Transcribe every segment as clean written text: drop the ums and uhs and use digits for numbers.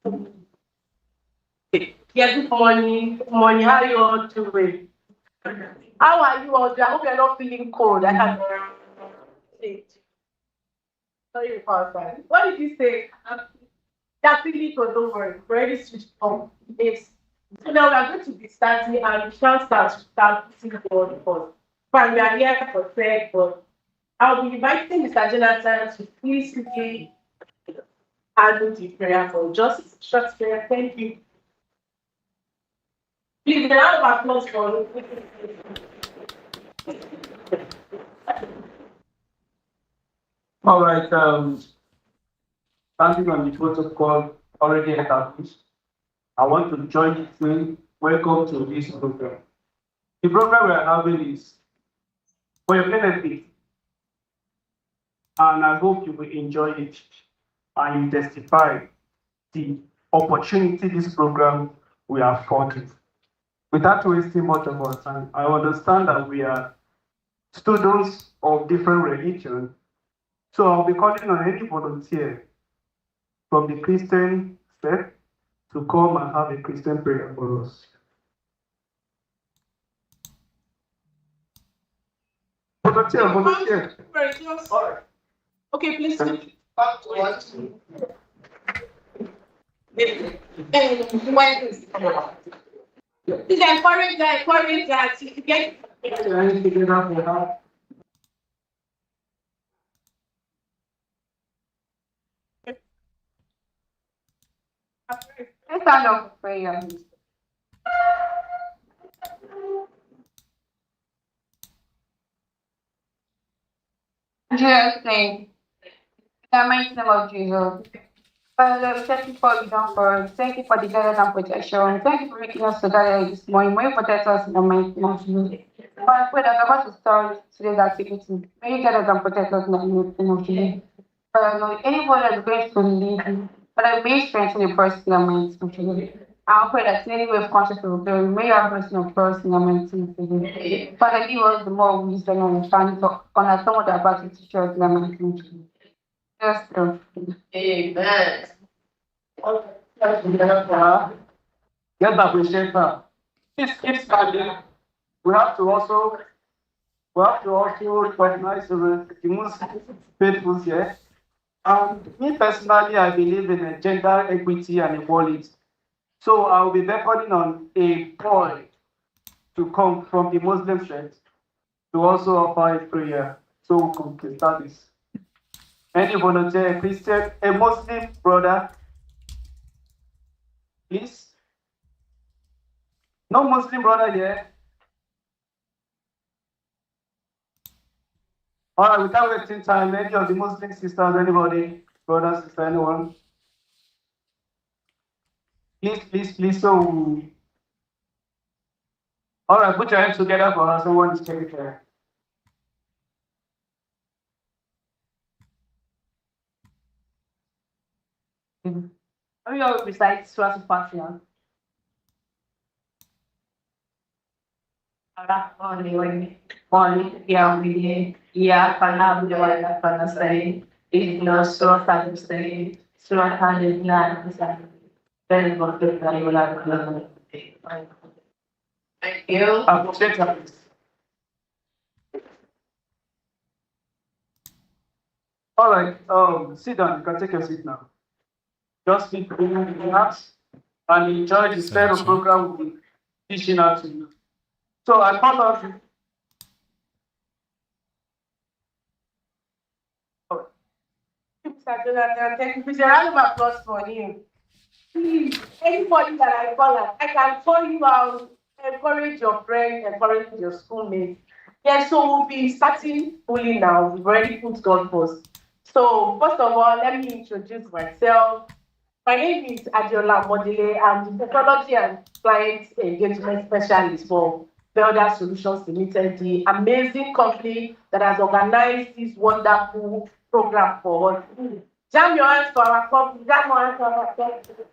Yeah, good morning. Good morning. How are you all doing? How are you all doing? I hope you're not feeling cold. I can sorry about that. What did you say? That feeling cold, don't worry. We already switched on. Yes. So now we are going to be starting and we shall start putting God first. Fine, we are here for prayer, but I'll be inviting Mr. Jonathan to please quickly add the prayer for just short prayer. Thank you. Please, a round of applause for All right, standing on the protocol already established, I want to join the saying, welcome to this program. The program we are having is for your benefit, and I hope you will enjoy it and you testify the opportunity this program we are afforded. Without wasting much of our time, I understand that we are students of different religions, so I'll be calling on any volunteer from the Christian faith to come and have a Christian prayer for us. Volunteer, volunteer. very close. All right. Okay, please. Thank you. Please encourage that to get. Let's stand up for prayer. In Jesus' name, in the mighty name of Jesus. Father, we thank you for what you done for us. Thank you for the guidance and protection. Thank you for making us to gather this morning. May you protect us in the mighty name of Jesus. Father, I pray that we're about to start today's activity. May you guide us and protect us in the mighty name of Jesus. Father, Lord, anyone that's going to lead, Father, may you strengthen the person in the mighty name of Jesus. I pray that in any way of conscious of glory, may you have mercy on us in the mighty name of Jesus. Father, give us the more wisdom and understanding to understand what the about to teach us in the mighty name of Jesus. Yes, Lord. Amen. Get that appreciate her. Please keep standing. We have to also recognize the most faithful here. Me personally, I believe in gender equity and equality. So I will be beckoning on a boy to come from the Muslim faith to also offer a prayer. So we can start this. Any volunteer, a Christian, a Muslim brother, please. No Muslim brother here. All right, without wasting time, any of the Muslim sisters, anybody, brother, sister, anyone? Please. So, all right, put your hands together for us. Someone is taking care. We all recite Surah Al-Fatiha. إياك نعبد وإياك نستعين اهدنا الصراط المستقيم صراط الذين أنعمت عليهم غير المغضوب عليهم ولا الضالين. Thank you. Appreciate her, please. All right, sit down. You can take your seat now. Just keep relax and enjoy the style of program we'll be teaching out to you. So I call out. Mr. Jonathan, thank you. Please, a round of applause for him. Please, anybody that I call out, I can call you out, encourage your friend, encourage your schoolmates. Yeah, so we'll be starting fully now. We've already put God first. So, first of all, let me introduce myself. My name is Adiola Modile. I'm the Technology and Client Engagement Specialist for Veldarr Solutions Limited, the amazing company that has organized this wonderful program for us. Jam your hands for our company. Jam your hands for our company.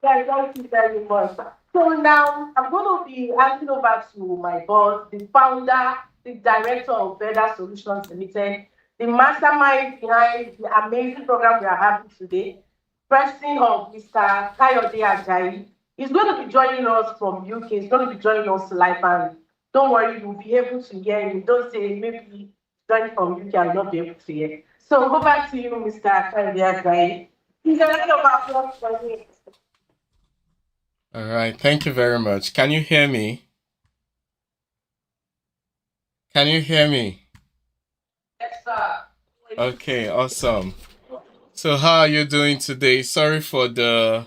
Thank you very much. So now I'm going to be handing over to my boss, the founder, the director of Veldarr Solutions Limited, the mastermind behind the amazing program we are having today. person of Mr. Kayode Ajayi. He's going to be joining us from UK. He's going to be joining us live, and don't worry, you'll be able to hear him. Don't say maybe joining from UK and not be able to hear. So over to you, Mr. Kayode Ajayi. He's a round of applause for him. All right, thank you very much. Can you hear me? Can you hear me? Yes, sir. Okay, awesome. So how are you doing today? Sorry for the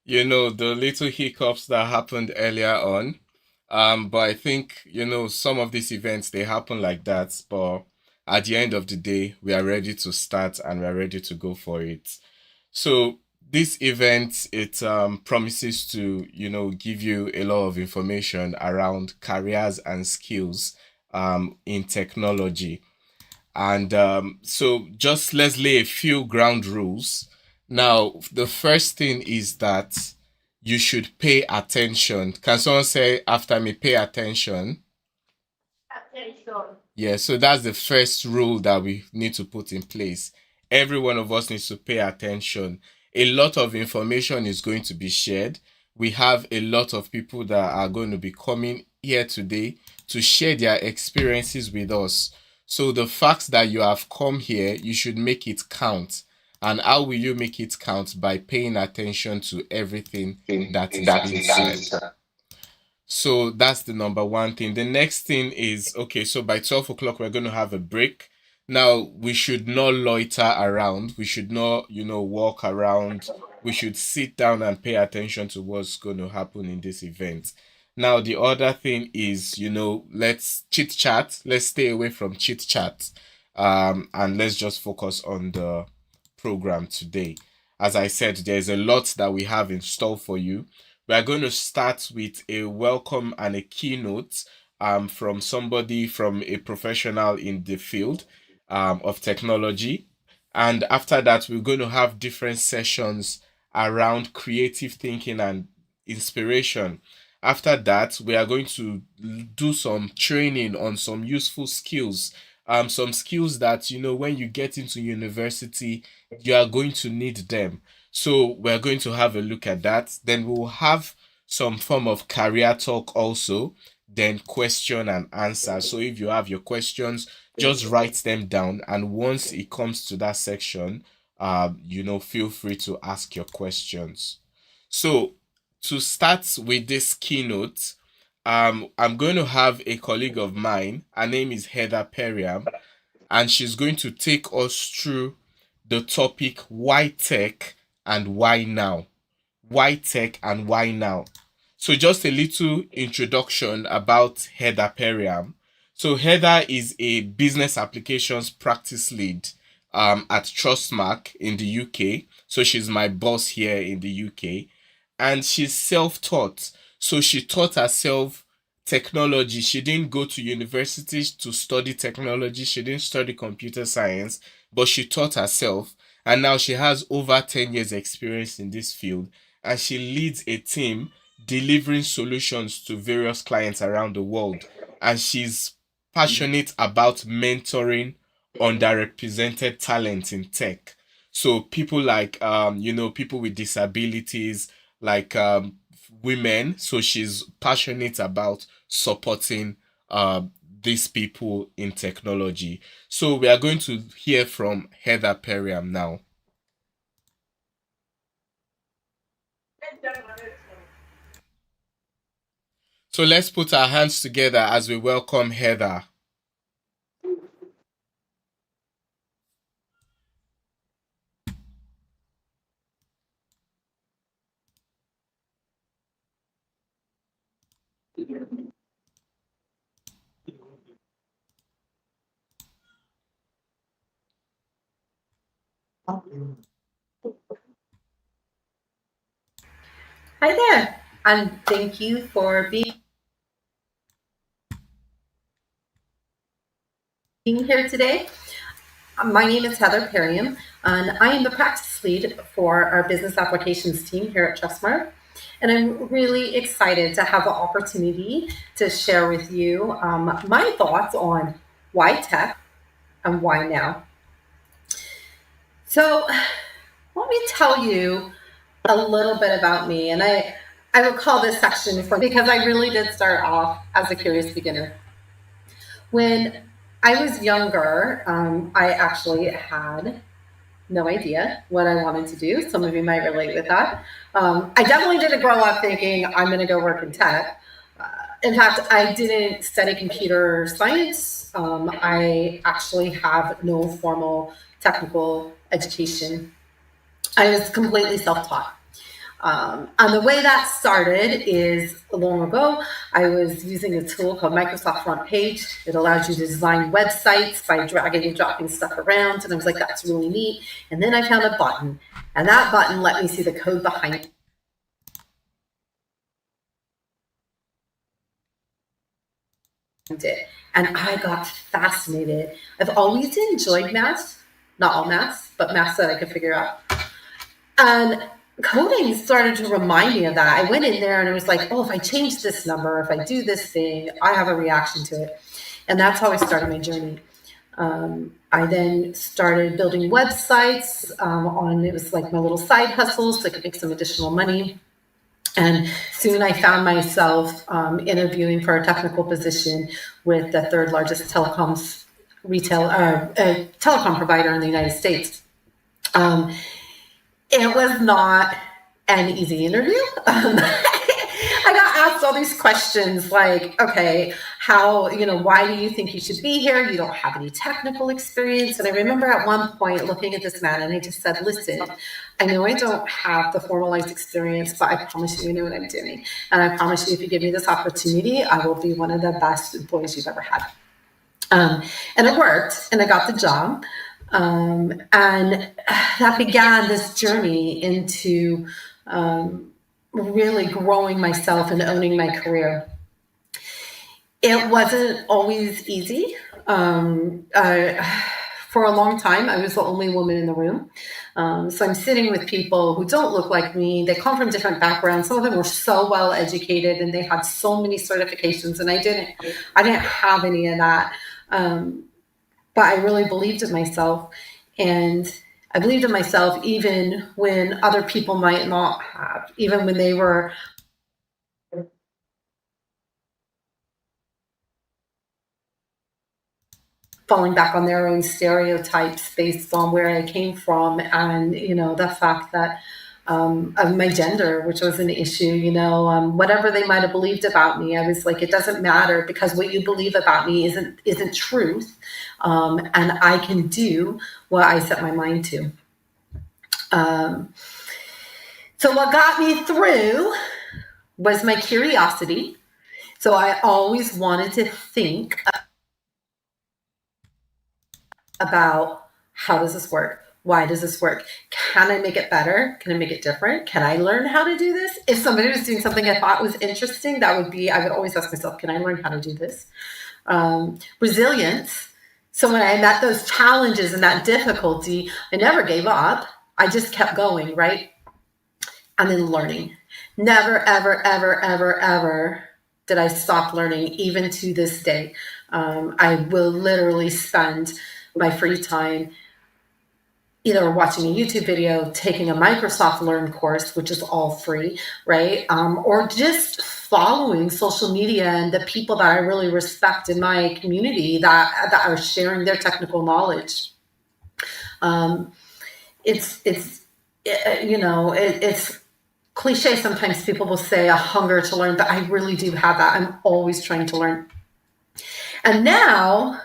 little hiccups that happened earlier on. But I think, some of these events they happen like that, but at the end of the day, we are ready to start and we are ready to go for it. So this event it promises to give you a lot of information around careers and skills in technology. And so just let's lay a few ground rules. Now, the first thing is that you should pay attention. Can someone say after me, pay attention? Attention. Yeah, so that's the first rule that we need to put in place. Every one of us needs to pay attention. A lot of information is going to be shared. We have a lot of people that are going to be coming here today to share their experiences with us. So the fact that you have come here, you should make it count. And how will you make it count? By paying attention to everything that is being said. So that's the number one thing. The next thing is okay, so by 12 o'clock, we're going to have a break. Now, we should not loiter around. We should not, walk around. We should sit down and pay attention to what's going to happen in this event. Now, the other thing is, let's chit chat. Let's stay away from chit chat. And let's just focus on the program today. As I said, there's a lot that we have in store for you. We are going to start with a welcome and a keynote from somebody from a professional in the field of technology. And after that, we're going to have different sessions around creative thinking and inspiration. After that, we are going to do some training on some useful skills. Some skills that, when you get into university, you are going to need them. So we're going to have a look at that. Then we'll have some form of career talk also, then question and answer. So if you have your questions, just write them down. And once it comes to that section, feel free to ask your questions. So to start with this keynote, I'm going to have a colleague of mine. Her name is Heather Periam, and she's going to take us through the topic why tech and why now. Why tech and why now? So just a little introduction about Heather Periam. So Heather is a business applications practice lead at Trustmark in the UK. So she's my boss here in the UK, and she's self-taught. So she taught herself technology. She didn't go to university to study technology. She didn't study computer science, but she taught herself. And now she has over 10 years experience in this field, and she leads a team delivering solutions to various clients around the world. And she's passionate about mentoring underrepresented talent in tech. So people like people with disabilities, like women. So she's passionate about supporting these people in technology. So we are going to hear from Heather Periam now. So let's put our hands together as we welcome Heather. Hi there, and thank you for being here today. My name is Heather Perriam, and I am the practice lead for our business applications team here at Trustmark. And I'm really excited to have the opportunity to share with you my thoughts on why tech and why now. So, let me tell you a little bit about me. And I will call this section for because I really did start off as a curious beginner. When I was younger, I actually had no idea what I wanted to do. Some of you might relate with that. I definitely didn't grow up thinking I'm going to go work in tech. In fact, I didn't study computer science. I actually have no formal technical education. I was completely self-taught. And the way that started is long ago, I was using a tool called Microsoft Front Page. It allows you to design websites by dragging and dropping stuff around. And I was like, that's really neat. And then I found a button, and that button let me see the code behind it. And I got fascinated. I've always enjoyed math, not all math, but math that I could figure out. And coding started to remind me of that. I went in there and I was like, oh, if I change this number, if I do this thing, I have a reaction to it. And that's how I started my journey. I then started building websites it was like my little side hustle so I could make some additional money. And soon I found myself interviewing for a technical position with the third largest telecom provider in the United States. It was not an easy interview. I got asked all these questions like, okay, why do you think you should be here? You don't have any technical experience. And I remember at one point looking at this man and I just said, listen, I know I don't have the formalized experience, but I promise you I know what I'm doing. And I promise you if you give me this opportunity, I will be one of the best employees you've ever had. And it worked and I got the job. And that began this journey into really growing myself and owning my career. It wasn't always easy. For a long time, I was the only woman in the room. So I'm sitting with people who don't look like me. They come from different backgrounds. Some of them were so well educated and they had so many certifications, and I didn't have any of that. But I really believed in myself, and I believed in myself even when other people might not have, even when they were falling back on their own stereotypes based on where I came from and, the fact that of my gender, which was an issue, whatever they might have believed about me. I was like, it doesn't matter because what you believe about me isn't truth. And I can do what I set my mind to. So what got me through was my curiosity. So I always wanted to think about how does this work? Why does this work? Can I make it better? Can I make it different? Can I learn how to do this? If somebody was doing something I thought was interesting, I would always ask myself, can I learn how to do this? Resilience. So when I met those challenges and that difficulty, I never gave up. I just kept going, right? And then learning. Never, ever, ever, ever, ever did I stop learning, even to this day. I will literally spend my free time either watching a YouTube video, taking a Microsoft Learn course, which is all free, right? Or just following social media and the people that I really respect in my community that are sharing their technical knowledge. It's cliche. Sometimes people will say a hunger to learn, but I really do have that. I'm always trying to learn. And now,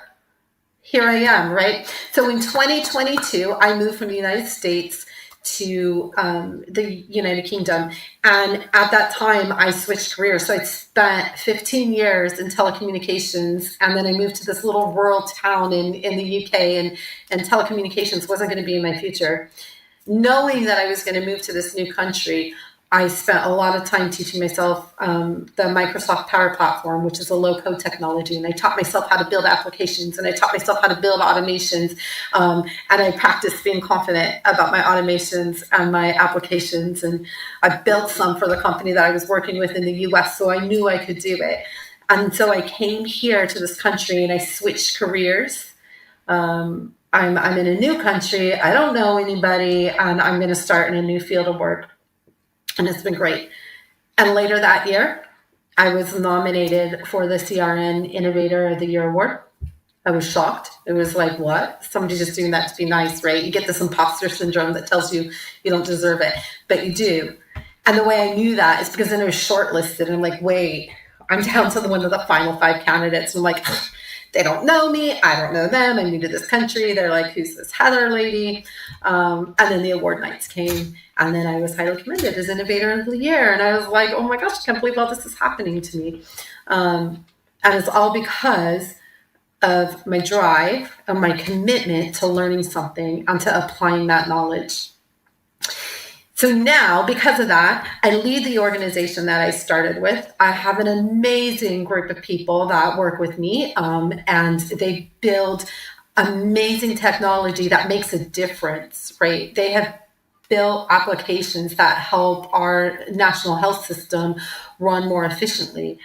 here I am, right? So in 2022, I moved from the United States to the United Kingdom. And at that time, I switched careers. So I spent 15 years in telecommunications. And then I moved to this little rural town in the UK. And telecommunications wasn't going to be in my future. Knowing that I was going to move to this new country, I spent a lot of time teaching myself the Microsoft Power Platform, which is a low-code technology. And I taught myself how to build applications, and I taught myself how to build automations. And I practiced being confident about my automations and my applications. And I built some for the company that I was working with in the US, so I knew I could do it. And so I came here to this country and I switched careers. I'm in a new country. I don't know anybody, and I'm going to start in a new field of work. And it's been great. And later that year, I was nominated for the CRN Innovator of the Year award. I was shocked. It was like, what? Somebody just doing that to be nice, right? You get this imposter syndrome that tells you you don't deserve it, but you do. And the way I knew that is because then I was shortlisted, and I'm like, wait, I'm down to one of the final 5 candidates. And I'm like, they don't know me. I don't know them. I'm new to this country. They're like, who's this Heather lady? And then the award nights came, and then I was highly commended as Innovator of the Year. And I was like, oh my gosh, I can't believe all this is happening to me. And it's all because of my drive and my commitment to learning something and to applying that knowledge. So now, because of that, I lead the organization that I started with. I have an amazing group of people that work with me, and they build amazing technology that makes a difference, right? They have built applications that help our national health system run more efficiently.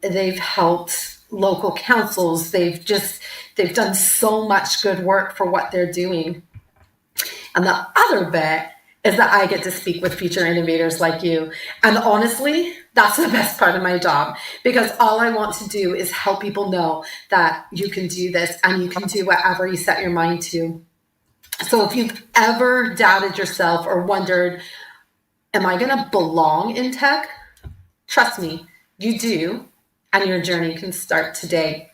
They've helped local councils. They've done so much good work for what they're doing. And the other bit is that I get to speak with future innovators like you. And honestly, that's the best part of my job, because all I want to do is help people know that you can do this and you can do whatever you set your mind to. So if you've ever doubted yourself or wondered, am I going to belong in tech? Trust me, you do, and your journey can start today.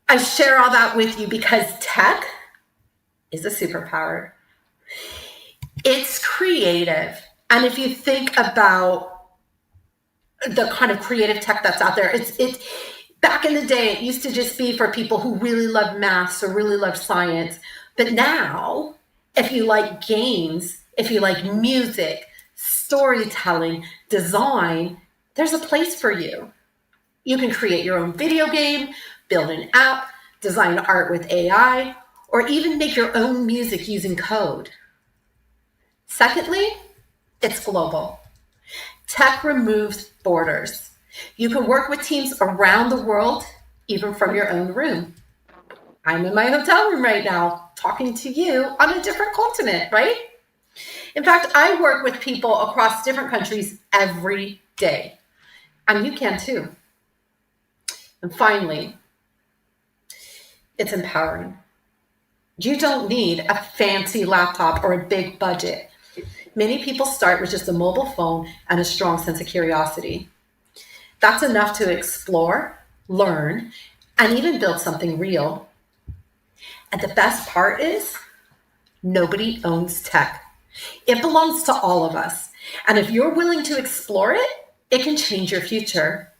I share all that with you because tech is a superpower. It's creative. And if you think about the kind of creative tech that's out there, it's back in the day, it used to just be for people who really love maths or really love science. But now, if you like games, if you like music, storytelling, design, there's a place for you. You can create your own video game, build an app, design art with AI, or even make your own music using code. Secondly, it's global. Tech removes borders. You can work with teams around the world, even from your own room. I'm in my hotel room right now, talking to you on a different continent, right? In fact, I work with people across different countries every day, and you can too. And finally, it's empowering. You don't need a fancy laptop or a big budget. Many people start with just a mobile phone and a strong sense of curiosity. That's enough to explore, learn, and even build something real. And the best part is, nobody owns tech. It belongs to all of us. And if you're willing to explore it, it can change your future.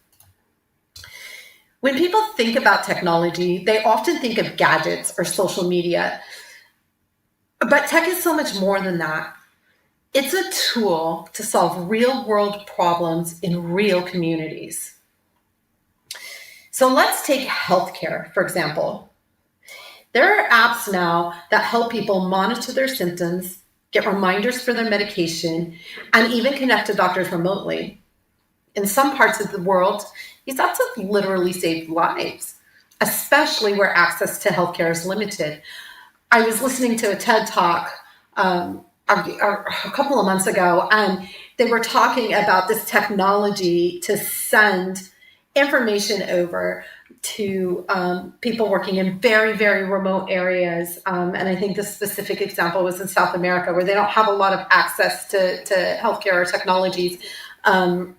When people think about technology, they often think of gadgets or social media. But tech is so much more than that. It's a tool to solve real-world problems in real communities. So let's take healthcare, for example. There are apps now that help people monitor their symptoms, get reminders for their medication, and even connect to doctors remotely. In some parts of the world, these apps have literally saved lives, especially where access to healthcare is limited. I was listening to a TED Talk a couple of months ago, and they were talking about this technology to send information over to people working in very, very remote areas. And I think the specific example was in South America, where they don't have a lot of access to healthcare or technologies. And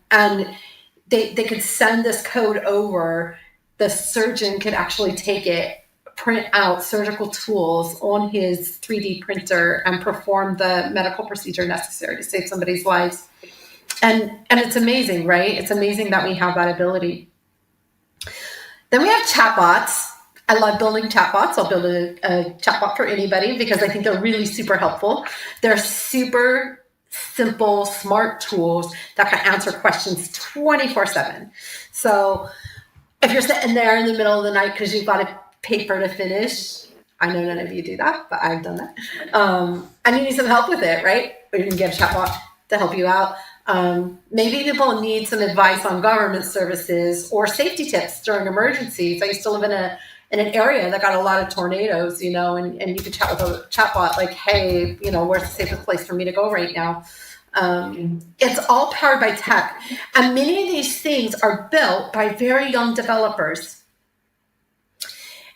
they could send this code over. The surgeon could actually take it, print out surgical tools on his 3D printer, and perform the medical procedure necessary to save somebody's lives. And it's amazing, right? It's amazing that we have that ability. Then we have chatbots. I love building chatbots. I'll build a chatbot for anybody because I think they're really super helpful. They're super simple, smart tools that can answer questions 24/7. So if you're sitting there in the middle of the night because you've got a paper to finish, I know none of you do that, but I've done that. And you need some help with it, right? Or you can get a chatbot to help you out. Maybe people need some advice on government services or safety tips during emergencies. I used to live in an area that got a lot of tornadoes, you know, and you could chat with a chatbot like, hey, you know, where's the safest place for me to go right now? It's all powered by tech. And many of these things are built by very young developers.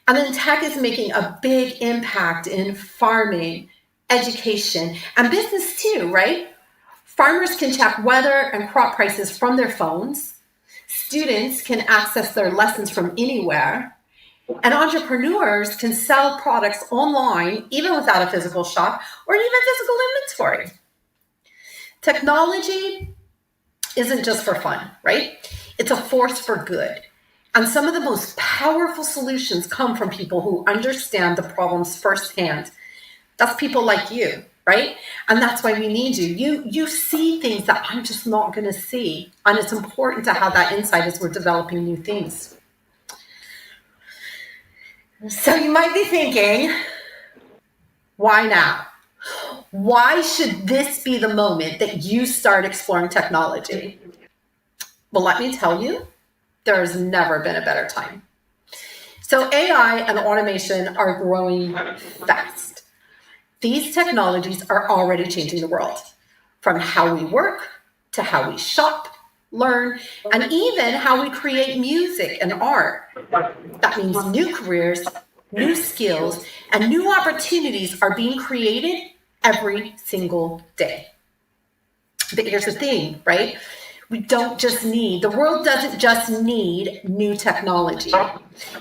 And then tech is making a big impact in farming, education, and business too, right? Farmers can check weather and crop prices from their phones. Students can access their lessons from anywhere. And entrepreneurs can sell products online, even without a physical shop or even physical inventory. Technology isn't just for fun, right? It's a force for good. And some of the most powerful solutions come from people who understand the problems firsthand. That's people like you, right? And that's why we need you. You see things that I'm just not going to see. And it's important to have that insight as we're developing new things. So you might be thinking, why now? Why should this be the moment that you start exploring technology? Well, let me tell you, there has never been a better time. So AI and automation are growing fast. These technologies are already changing the world, from how we work to how we shop, learn, and even how we create music and art. That means new careers, new skills, and new opportunities are being created every single day. But here's the thing, right? The world doesn't just need new technology.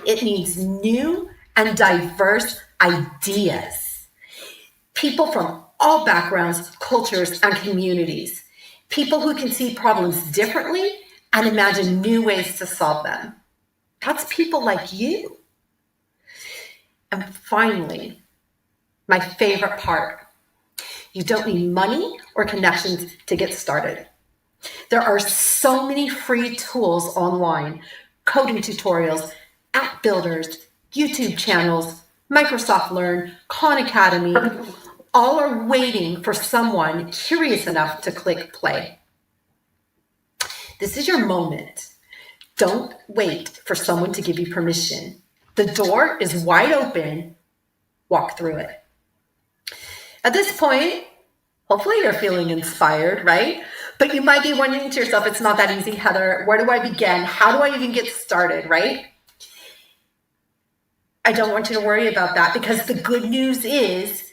It needs new and diverse ideas. People from all backgrounds, cultures, and communities. People who can see problems differently and imagine new ways to solve them. That's people like you. And finally, my favorite part. You don't need money or connections to get started. There are so many free tools online, coding tutorials, app builders, YouTube channels, Microsoft Learn, Khan Academy, all are waiting for someone curious enough to click play. This is your moment. Don't wait for someone to give you permission. The door is wide open. Walk through it. At this point, hopefully you're feeling inspired, right? But you might be wondering to yourself, it's not that easy, Heather. Where do I begin? How do I even get started, right? I don't want you to worry about that, because the good news is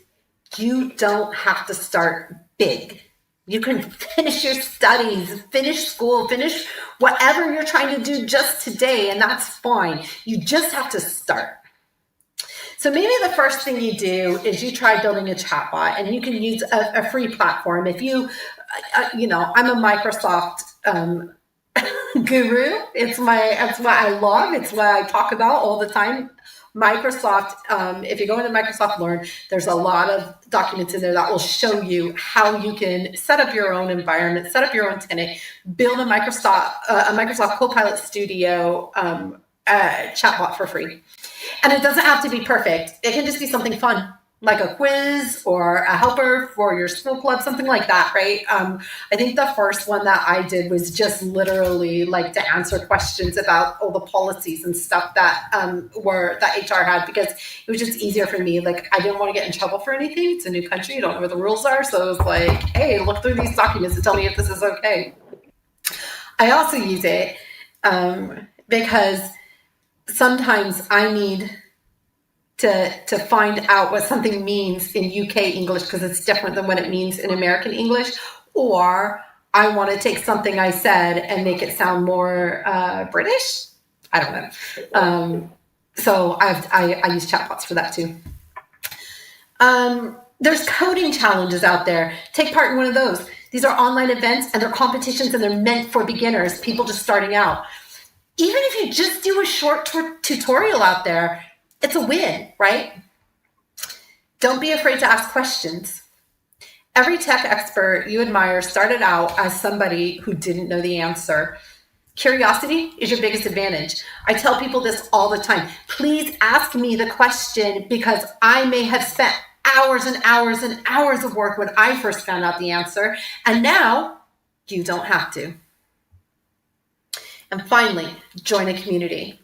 you don't have to start big. You can finish your studies, finish school, finish whatever you're trying to do just today, and that's fine. You just have to start. So maybe the first thing you do is you try building a chatbot, and you can use a free platform. If you, I'm a Microsoft guru. It's what I love. It's what I talk about all the time. Microsoft, if you go into Microsoft Learn, there's a lot of documents in there that will show you how you can set up your own environment, set up your own tenant, build a Microsoft Copilot Studio chatbot for free. And it doesn't have to be perfect. It can just be something fun, like a quiz or a helper for your school club, something like that, right? I think the first one that I did was just literally like to answer questions about all the policies and stuff that that HR had, because it was just easier for me. Like, I didn't want to get in trouble for anything. It's a new country. You don't know what the rules are. So it was like, hey, look through these documents and tell me if this is okay. I also use it because sometimes I need to find out what something means in UK English, because it's different than what it means in American English, or I want to take something I said and make it sound more British. I don't know. So I use chatbots for that too. There's coding challenges out there. Take part in one of those. These are online events and they're competitions, and they're meant for beginners, people just starting out. Even if you just do a short tutorial out there, it's a win, right? Don't be afraid to ask questions. Every tech expert you admire started out as somebody who didn't know the answer. Curiosity is your biggest advantage. I tell people this all the time. Please ask me the question, because I may have spent hours and hours and hours of work when I first found out the answer, and now you don't have to. And finally, join a community.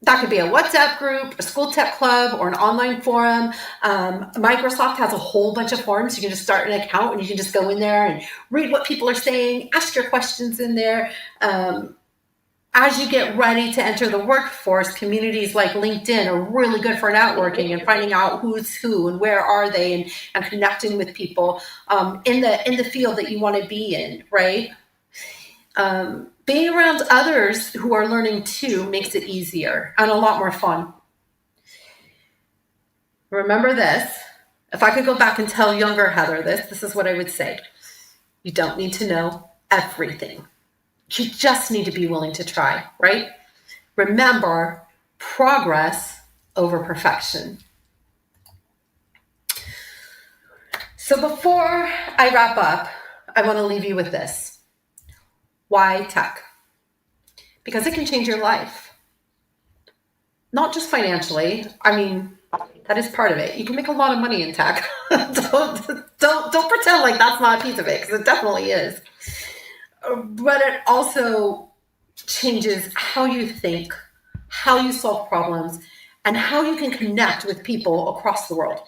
That could be a WhatsApp group, a school tech club, or an online forum. Microsoft has a whole bunch of forums. You can just start an account and you can just go in there and read what people are saying, ask your questions in there. As you get ready to enter the workforce, communities like LinkedIn are really good for networking and finding out who's who and where are they, and connecting with people in the field that you want to be in, right? Being around others who are learning too makes it easier and a lot more fun. Remember this. If I could go back and tell younger Heather this is what I would say. You don't need to know everything. You just need to be willing to try, right? Remember, progress over perfection. So before I wrap up, I want to leave you with this. Why tech? Because it can change your life. Not just financially. I mean, that is part of it. You can make a lot of money in tech. don't pretend like that's not a piece of it, because it definitely is. But it also changes how you think, how you solve problems, and how you can connect with people across the world.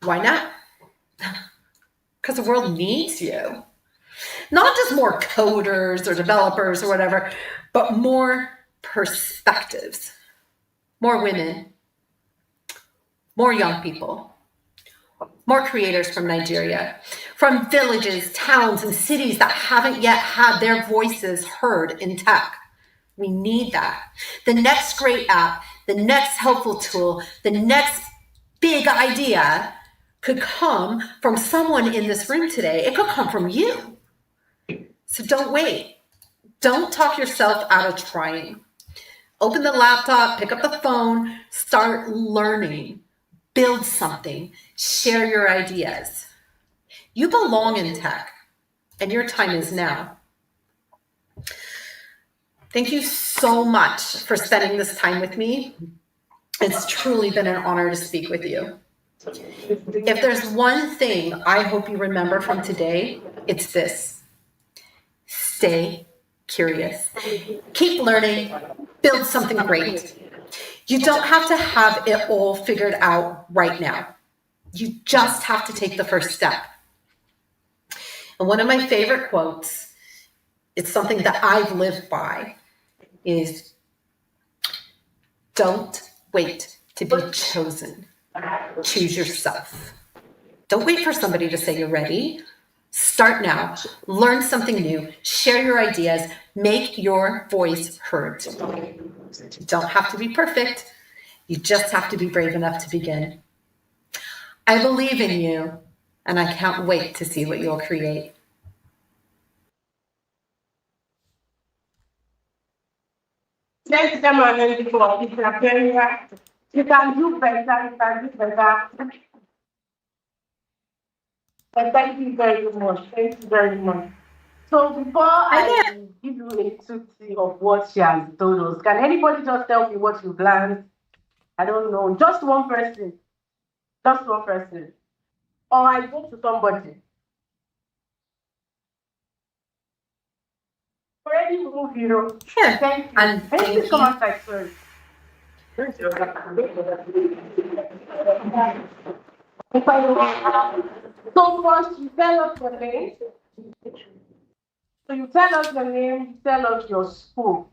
Why not? Because the world needs you. Not just more coders or developers or whatever, but more perspectives, more women, more young people, more creators from Nigeria, from villages, towns, and cities that haven't yet had their voices heard in tech. We need that. The next great app, the next helpful tool, the next big idea could come from someone in this room today. It could come from you. So don't wait. Don't talk yourself out of trying. Open the laptop, pick up the phone, start learning, build something, share your ideas. You belong in tech, and your time is now. Thank you so much for spending this time with me. It's truly been an honor to speak with you. If there's one thing I hope you remember from today, it's this. Stay curious. Keep learning. Build something great. You don't have to have it all figured out right now. You just have to take the first step. And one of my favorite quotes, it's something that I've lived by, is don't wait to be chosen. Choose yourself. Don't wait for somebody to say you're ready. Start now. Learn something new. Share your ideas. Make your voice heard. You don't have to be perfect. You just have to be brave enough to begin. I believe in you, and I can't wait to see what you'll create. Next time I'm going to go, if you're very right, you can do better, you can do better. And thank you very much. Thank you very much. So before I give you a tootsie of what she has told us, can anybody just tell me what you've learned? I don't know. Just one person. Just one person. Or I go to somebody. Already moved, you know. Yeah. Thank you. And Can you thank please come you. outside, sorry? So first you tell us your name. So you tell us your name, you tell us your school.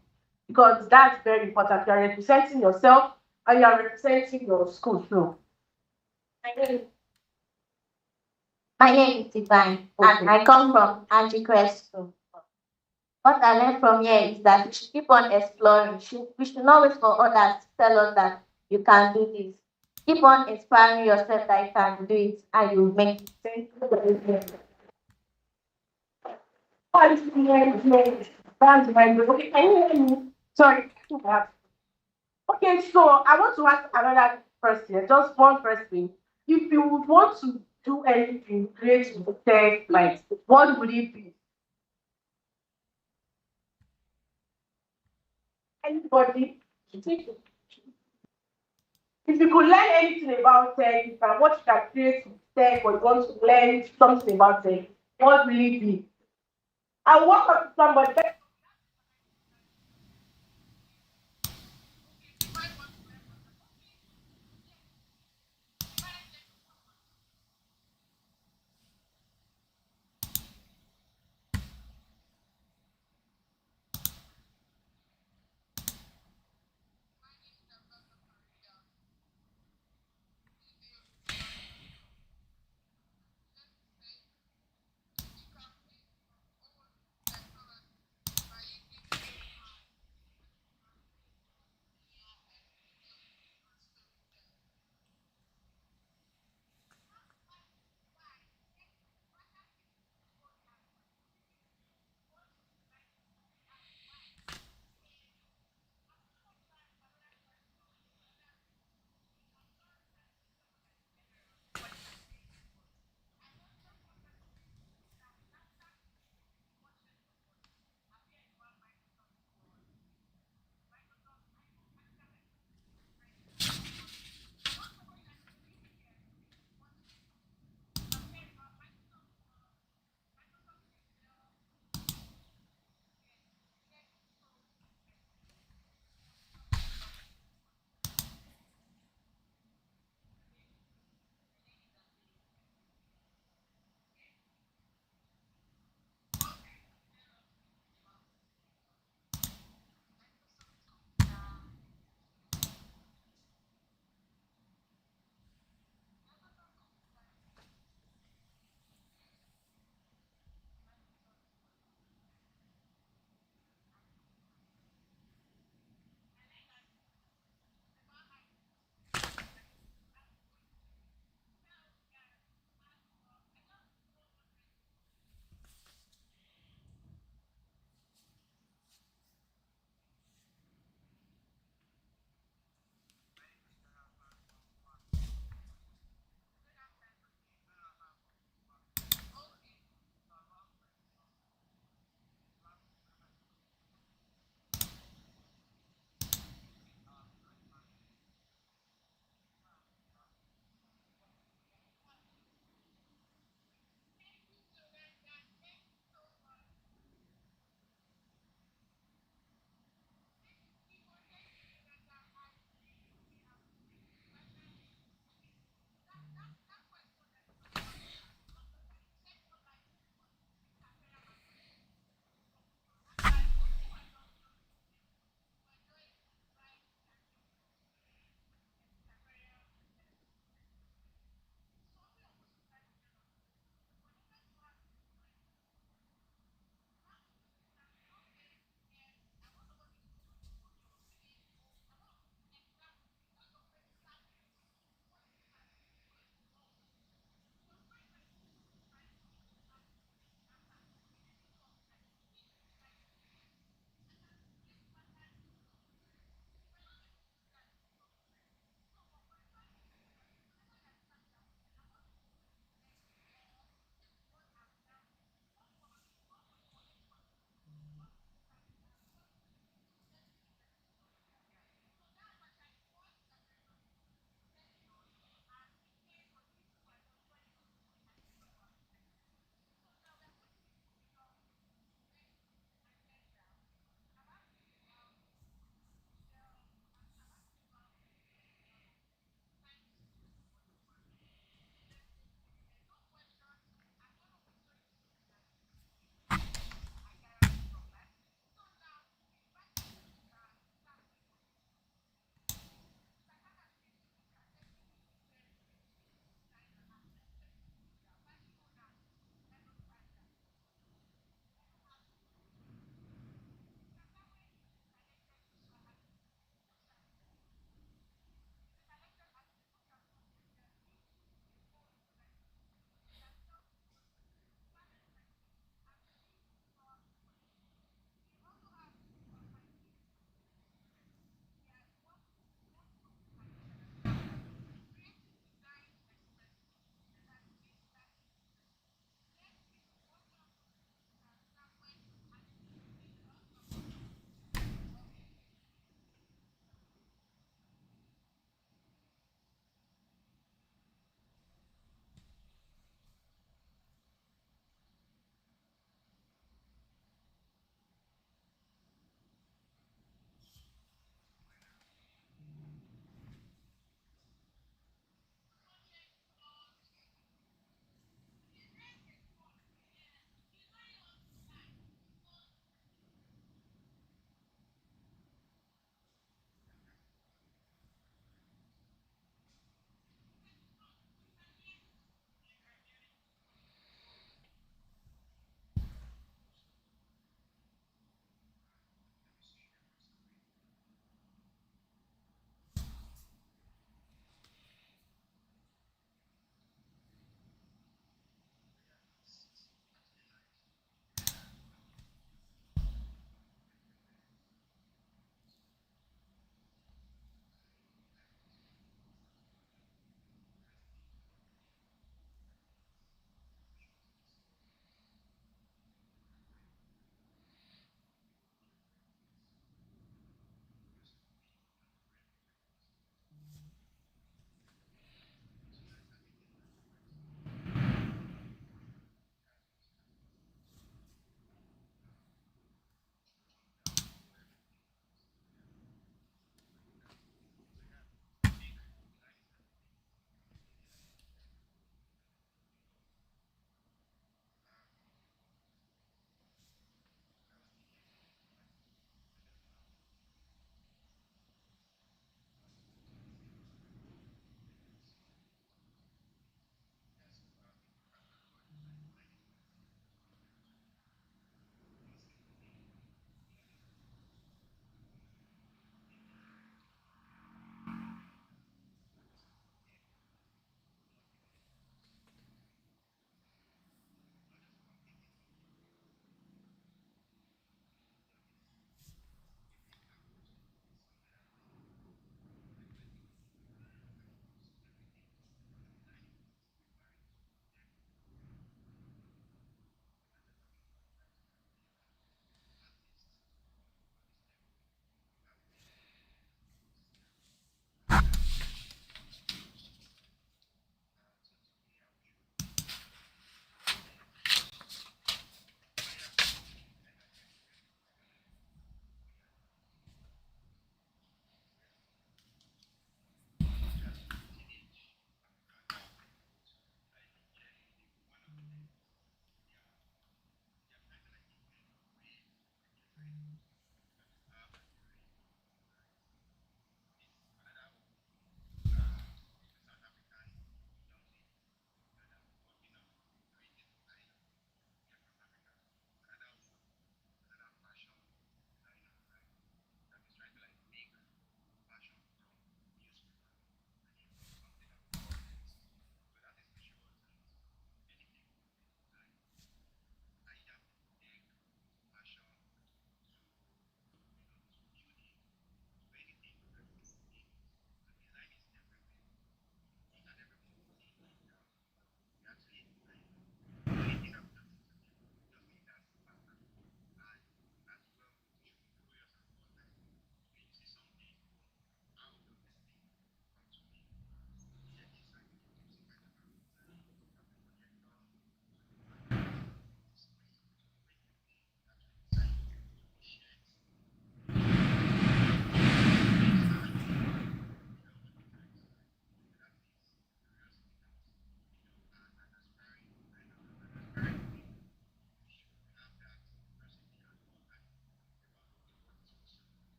Because that's very important. You are representing yourself and you are representing your school too. My name, my name is Divine, and I come from Angie Crest School. What I learned from here is that we should keep on exploring. We should not wait for others to tell us that you can do this. Keep on inspiring yourself that you can do it and you will make it. Thank you very much. Okay, can you hear me? Sorry. Okay, so I want to ask another person, just one person. If you would want to do anything great with tech, like what would it be? Anybody? If you could learn anything about tech, if I what you can create with tech, or you want to learn something about tech, what will it be? I walk up to somebody.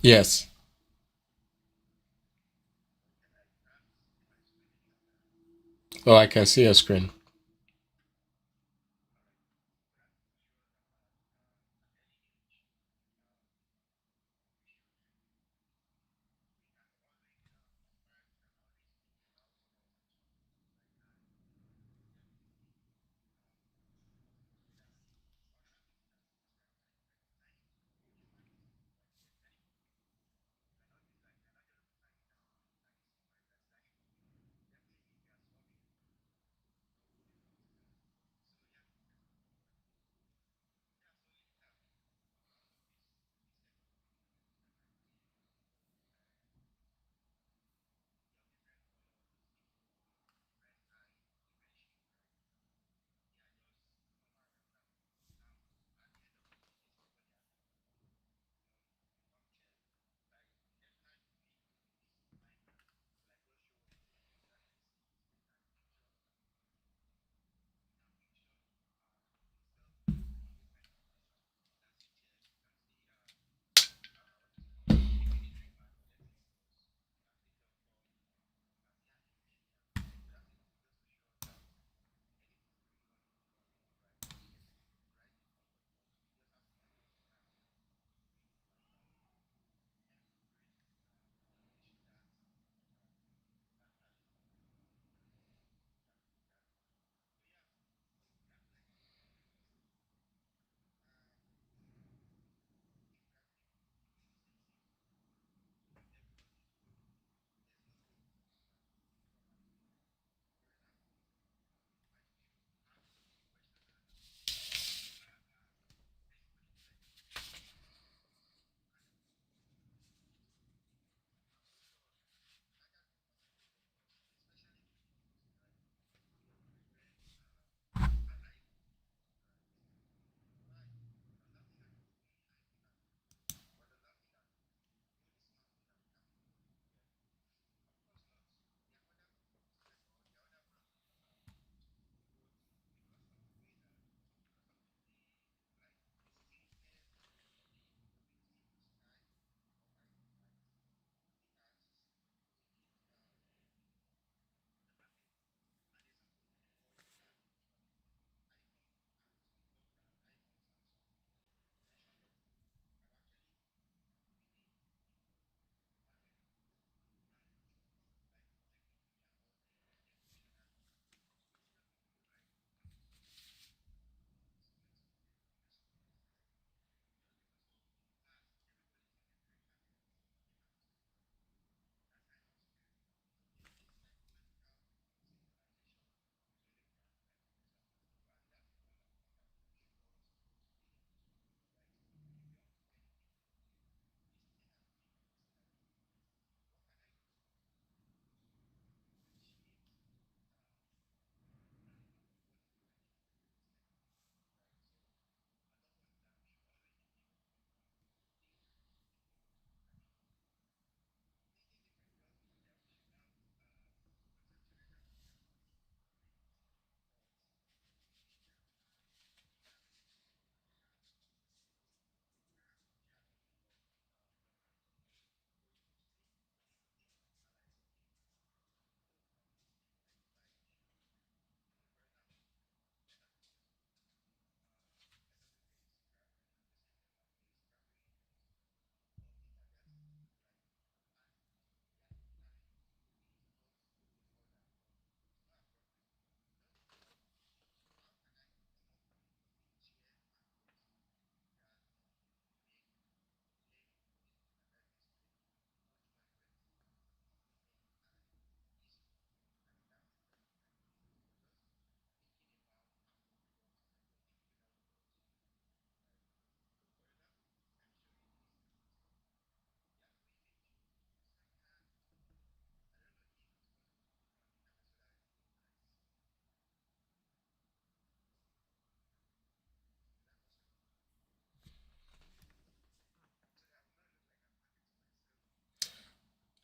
Yes. Oh, I can see your screen.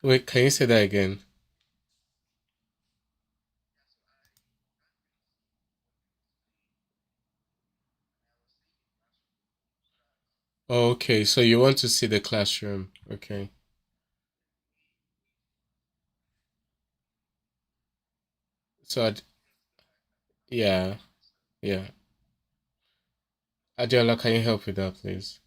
Wait, can you say that again? Oh, Okay, so you want to see the classroom. Okay. So, yeah, yeah. Adiola, can you help with that, please?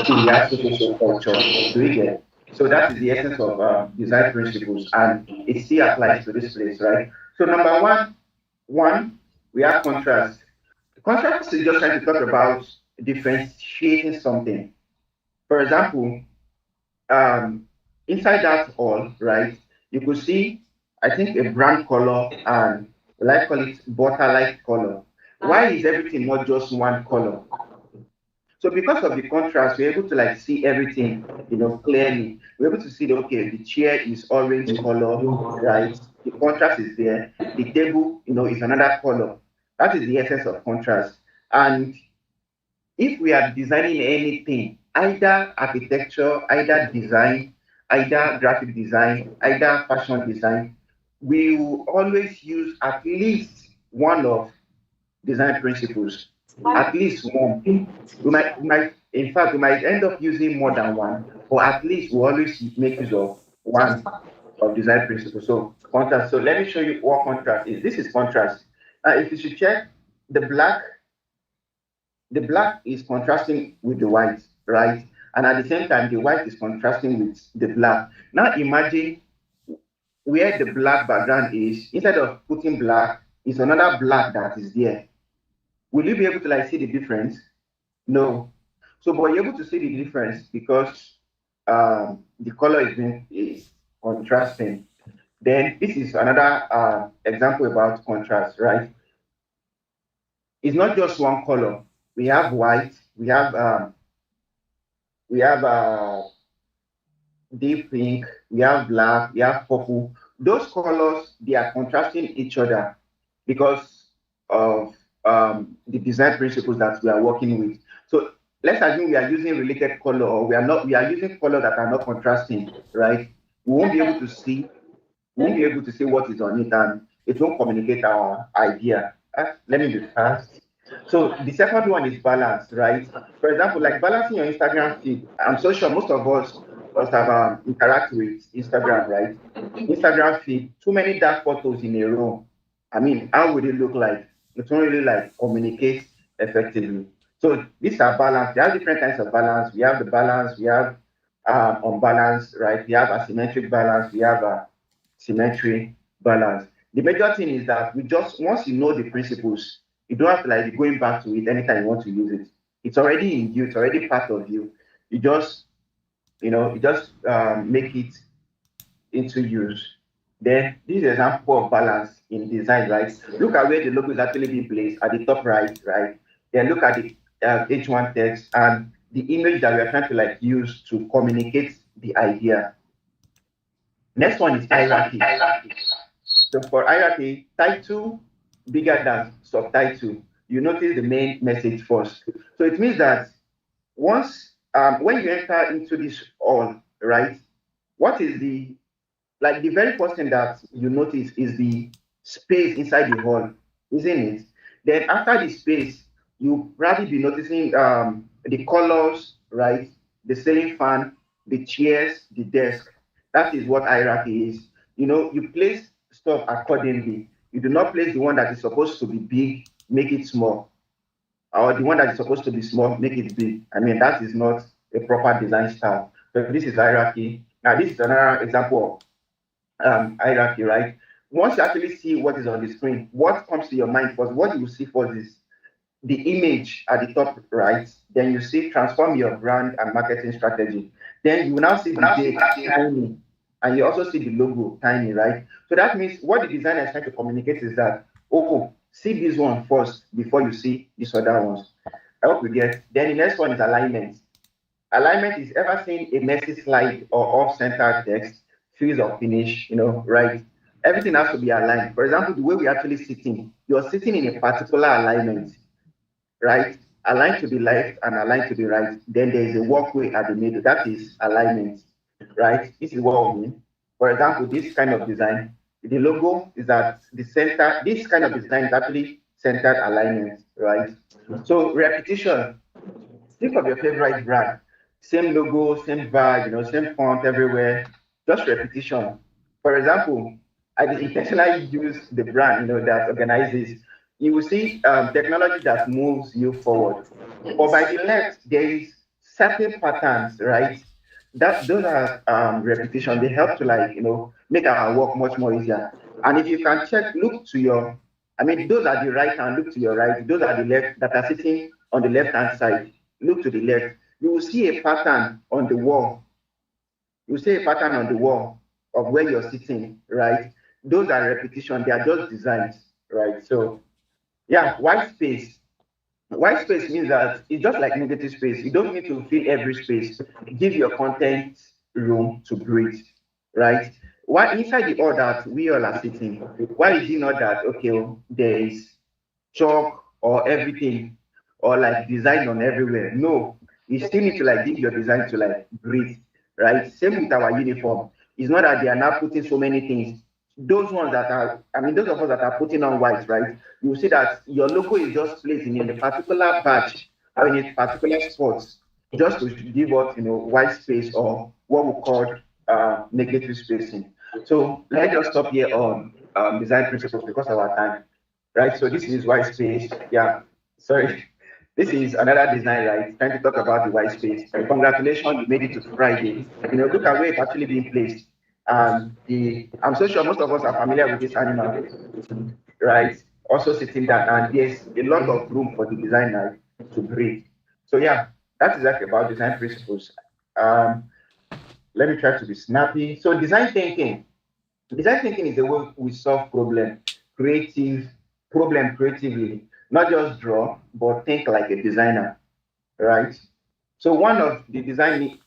in their social culture. Do you get? So that is the essence of design principles, and it still applies to this place, right? So number one, we have contrast. Contrast is just trying to talk about differentiating something. For example, um, inside that all, right, you could see, I think, a brand color and like call it butter light color. Why is everything not just one color? So because of the contrast, we're able to like see everything, clearly. We're able to see that okay, the chair is orange color, right? The contrast is there. The table, is another color. That is the essence of contrast. And if we are designing anything, either architecture, either design, either graphic design, either fashion design, we will always use at least one of design principles, at least one. In fact, we might end up using more than one, but at least we always make use of one of design principles. So contrast. So let me show you what contrast is. This is contrast. If you should check the black, the black is contrasting with the white, right? And at the same time, the white is contrasting with the black. Now imagine where the black background is, instead of putting black, is another black that is there. Will you be able to like see the difference? No. So, but you're able to see the difference because the color is contrasting. Then this is another example about contrast, right? It's not just one color. We have white, we have deep pink, we have black, we have purple. Those colors, they are contrasting each other because of the design principles that we are working with. So let's assume we are using related color, or we are using color that are not contrasting, right? We won't be able to see, we won't be able to see what is on it, and it won't communicate our idea. Let me be fast. So the second one is balance, right? For example, like balancing your Instagram feed. I'm so sure most of us must have interact with Instagram, right? Instagram feed, too many dark photos in a row. I mean, how would it look like? It won't really like communicate effectively. So these are balance. There are different kinds of balance. We have the balance, we have unbalanced, right? We have asymmetric balance, we have symmetry balance. The major thing is that we just once you know the principles, you don't have to like be going back to it anytime you want to use it. It's already in you, it's already part of you. You just make it into use. Then this is an example of balance in design, right? Look at where the logo is actually being placed at the top right, right? Then look at the H1 text and the image that we are trying to like use to communicate the idea. Next one is hierarchy. So for hierarchy, title bigger than subtitle. You notice the main message first. So it means that once when you enter into this all, right? What is the very first thing that you notice is the space inside the hall, isn't it? Then after the space, you probably be noticing the colors, right? The ceiling fan, the chairs, the desk. That is what hierarchy is. You place stuff accordingly. You do not place the one that is supposed to be big, make it small, or the one that is supposed to be small, make it big. I mean, that is not a proper design style. So this is hierarchy. Now, this is another example hierarchy, right? Once you actually see what is on the screen, what comes to your mind first? What you will see first is the image at the top right. Then you see transform your brand and marketing strategy. Then you will now see the date tiny, and you also see the logo tiny, right? So that means what the designer is trying to communicate is that, oh, see this one first before you see these other ones. I hope you get. Then the next one is alignment. Alignment is ever seeing a messy slide or off-center text, feels or finish, right? Everything has to be aligned. For example, the way we're actually sitting, you're sitting in a particular alignment, right? Aligned to the left and aligned to the right. Then there is a walkway at the middle. That is alignment, right? This is what we mean. For example, this kind of design, the logo is at the center. This kind of design is actually centered alignment, right? So repetition. Think of your favorite brand. Same logo, same vibe, same font everywhere. Just repetition. For example, I did intentionally use the brand, that organizes. You will see technology that moves you forward. But by the left, there is certain patterns, right? That those are repetition. They help to like make our work much more easier. And if you can check, look to your, I mean, those are the right hand. Look to your right. Those are the left that are sitting on the left hand side. Look to the left. you will see a pattern on the wall. You see a pattern on the wall of where you're sitting, right? Those are repetition, they are just designs, right? So yeah, white space. White space means that it's just like negative space. You don't need to fill every space. Give your content room to breathe, right? Why inside the all that we all are sitting? Why is it not that okay? There is chalk or everything or like design on everywhere? No, you still need to like give your design to like breathe, right? Same with our uniform. It's not that they are now putting so many things. Those ones that are, I mean, those of us that are putting on white, right? You see that your logo is just placed in a particular batch or in a particular spot, just to give us, white space or what we call negative spacing. So let's just stop here on design principles because of our time, right? So this is white space. Yeah, sorry. This is another design, right? Trying to talk about the white space. Congratulations, you made it to Friday. Look at where it's actually being placed. I'm so sure most of us are familiar with this animal, right? Also sitting down, and there's a lot of room for the designer to breathe. So yeah, that's exactly about design principles. Um, Let me try to be snappy. So design thinking is the way we solve creative problem creatively, not just draw, but think like a designer, right? So one of the design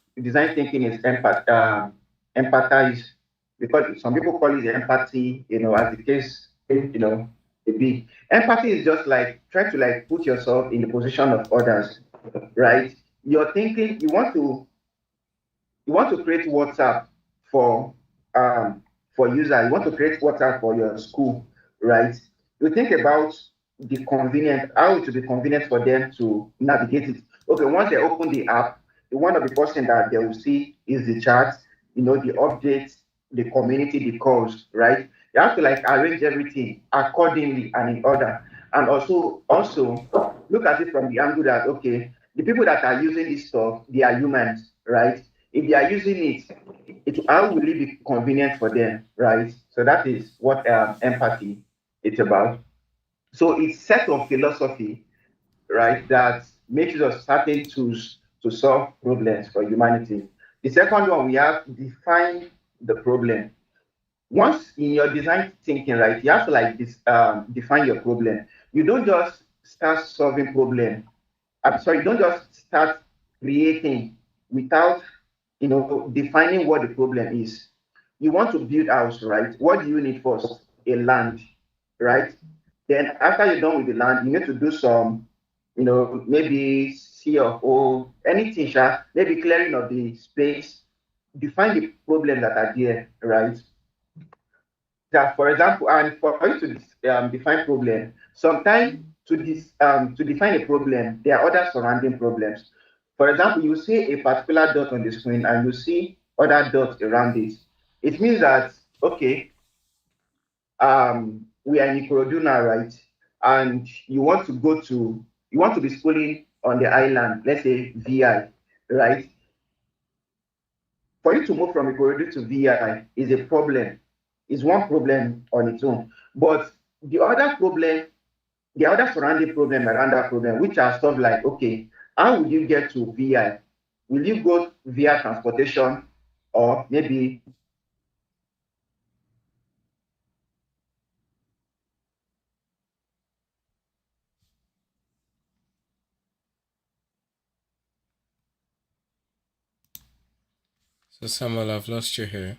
thinking is empathize, because some people call it empathy, as the case, it be. Empathy is just like try to like put yourself in the position of others, right? You're thinking you want to create WhatsApp for user, you want to create WhatsApp for your school, right? You think about how it will be convenient for them to navigate it. Okay, once they open the app, one of the first things that they will see is the chat, the updates, the community, the calls, right? You have to like arrange everything accordingly and in order. And also look at it from the angle that okay, the people that are using this stuff, they are humans, right? If they are using how will it be convenient for them, right? So that is what empathy it's about. So it's set of philosophy, right, that makes us certain tools to solve problems for humanity. The second one, we have define the problem. Once in your design thinking, right, you have to like this define your problem. You don't just start solving problem. I'm sorry, don't just start creating without defining what the problem is. You want to build house, right? What do you need first? A land, right? Then after you're done with the land, you need to do some, maybe CFO, anything, maybe clearing of the space, define the problem that are there, right? That, for example, and for you to define problem, sometimes to define a problem, there are other surrounding problems. For example, you see a particular dot on the screen and you see other dots around it. It means that okay, we are in Ikorodu now, right? And you want to be schooling on the island, let's say VI, right? For you to move from Ikorodu to VI is a problem, is one problem on its own. But the other problem, the other surrounding problem around that problem, which are stuff like, okay, how will you get to VI? Will you go via transportation or maybe So Samuel, I've lost you here.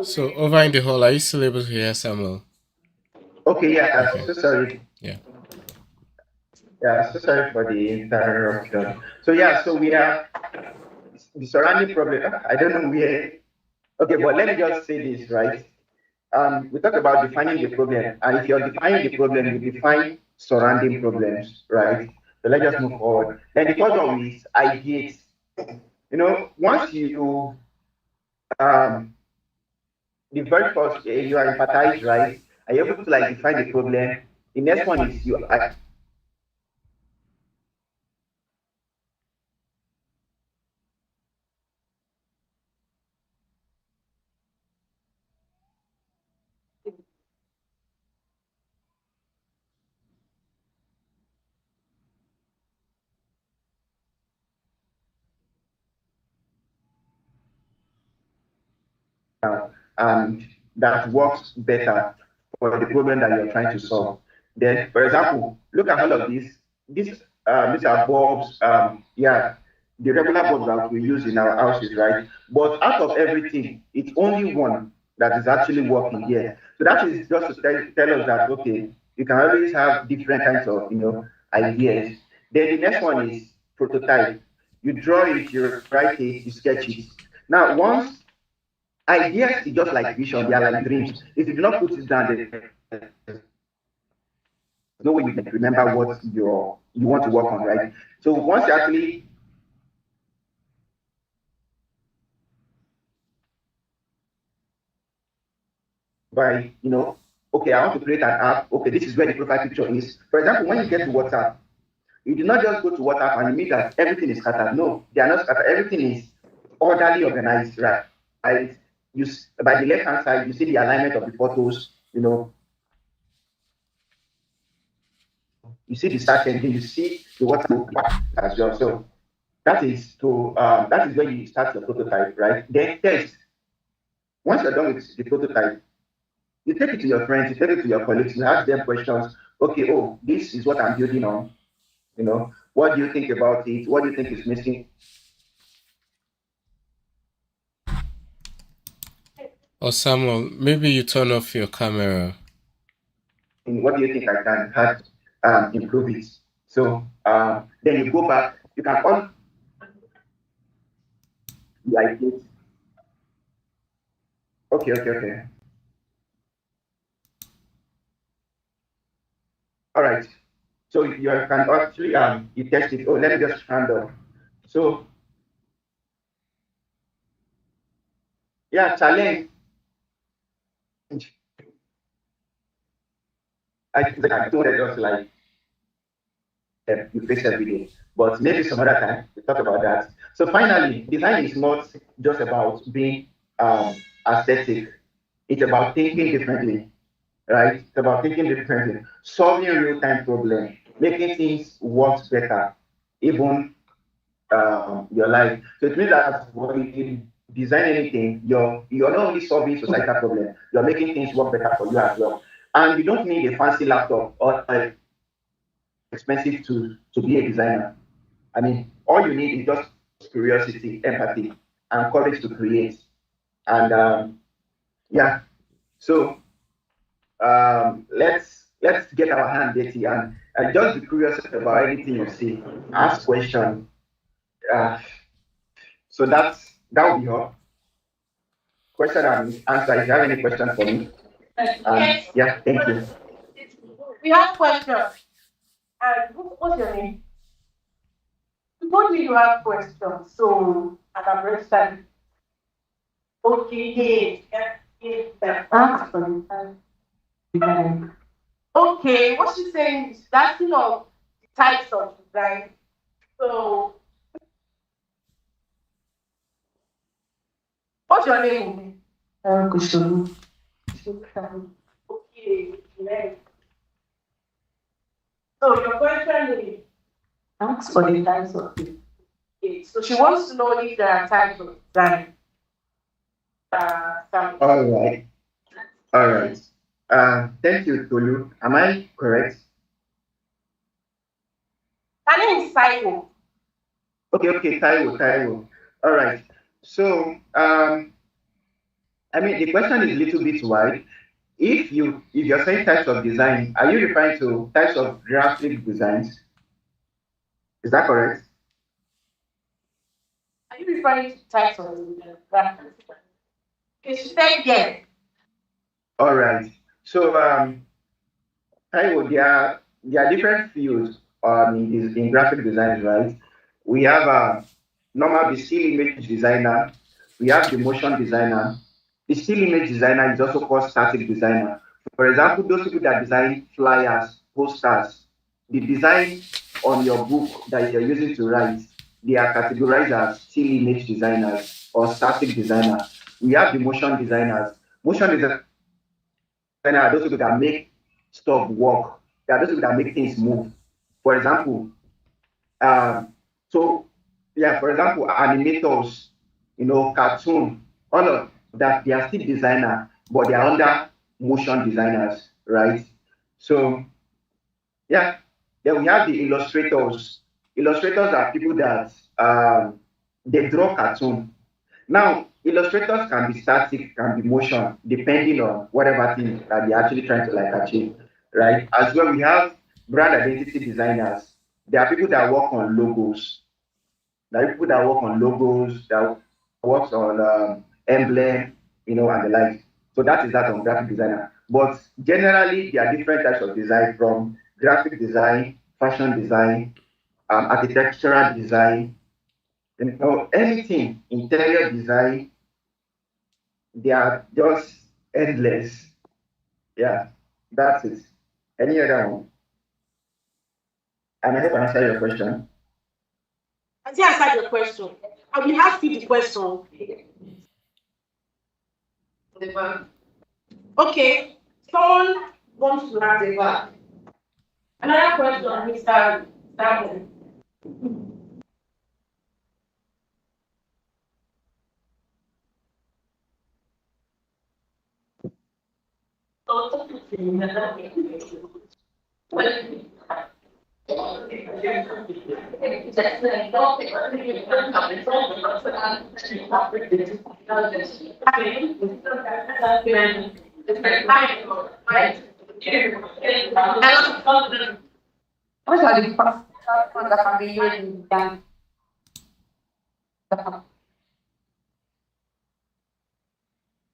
So over in the hall, are you still able to hear Samuel? okay, yeah, Okay. so sorry. Yeah. Yeah, so sorry for the interruption. So yeah, so we are the surrounding problem. I don't know where. Okay, but let me just say this, right? We talk about defining the problem, and if you're defining the problem, you define surrounding problems, right? So let's just move forward. Then the third one is ideate. Once you um the very first, you are empathize, right? Are you able to like define the problem? The next one is you and that works better for the problem that you're trying to solve. Then, for example, look at all of these. These are bulbs. Yeah, the regular bulbs that we use in our houses, right? But out of everything, it's only one that is actually working here. So that is just to tell us that okay, you can always have different kinds of ideas. Then the next one is prototype. You draw it, you write it, you sketch it. Now, once ideas is just like vision, they are like dreams. If you do not put it down, there's no way you can remember what you want to work on, right? So once you actually by okay, I want to create an app. Okay, this is where the profile picture is. For example, when you get to WhatsApp, you do not just go to WhatsApp and you mean that everything is scattered. No, they are not scattered. Everything is orderly organized, right? Right? By the left hand side, you see the alignment of the photos. You see the search engine, you see the WhatsApp as well. So that is where you start your prototype, right? Then test. Once you're done with the prototype, you take it to your friends, you take it to your colleagues, you ask them questions. Okay, oh, this is what I'm building on. What do you think about it? What do you think is missing? Or Samuel, maybe you turn off your camera. And what do you think I can have improve it? So then you go back, you can all like it. Okay. All right. So you can actually you test it. Oh, let me just handle. So yeah, challenge. I think I don't just like you face every day. But maybe some other time we talk about that. So finally, design is not just about being aesthetic. It's about thinking differently, right? It's about thinking differently, solving real-time problems, making things work better, even your life. So it means that when you design anything, you're not only solving societal problems, you're making things work better for you as well. And you don't need a fancy laptop or expensive to be a designer. I mean, all you need is just curiosity, empathy, and courage to create. And yeah, so let's get our hand dirty and just be curious about anything you see. Ask questions. Uh, so that will be all. Question and answer. If you have any question for me, Yes, yeah, thank you. we have questions. And what's your name? You told me you have questions, so I can register. Okay, yes. Ask for it. Okay, what she's saying is that's the types of design. So, what's your name? Kushulu. Okay, yes. So your question is ask for the types of it. Okay, so she wants to know if there are types of design. All right, all right. Thank you, Tolu. Am I correct? Her name is Cycle. Okay, Taiwo. All right. So, I mean, the question is a little bit wide. If you're saying types of design, are you referring to types of graphic designs? Is that correct? Are you referring to types of design? Okay, she said yes. All right. So, Taiwo, there are different fields in graphic design, right? We have normal the still image designer, we have the motion designer, the still image designer is also called static designer. For example, those people that design flyers, posters, the design on your book that you're using to write, they are categorized as still image designers or static designer. We have the motion designers. Motion designer are those people that make stuff work. They are those people that make things move. For example, um, so yeah, for example, animators, cartoon, all of that, they are still designer, but they are under motion designers, right? So yeah, then we have the illustrators. Illustrators are people that they draw cartoon. Now, illustrators can be static, can be motion, depending on whatever thing that they're actually trying to like achieve, right? As well, we have brand identity designers. There are people that work on logos. There are people that work on logos, that works on emblem, and the like. So that is that on graphic designer. But generally, there are different types of design from graphic design, fashion design, architectural design, anything, interior design, they are just endless. Yeah, that's it. Any other one? And I hope I answered your question. I think I answered your question. I will ask you the question. Okay, someone wants to ask about another question, Mr. Samuel. What are the first that can be used in design?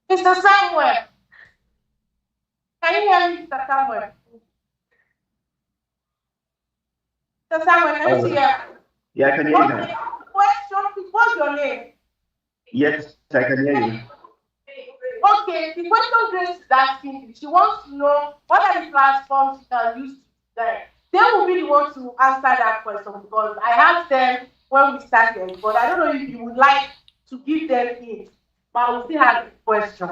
Mr. Samuel, can you hear me, Mr. Samuel? Mr. Samuel, can you see her? Yeah, I can hear you now. Question, what's your name? Yes, I can hear you. Okay, the question Grace is asking, she wants to know what are the platforms you can use to design. They will be the ones to answer that question because I asked them when we started, but I don't know if you would like to give them it, but I will still have the question.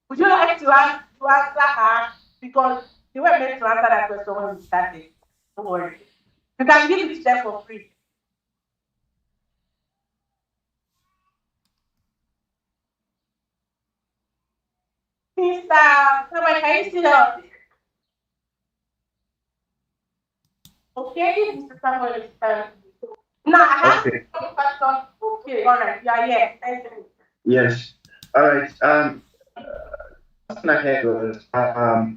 Would you like to answer her? Because they were meant to answer that question when we started. Don't worry. You can give it to them for free. Mr. Samuel, can you see that? Okay, Mr. Samuel is now I have Okay. some questions. Okay, all right. Yeah, yeah. Thank you. Yes. All right. Question I had was I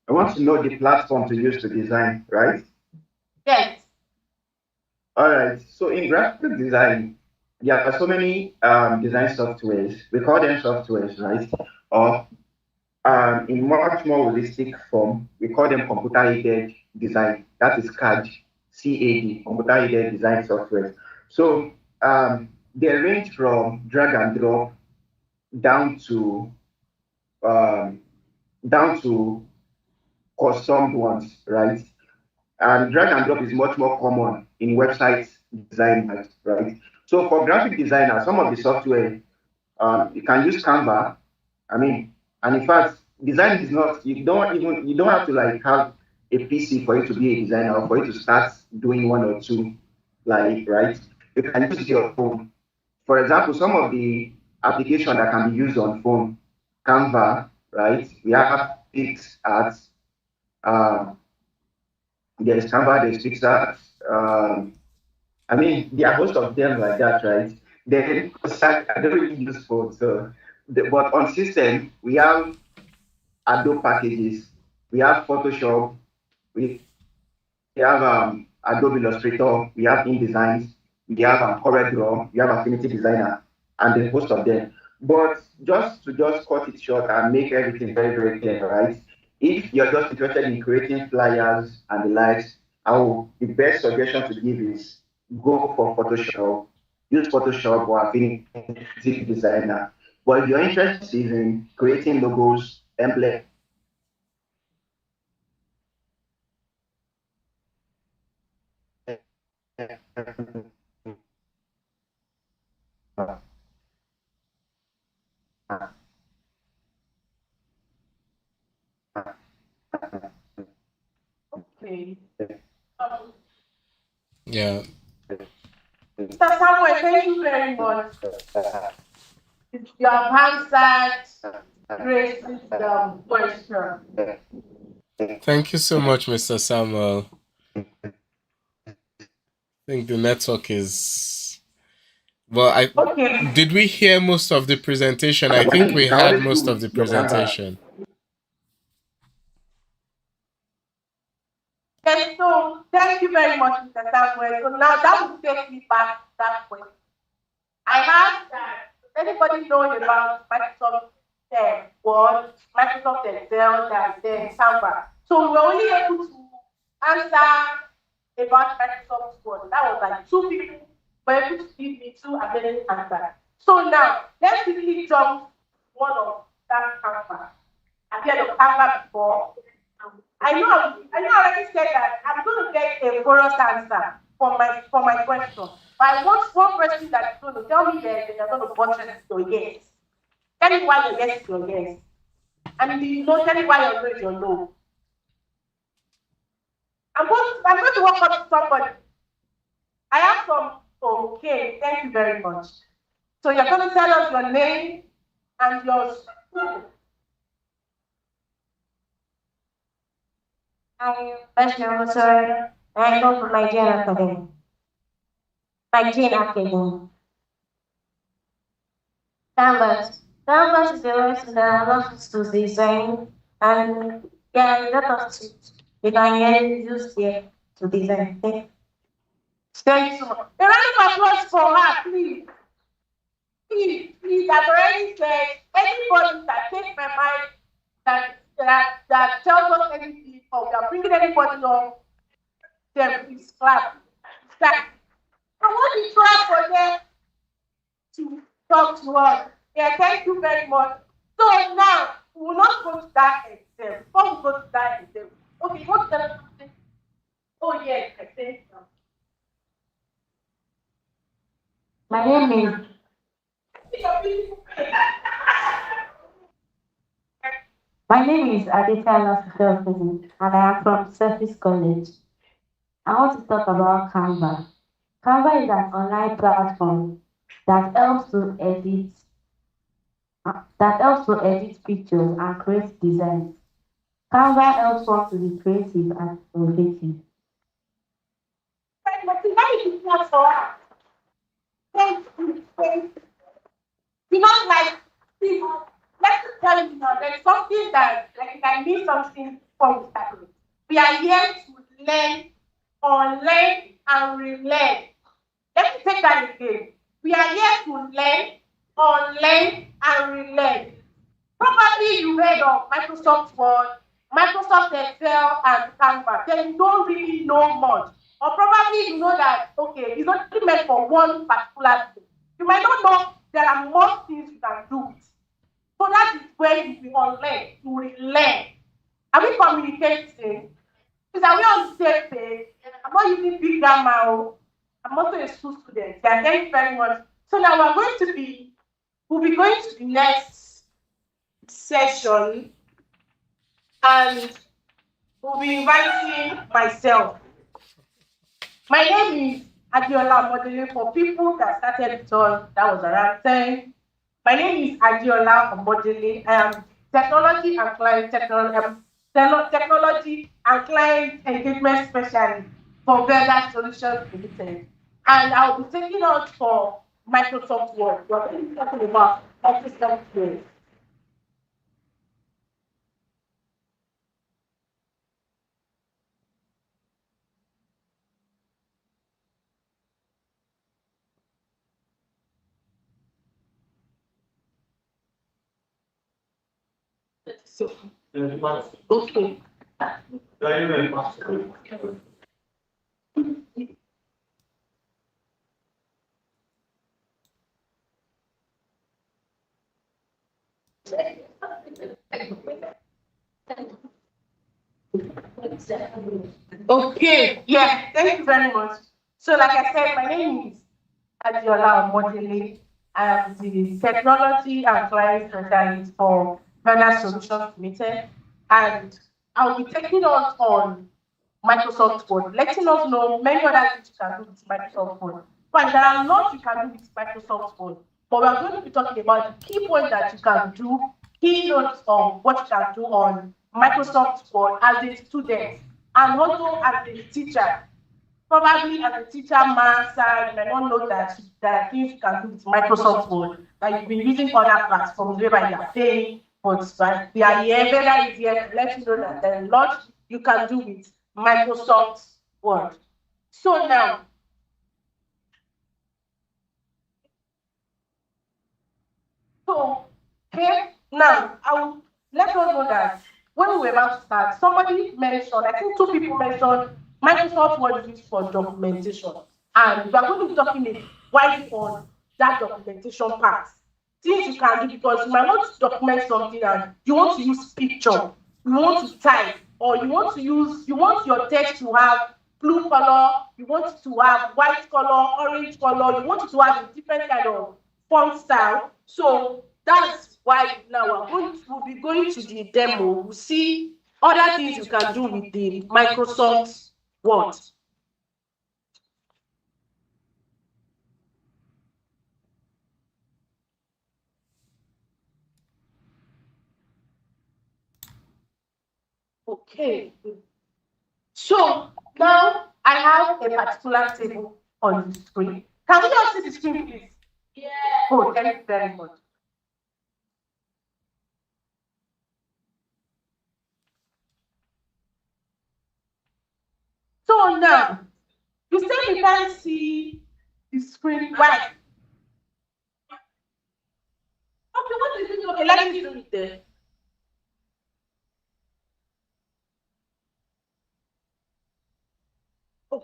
want to know the platform to use to design, right? Yes. All right. So in graphic design, there are so many design softwares. We call them softwares, right? Or in much more holistic form, we call them computer-aided design. That is CAD, CAD, computer-aided design software. So they range from drag and drop down to um, down to custom ones, right? And drag and drop is much more common in website designers, right? So for graphic designers, some of the software you can use Canva. I mean, and in fact, design is not you don't have to like have a PC for you to be a designer or for you to start doing one or two, like right. You can use your phone. For example, some of the application that can be used on phone, Canva, right? We have PixArt, um, there's Canva, there's PixArt. I mean, there are most of them like that, right? Then I don't really use phone, so but on system we have Adobe packages, we have Photoshop, we have Adobe Illustrator, we have InDesign, we have CorelDRAW, we have Affinity Designer, and the host of them. But just cut it short and make everything very, very clear, right? If you're just interested in creating flyers and the likes, the best suggestion to give is go for Photoshop, use Photoshop or Affinity Designer. But if your interest is in creating logos, emblems, Okay. Yeah. Mr. Samuel, thank you very much. You have answered Grace's question. Thank you so much, Mr. Samuel. I think the network is. Well, Okay. did we hear most of the presentation? I think we had most of the presentation. Yes, so thank you very much, Mr. Samuel. So now that will take me back to that question. I asked that anybody know about Microsoft Word, Microsoft Excel, and then Canva. So we were only able to answer about Microsoft Word. That was like two people were able to give me two amazing answers. So now let's quickly jump one of that Canva. I've heard of Canva before. I already said that I'm going to get a chorus answer for my question. But I want one person that's going to tell me that they're going to buttress your yes. Tell me why your yes is your yes. And if you know, tell me why your no is your no. I'm going to work up to somebody. I have some. Okay, thank you very much. So you're going to tell us your name and your school. I'm Vaishnav Vasari. I come from Nigerian Academy. Nigerian Academy. Canvas. Canvas is a website that allows us to design and yeah, a lot of tools you can use here to design. Thank you so much. A round of applause for her, please. Please, I've already said anybody that takes my mind that tells us anything or we are bringing anybody up, then please clap. Clap. I want to clap for them to talk to us. Yeah, thank you very much. So now we will not go to that exam. Before we go to that exam, okay, you want to tell us something? Oh yes, I think so. My name is My name is Aditya Lasudowski, and I am from Surface College. I want to talk about Canva. Canva is an online platform that helps to edit pictures and create designs. Canva helps one to be creative and innovative. Let me clap for her. Thank you. Thank you. You know, like, see, let me tell you now, there's something that, like, if I need something before we start with. We are here to learn, unlearn, and relearn. Let me take that again. We are here to learn, unlearn, and relearn. Probably you read of Microsoft Word, Microsoft Excel, and Canva. Then you don't really know much. Or probably you know that, okay, it's only meant for one particular thing. You might not know there are more things you can do with. So that is where you will unlearn, you will learn. Are we communicating? Is are we on the same page? I'm not using big grammar. Oh. I'm also a school student. Yeah, thank you very much. So now we'll be going to the next session and we'll be inviting myself. My name is Adiola Modele for people that started with us, that was around 10. My name is Adiola Modele. I am technology and client engagement specialist for Veldarr Solutions Limited. And I'll be taking out for Microsoft Word. We're going to be talking about Microsoft Word. So, okay. Okay, yeah, thank you very much. So, like I said, my name is Adiola Omodele. I am the Technology and Client Specialist for Veldarr Solutions Limited, and I'll be taking us on Microsoft Word, letting us know many other things you can do with Microsoft Word. But there are lots you can do with Microsoft Word, but we are going to be talking about the key points that you can do, key notes of what you can do on Microsoft Word as a student and also as a teacher. Probably as a teacher, master, you may not know that there are things you can do with Microsoft Word, that you've been using other platforms whereby you are paying, but we are here, Veldarr is here to let you know that there are lots you can do with Microsoft Word. So now, so here now, I will let us know that when we were about to start, somebody mentioned, I think two people mentioned Microsoft Word is used for documentation. And we are going to be talking widely on that documentation part. Things you can do because you might want to document something and you want to use picture, you want to type, or you want your text to have blue color, you want it to have white color, orange color, you want it to have a different kind of font style. So that's why now we'll be going to the demo. We'll see other things you can do with the Microsoft Word. Okay. So now I have a particular table on the screen. Can we all see the screen, please? Yeah. Oh, thank you very much. So now, you say you can't see the screen. Why? Okay, what is it? Okay, let me do it there. Oh,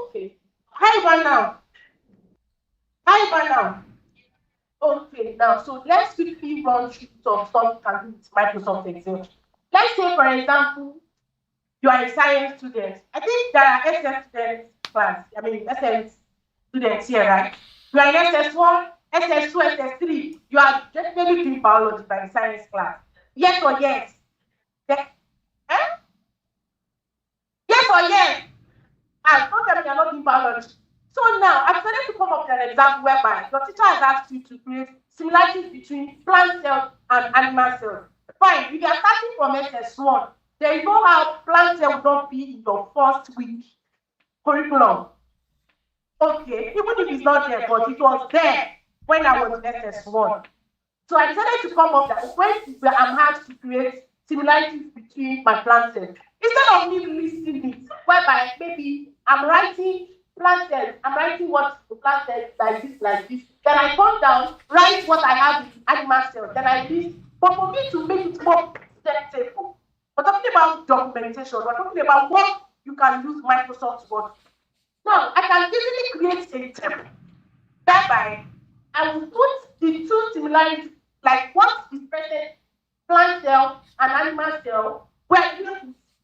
okay. How about now? How about now? Okay, now, so let's quickly run through some stuff you can do with Microsoft Excel. Let's say, for example, you are a science student. I think there are SS students class. I mean, SS students here, right? You are in SS1, SS2, SS3. You are definitely doing biology by science class. Yes or yes? Yes, eh? Yes or yes? And don't tell me you're not doing biology. So now, I've decided to come up with an example whereby your teacher has asked you to create similarities between plant cells and animal cells. Fine, if you are starting from SS1, there is no how plant cell will not be in your first week curriculum. Okay, even if it's not there, but it was there when I was in SS1. So I decided to come up that when I'm asked to create similarities between my plant cells, instead of me listing it, whereby maybe I'm writing plant cells, I'm writing what the plant cells like this. Then I come down, write what I have with animal cells, then I list. But for me to make it more presentable, we're talking about documentation, we're talking about what you can use Microsoft Word. Now, I can easily create a table whereby I will put the two similarities, like what is present plant cell and animal cell, where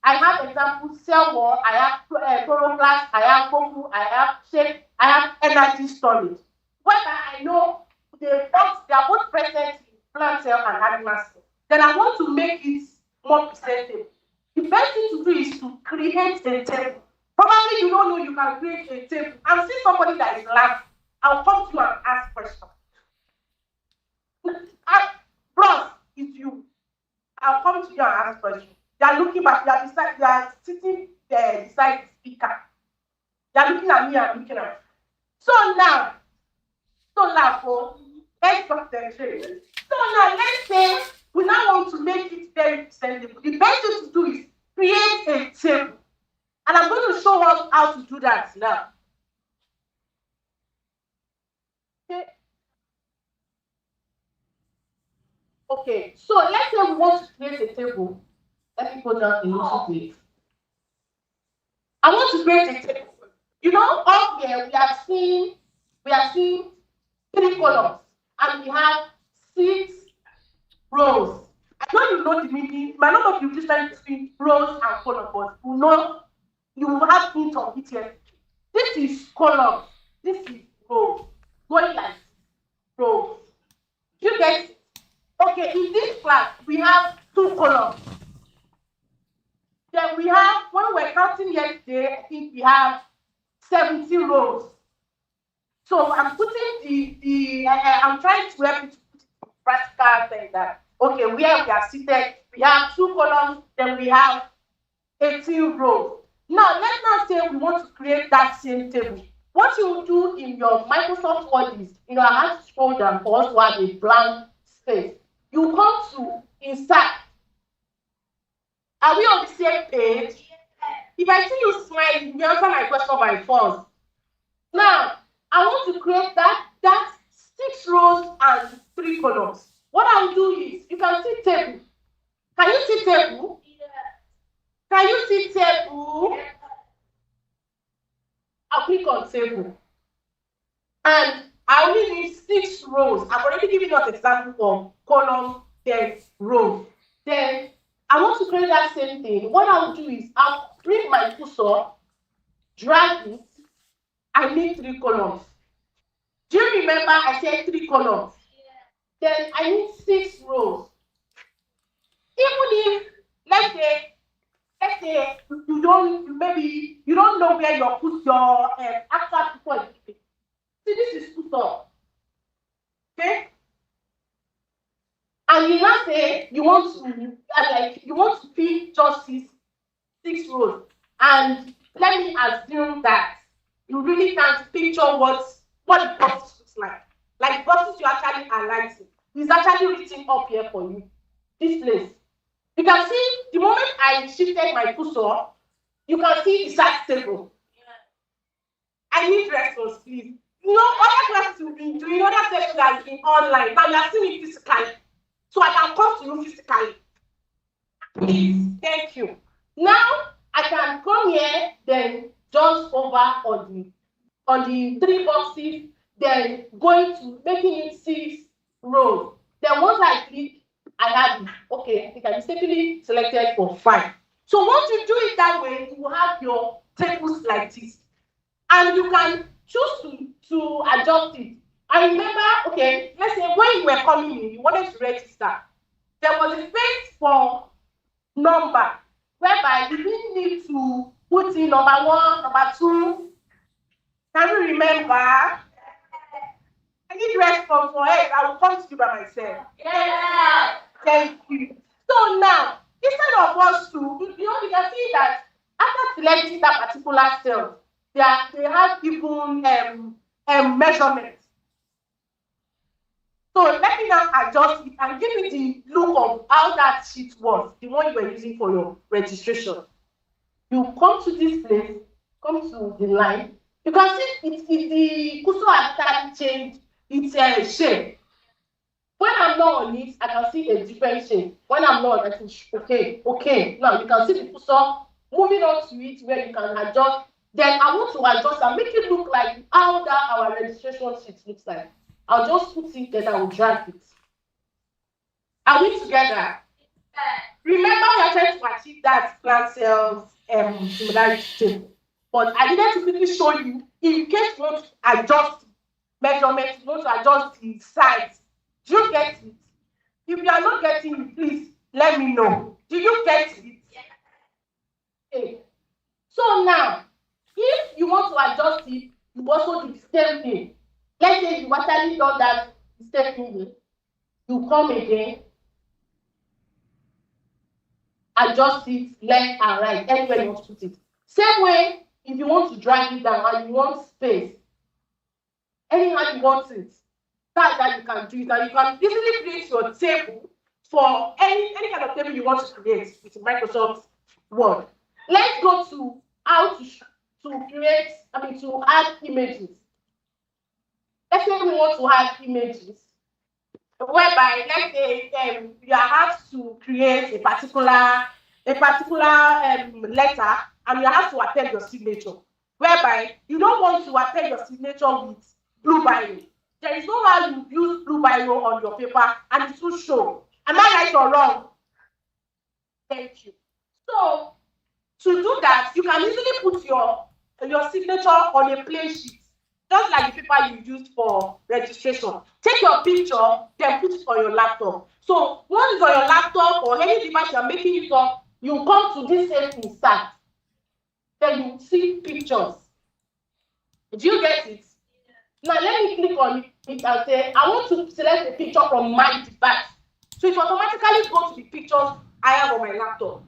I have examples, cell wall, I have chloroplast, I have cocoa, I have shape, I have energy storage. Whether I know they are both present in plant cell and animal cell, then I want to make it more presentable. The best thing to do is to create a table. Probably you don't know you can create a table. I'm seeing somebody that is laughing. I'll come to you and ask questions. Bros, it's you. I'll come to you and ask questions. They are looking back, they are sitting there beside the speaker. They are looking at me and looking at me. So now, let's concentrate. So now, let's say we now want to make it very presentable. The best thing to do is create a table. And I'm going to show us how to do that now. Okay. Okay, so let's say we want to create a table. Let me go down a little bit. I want to create a table. You know, up here we have seen 3 columns and we have 6 rows. I know you know the meaning, you might not know the difference between rows and columns, but you know you will have hint of it here. This is columns, this is rows. Going like rows. You get it? Okay, in this class we have 2 columns. Then we have, when we're counting yesterday, I think we have 70 rows. So I'm putting I'm trying to help you to put it in practical thing that, okay, where we are seated, we have 2 columns, then we have 18 rows. Now, let's now say we want to create that same table. What you will do in your Microsoft Word is, I have to scroll down for us to have a blank space. You come to insert. Are we on the same page? If I see you smile, you answer my question by force. Now, I want to create that 6 rows and 3 columns. What I'll do is, you can see table. Can you see table? Can you see table? I'll click on table. And I only need 6 rows. I've already given us example of column, then row. Then I want to create that same thing. What I'll do is I'll bring my cursor, drag it. I need 3 columns. Do you remember I said 3 columns? Then I need 6 rows. Even if, let's say you don't know where your actual people is. See, this is cursor. Okay? And you now say you want to pick just 6 rows. And let me assume that you really can't picture what the process looks like. Like the process you actually highlighting is actually written up here for you. This place. You can see the moment I shifted my cursor, you can see the search table. I need response, please. Other classes will be doing, other sessions have been online. Now you are seeing it physically. So I can come to you physically. Please. Thank you. Now I can come here, then just over on the 3 boxes, then going to making it 6 rows. Then once I click, I have it. Okay, I think I mistakenly selected for 5. So once you do it that way, you will have your tables like this. And you can choose to adjust it. I remember, okay, let's say when you were coming in, you wanted to register. There was a space for number, whereby you didn't need to put in number 1, number 2. Can you remember? I need response for it. I will come to you by myself. Yeah. Thank you. So now, instead of us to, you can see that after selecting that particular cell, they have even measurements. So let me now adjust it and give it the look of how that sheet was, the one you were using for your registration. You come to this place, come to the line. You can see the cursor has started changed its shape. When I'm not on it, I can see a different shape. When I'm not, I think, okay. Now you can see the cursor moving on to it where you can adjust. Then I want to adjust and make it look like how that our registration sheet looks like. I'll just put it, then I will drag it. Are we together? Remember, we are trying to achieve that plant cells similarity table. But I needed to quickly show you, in case you want to adjust measurements, you want to adjust the size. Do you get it? If you are not getting it, please let me know. Do you get it? Okay. So now, if you want to adjust it, you also do the same thing. Let's say you actually done that the same thing. You come again, adjust it left and right, anywhere you want to put it. Same way, if you want to drag it down and you want space, anyhow you want it, that's how you can do it. And you can easily create your table for any kind of table you want to create with Microsoft Word. Let's go to how to add images. Let's say we want to add images, whereby let's say you have to create a particular a particular letter and you have to attend your signature, whereby you don't want to attend your signature with blue biro. There is no how you use blue biro on your paper and it will show. Am I right or wrong? Thank you. So to do that, you can easily put your signature on a plain sheet, just like the paper you used for registration. Take your picture, then put it on your laptop. So once it's on your laptop or any device you're making it on, you come to this same insert. Then you see pictures. Do you get it? Now let me click on it and say, I want to select a picture from my device. So it automatically goes to the pictures I have on my laptop.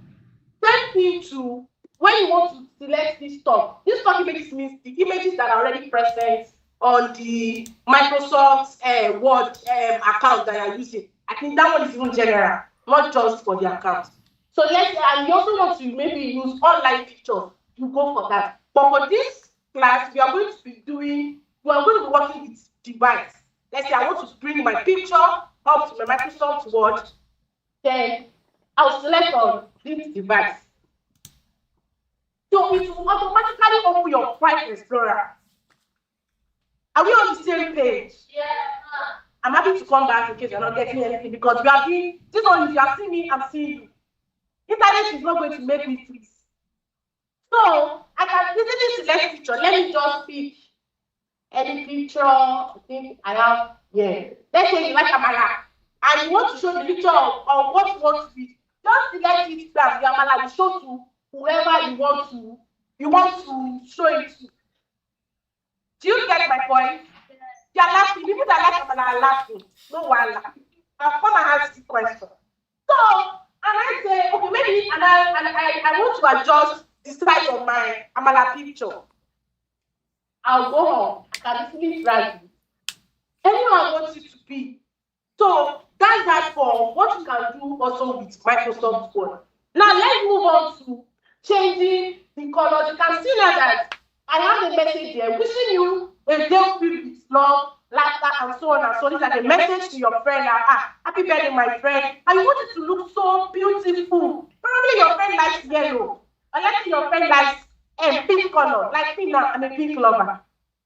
Same thing to when you want to select this stock. This stock images means the images that are already present on the Microsoft Word account that you're using. I think that one is even general, not just for the account. So let's say, and you also want to maybe use online pictures, you go for that. But for this class, we are going to be working with device. Let's say I want to bring my picture up to my Microsoft Word, then I'll select on this device. So it will automatically open your File Explorer. Are we on the same page? Yeah. I'm happy to come back in case you're not getting anything because we are doing this one. If you are seeing me, I'm seeing you. Internet is not going to make me freeze. So I can easily select picture. Let me just pick any picture. I think I have, yeah. Let's say you like Amala and you want to show the picture of what you want to be. Just select it that the Amala will show to whoever you want to show it to. Do you get my point? You are laughing. People that like Amala are laughing. No one laughing. I'll come and ask you a question. So, and I say, okay, maybe, and I want to adjust the size of my Amala picture. I'll go home. I can easily drag it. Anyone wants it to be. So that's that for what you can do also with Microsoft Word. Now let's move on to changing the colors. You can see now that I have a message here wishing you a day filled with love, laughter, and so on and so on. It's like a message to your friend. Happy birthday, my friend. And you want it to look so beautiful. Probably your friend likes yellow. Or let's say your friend likes a pink color, like me now, I'm a pink lover.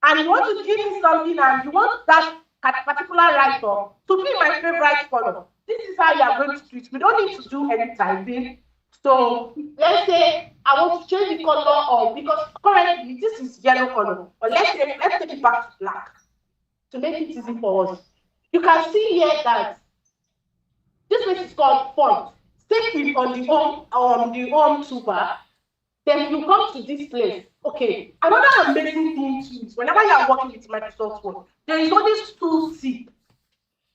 And you want to give me something and you want that particular write to be my favorite color. This is how you are going to do it. We don't need to do any typing. So let's say I want to change the color of, because currently this is yellow color. But let's take it back to black to make it easy for us. You can see here that this place is called font. Take it on the home toolbar. Then you come to this place. Okay, another amazing thing too is whenever you are working with Microsoft Word, there is always tool tip.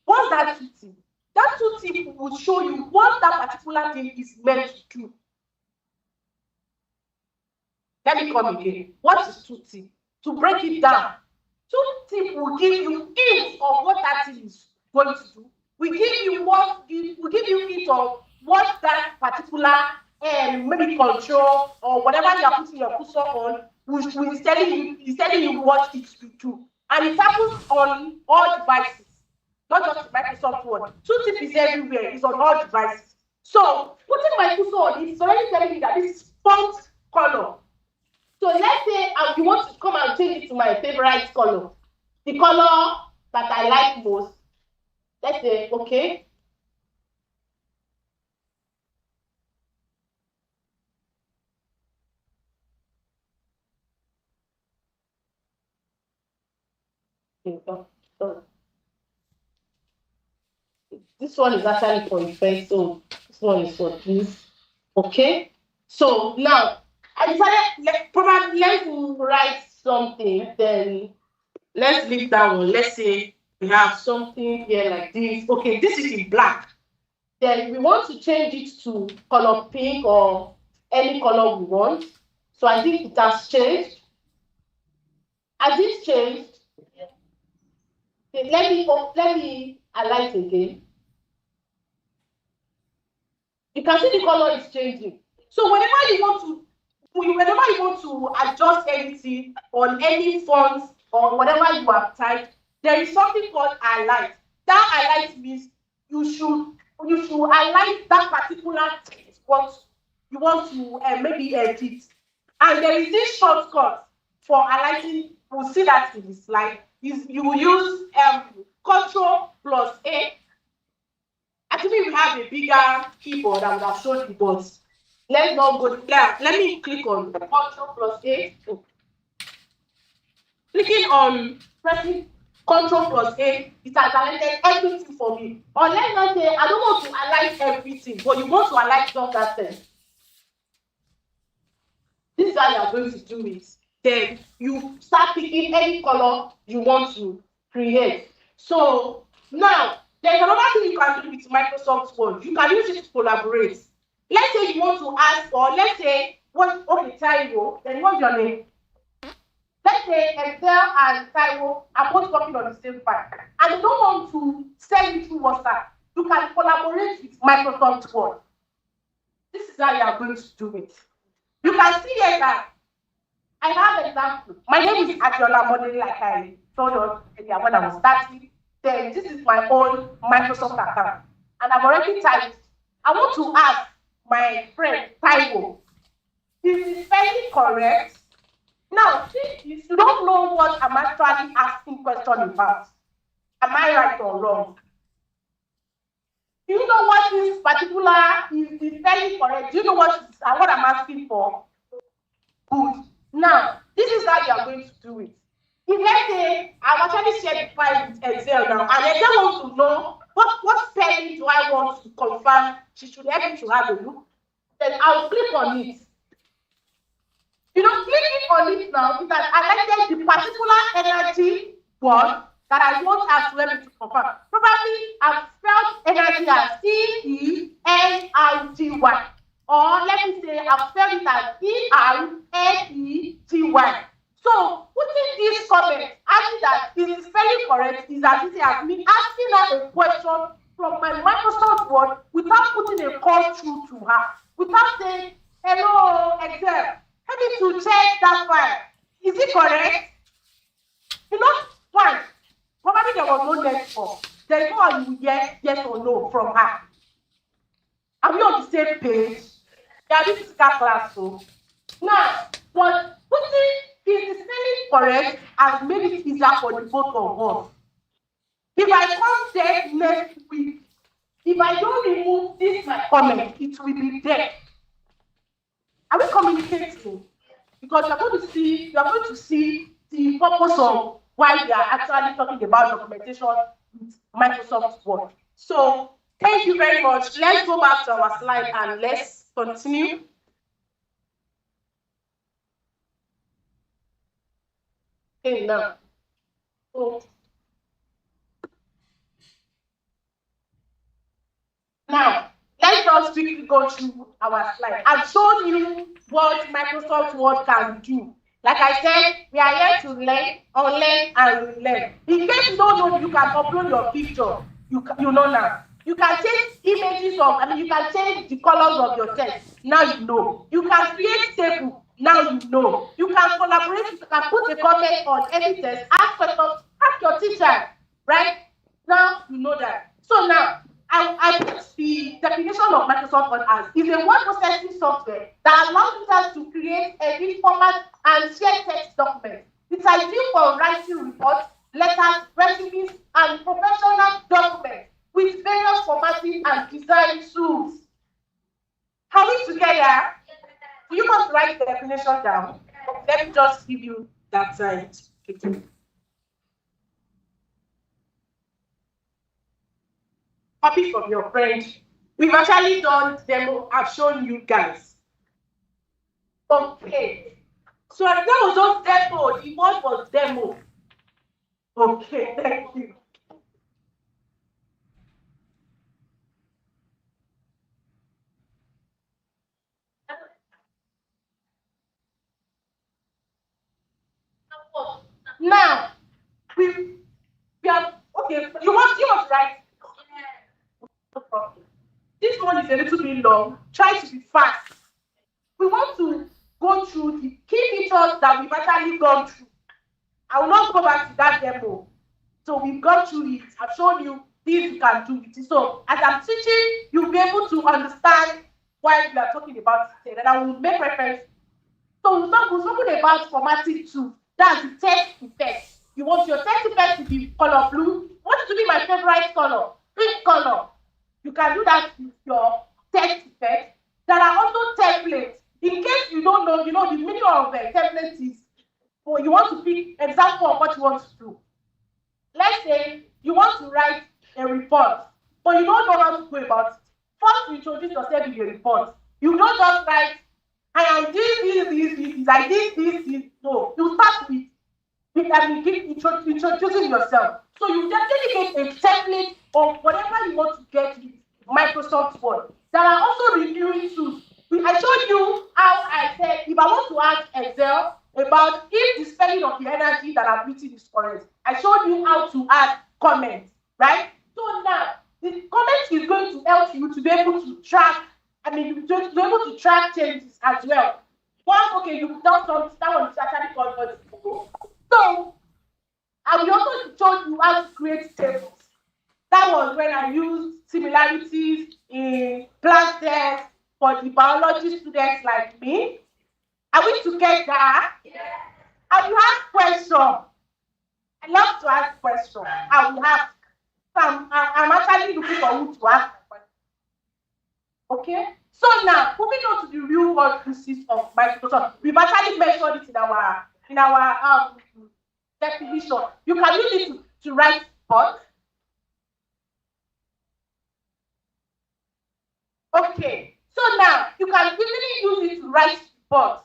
What's that tool tip? That tool tip will show you what that particular thing is meant to do. Let me come again. What is tool tip? To break it down, tool tip will give you hints of what that thing is going to do. We give you hint of what that particular maybe control or whatever you are putting your cursor on, which is telling you what it will do. And it happens on all devices, not just Microsoft Word. Tooltip is everywhere, it's on all devices. So putting my cursor on it is already telling me that this is font color. So let's say you want to come and change it to my favorite color, the color that I like most. Let's say, okay. This one is actually for effect, so this one is for this. Okay. So now I decided let's write something. Then let's leave that one. Let's say we have something here like this. Okay, this is in black. Then we want to change it to color pink or any color we want. So I think it has changed. Has it changed? Okay, let me highlight again. You can see the color is changing. So whenever you want to adjust anything on any fonts or whatever you have typed, there is something called highlight. That highlight means you should highlight that particular text you want to maybe edit. And there is this shortcut for highlighting. We'll see that in the slide. You will use Control plus A. Actually, we have a bigger keyboard. I would have shown you, but let's not go there. Let me click on Control plus A. Clicking on pressing Control plus A, it has highlighted everything for me. Or let's not say I don't want to highlight everything, but you want to highlight just that thing. This is how you are going to do it. Then you start picking any color you want to create. So now there's another thing you can do with Microsoft Word. You can use it to collaborate. Let's say you want to ask, or let's say Taiwo, then what's your name? Let's say Excel and Taiwo are both working on the same file, and you don't want to send it through WhatsApp. You can collaborate with Microsoft Word. This is how you are going to do it. You can see here that I have an example. My name is Adiola Model, like I told us earlier when I was starting. Then this is my own Microsoft account. And I've already typed. I want to ask my friend Taiwo, is the spelling correct? Now, if you don't know what I'm actually asking question about, am I right or wrong? Do you know what this particular is the spelling correct? Do you know what I'm asking for? Good. Now, this is how you are going to do it. If let's say I've actually shared the file with Excel now, and Excel wants to know what spelling do I want to confirm she should help me to have a look, then I'll click on it. Clicking on it now is that I highlighted the particular energy word that I want us to help me to confirm. Probably I've spelled energy as E-E-N-I-G-Y. Or let me say I've spelled it as E-I-N-E-G-Y. So putting this comment asking that is the spelling correct is as easy as me asking her a question from my Microsoft Word without putting a call through to her. Without saying, hello, Excel, help me to check that file. Is it correct? One, probably there was no next for. There is no one you get yes or no from her. Are we on the same page? Yeah, this is class. So now, but putting is the spelling correct has made it easier for the both of us. If I come there next week, if I don't remove this my comment, it will be there. Are we communicating? Because you're going to see the purpose of why we are actually talking about documentation with Microsoft Word. So thank you very much. Let's go back to our slide and let's continue. Okay, now. So, now, let's just quickly go through our slide. I've shown you what Microsoft Word can do. Like I said, we are here to learn, unlearn, and relearn. In case you don't know, you can upload your picture. You know now. You can change images you can change the colors of your text. Now you know. You can create table. Now you know. You can collaborate. You can put a comment on any text. Ask questions. Ask your teacher. Right? Now you know that. So now, I put the definition of Microsoft Word as is a word processing software that allows users to create a rich format and share text documents. It's ideal for writing reports, letters, recipes, and professional documents with various formatting and design tools. Are we together? Do you want to write the definition down? Let me just give you that time. Copy from your friend. We've actually done demo. I've shown you guys. Okay. So that was just demo. The word was demo. Okay, thank you. Now we have okay. You want to write? No problem. This one is a little bit long. Try to be fast. We want to go through the key features that we've actually gone through. I will not go back to that demo. So we've gone through it. I've shown you this you can do with it. So as I'm teaching, you'll be able to understand while we are talking about it, and I will make reference. So we're talking about formatting too. That's the text effect. You want your text effect to be color blue. What to be my favorite color? Pink color. You can do that with your text effect. There are also templates. In case you don't know, the meaning of a template is, or you want to pick example of what you want to do. Let's say you want to write a report, but you don't know how to go about it. First, you introduce yourself in the report. You don't just write, I am this, like this. No, you start with introducing yourself. So you definitely get a template of whatever you want to get with Microsoft Word. There are also reviewing tools. I showed you how I said if I want to ask Excel about if the spelling of the energy that I'm written is correct. I showed you how to add comments, right? So now the comment is going to help you to be able to track, to be able to track changes as well. Once, okay, you've done something, that one is actually called. So I will also show you how to create tables. That was when I used similarities in plant cells for the biology students like me. Are we together? I will ask questions. I love to ask questions. I will ask. So I'm actually looking for who to ask questions. Okay? So now, moving on to the real world uses of Microsoft. We've actually mentioned it in our definition. You can use it to write reports. Okay. So now you can easily use it to write reports.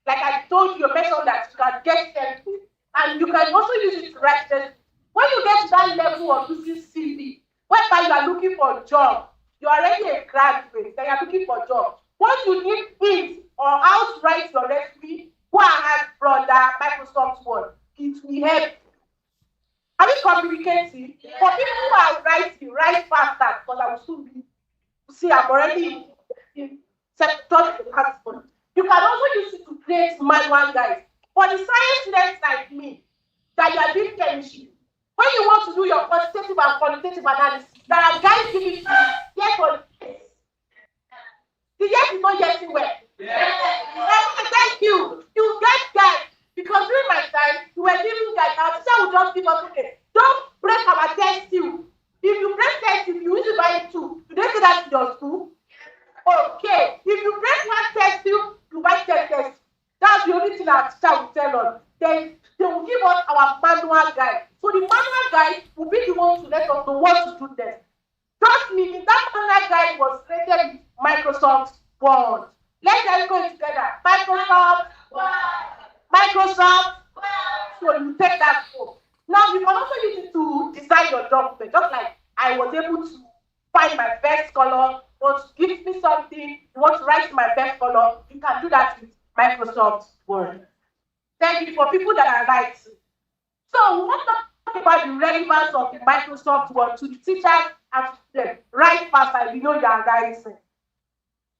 Like I told you, mentioned that you can get templates, and you can also use it to write them. When you get to that level of using CV, whereby you are looking for a job, you're already a graduate, then you're looking for a job. What you need is or how to write your resume, go and ask brother Microsoft Word. It will help. Are we communicating? For people who are writing, write faster because I will soon be. See, I'm already in sector transport. You can also use it to create manual guides. For the science students like me, that you are doing chemistry, when you want to do your quantitative and qualitative analysis, there are guides giving to you. Yes or yes? The yes is not yes well. Thank you. You get guides. Because during my time, you were giving guides. Our teacher would just give us, okay, don't break our test you. If you break test, if you use it by two, do they say that in your school? Okay. If you break one test, you write 10 tests. That's the only thing our teacher will tell us. Then they will give us our manual guide. So the manual guide will be the one to let us know what to do next. Trust me, if that manual guide was created with Microsoft Word. Let's go together. Microsoft Word. Microsoft Word. So you take that home. Now you can also use it to design your document. Just like I was able to find my best color, or to give me something, you want to write my best color, you can do that with Microsoft Word. Thank you for people that are writing. So we want to talk about the relevance of the Microsoft Word to the teachers and to them. Write faster, you know you are writing.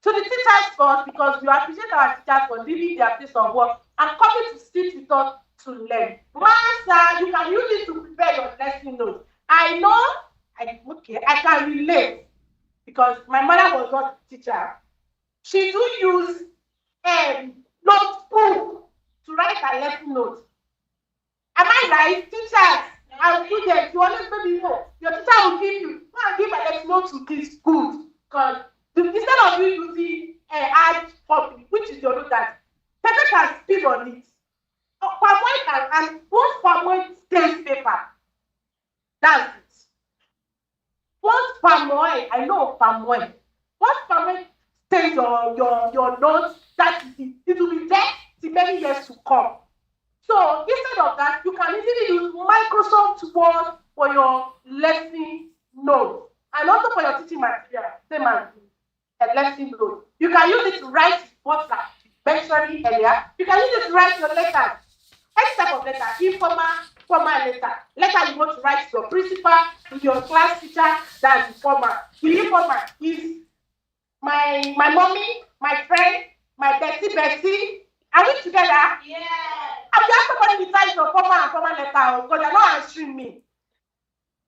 To the teachers first, because we appreciate our teachers for leaving their place of work and coming to sit with us to learn. Master, you can use it to prepare your lesson notes. I know, I can relate because my mother was not a teacher. She do use notebook to write her lesson notes. Am I right? Teachers and students, you always let me know. Your teacher will give you, go and give a lesson note to this good. Because instead of you using hard copy, which is your note that paper can speak on it. PowerPoint and once PowerPoint stays paper, that's it. Once palm oil, I know palm oil. Once palm oil stays your notes, that is it. It will be there till many years to come. So instead of that, you can easily use Microsoft Word for your lesson notes and also for your teaching material. Same as a lesson note. You can use it to write what I mentioned earlier. You can use it to write your letters. Any type of letter, informal, formal letter. Letter you want to write to your principal, to your class teacher, that's informal. The informal is my mommy, my friend, my Bessie. Are we together? Yeah. I'm just somebody besides your formal and formal letter because they're not answering me.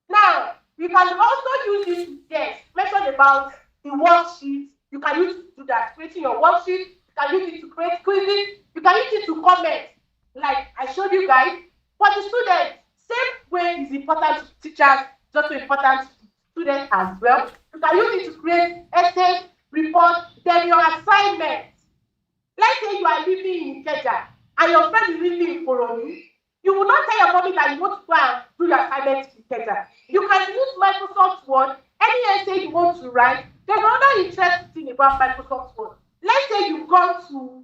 Now, you can also use this yes, mention about the worksheet You can use it to do that, creating your worksheet. You can use it to create quizzes. You can use it to comment, like I showed you guys. For the students, same way is important to teachers, it's also important to students as well. You can use it to create essays, reports, then your assignments. Let's say you are living in Ikeja and your friend is living in Korodu. You will not tell your mommy that you want to go and do your assignment in Ikeja. You can use Microsoft Word, any essay you want to write. There's another interesting thing about Microsoft Word. Let's say you've gone for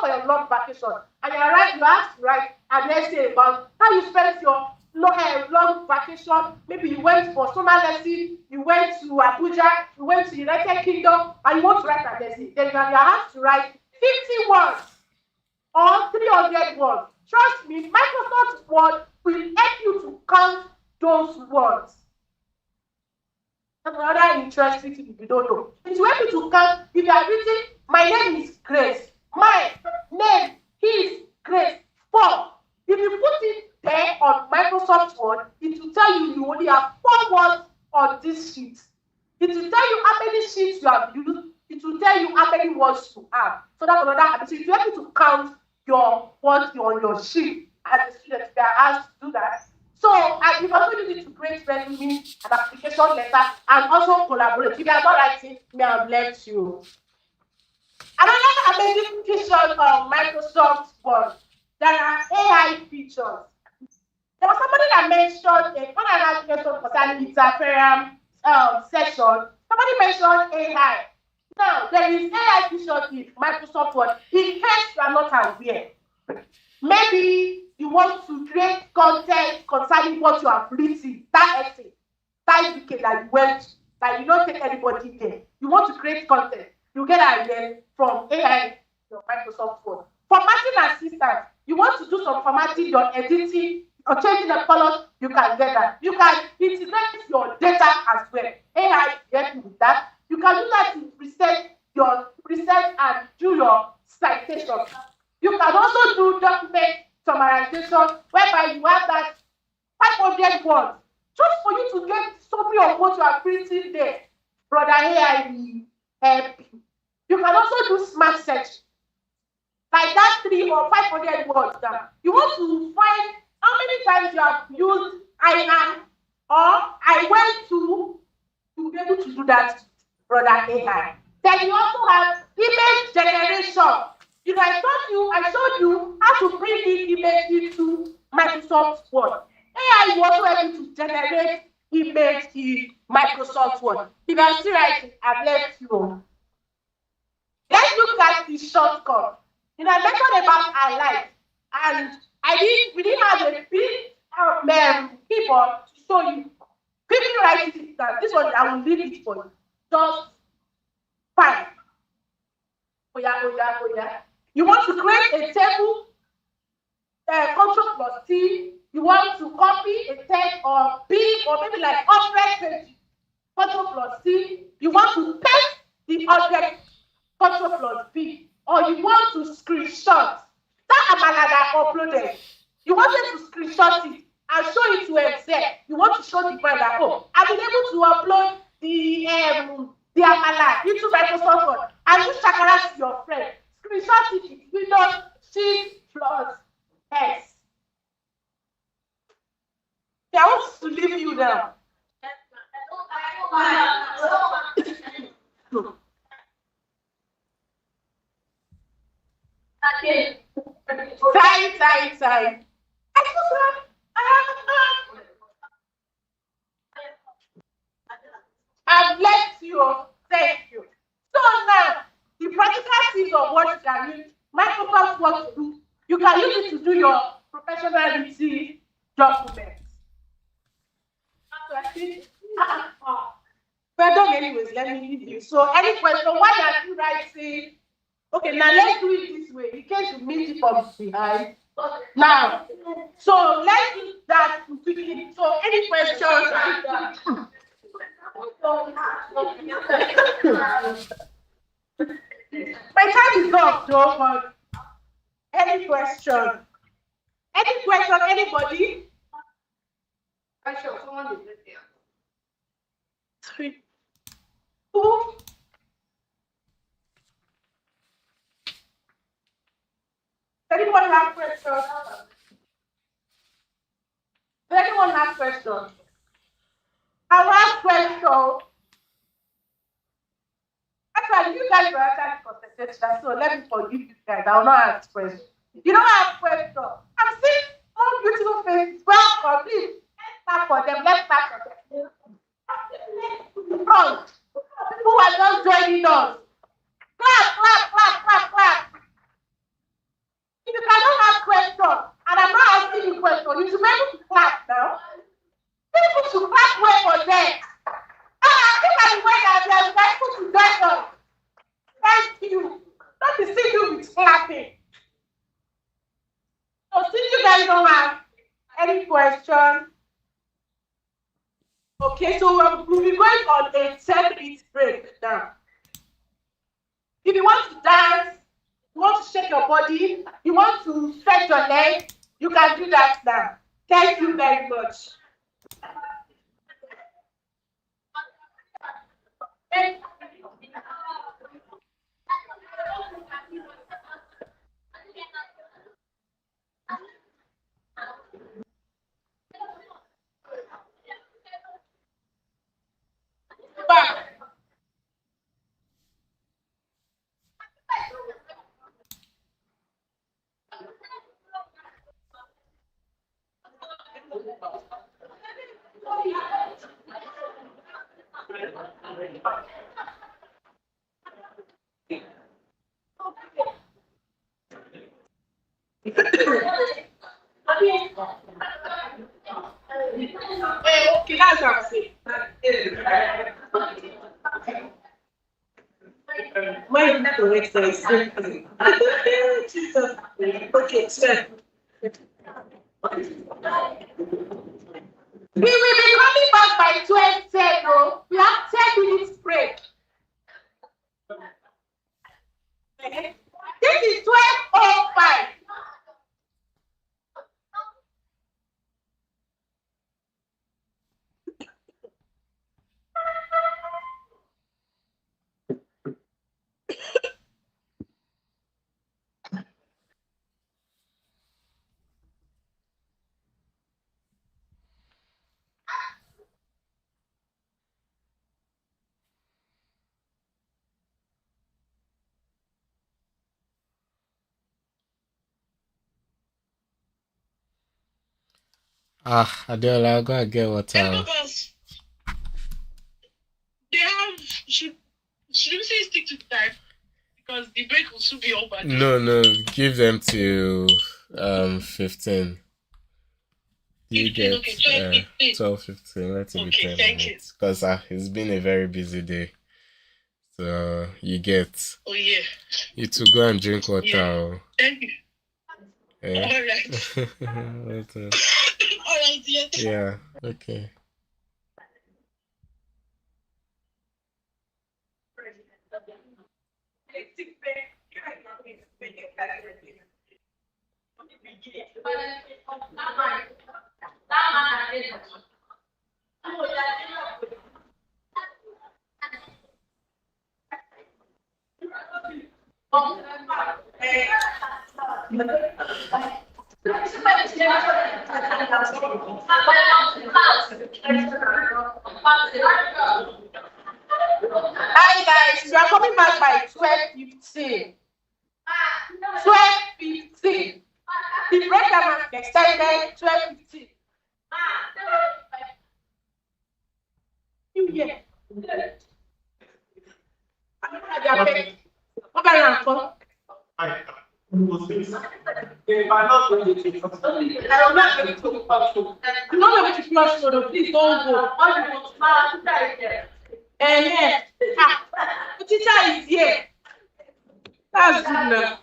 your long vacation and you have to write an essay about how you spent your long vacation. Maybe you went for summer lesson, you went to Abuja, you went to United Kingdom, and you want to write an essay. Then you have to write 50 words or 300 words. Trust me, Microsoft Word will help you to count those words. That's another interesting thing if you don't know. It will help you to count. If you are written, my name is Grace. My name is Grace. 4. If you put it there on Microsoft Word, it will tell you only have 4 words on this sheet. It will tell you how many sheets you have used. It will tell you how many words you have. So that's another habit. It will help you to count your words on your sheet as a student. They are asked to do that. So you can also use it to create resume, an application letter, and also collaborate. If you are not writing, may I have left you. Another amazing feature of Microsoft Word, there are AI features. There was somebody that mentioned when I had question concerning the Ethereum session, somebody mentioned AI. Now, there is AI feature in Microsoft Word in case you are not aware. Maybe you want to create content concerning what you have written, that essay, that UK that you went to, that you don't take anybody there. You want to create content. You get ideas from AI, your Microsoft Word. Formatting assistant, you want to do some formatting, your editing, or changing the colors, you can get that. You can integrate your data as well. AI help you with that. You can do that to research and do your citation. You can also do document summarization, whereby you have that 500 words just for you to get summary of what you are printing there. Brother AI will help you. You can also do smart search, like that 300 or 500 words now. You want to find how many times you have used I am or I went to be able to do that, brother AI. Then you also have image generation. You know, I showed you how to bring in image into Microsoft Word. AI will also help you to generate image in Microsoft Word. If I'm still writing, I've left you. Let's look at the shortcut. You know, I mentioned about highlight, and we didn't have a big keyboard to show you. Quickly write it down. This one I will leave it for you. Just 5. Oh yeah. You want to create a table, Ctrl plus T. You want to copy a text or big or maybe like object page, Ctrl plus T. You want to paste the object, Ctrl plus V. Or you want to screenshot that amala that uploaded. You wanted to screenshot it and show it to Excel. You want to show the brand that, I've been able to upload the amala into Microsoft Word and you shakara to your friend. Screenshot it with Windows Shift plus S. I want to leave you now. Sorry. I've left you. Thank you. So now, the practical things of what you can use Microsoft Word to do, you can use it to do your professionality documents. But anyways, let me leave you. So any question, why are you writing? Okay, now let's do it this way. In case you meet it from behind. Now, so let's do that quickly. So any questions? My time is up, though, but any question? Any question, anybody? Someone is there. 3. Who? Anyone have questions? Does anyone have questions? I will ask questions. Actually, you guys were actually concentrated, so let me forgive you guys. I will not ask questions. You don't have questions. I'm seeing all beautiful faces. Welcome, please. Let's clap for them. Let's clap for them. Front. People are just joining us. Clap, clap, clap, clap, clap. If you cannot have questions, and I'm not asking you questions, you should be able to clap now. People should clap well for them. Look at the way that they are able to join us. Thank you. Not to see you with clapping. So since you guys don't have any questions, okay, so we'll be going on a 10-minute break now. If you want to dance, you want to shake your body, you want to stretch your legs, you can do that now. Thank you very much. Back. Okay, that's what I'm saying. My next is Jesus. Okay, sir. We will be coming back by 12:10. Oh, we have 10 minutes break. This is 12:05. Adela, go and get water. They have should we say stick to the time? Because the break will soon be over. No, give them till 15. You get 12:15. Let it be 10 minutes. Because it's been a very busy day. So you get. Oh yeah. You to go and drink water. Yeah. Thank you. Yeah. All right. All right. Yes. Yeah. Okay. Hi guys, we are coming back by 12:15. 12:15. The break time is extended 12:15. You here? What about your phone? I'm not going to take it. I will not be able to cross road. I'm not able to cross road. Please don't go. The teacher is here. That's good enough.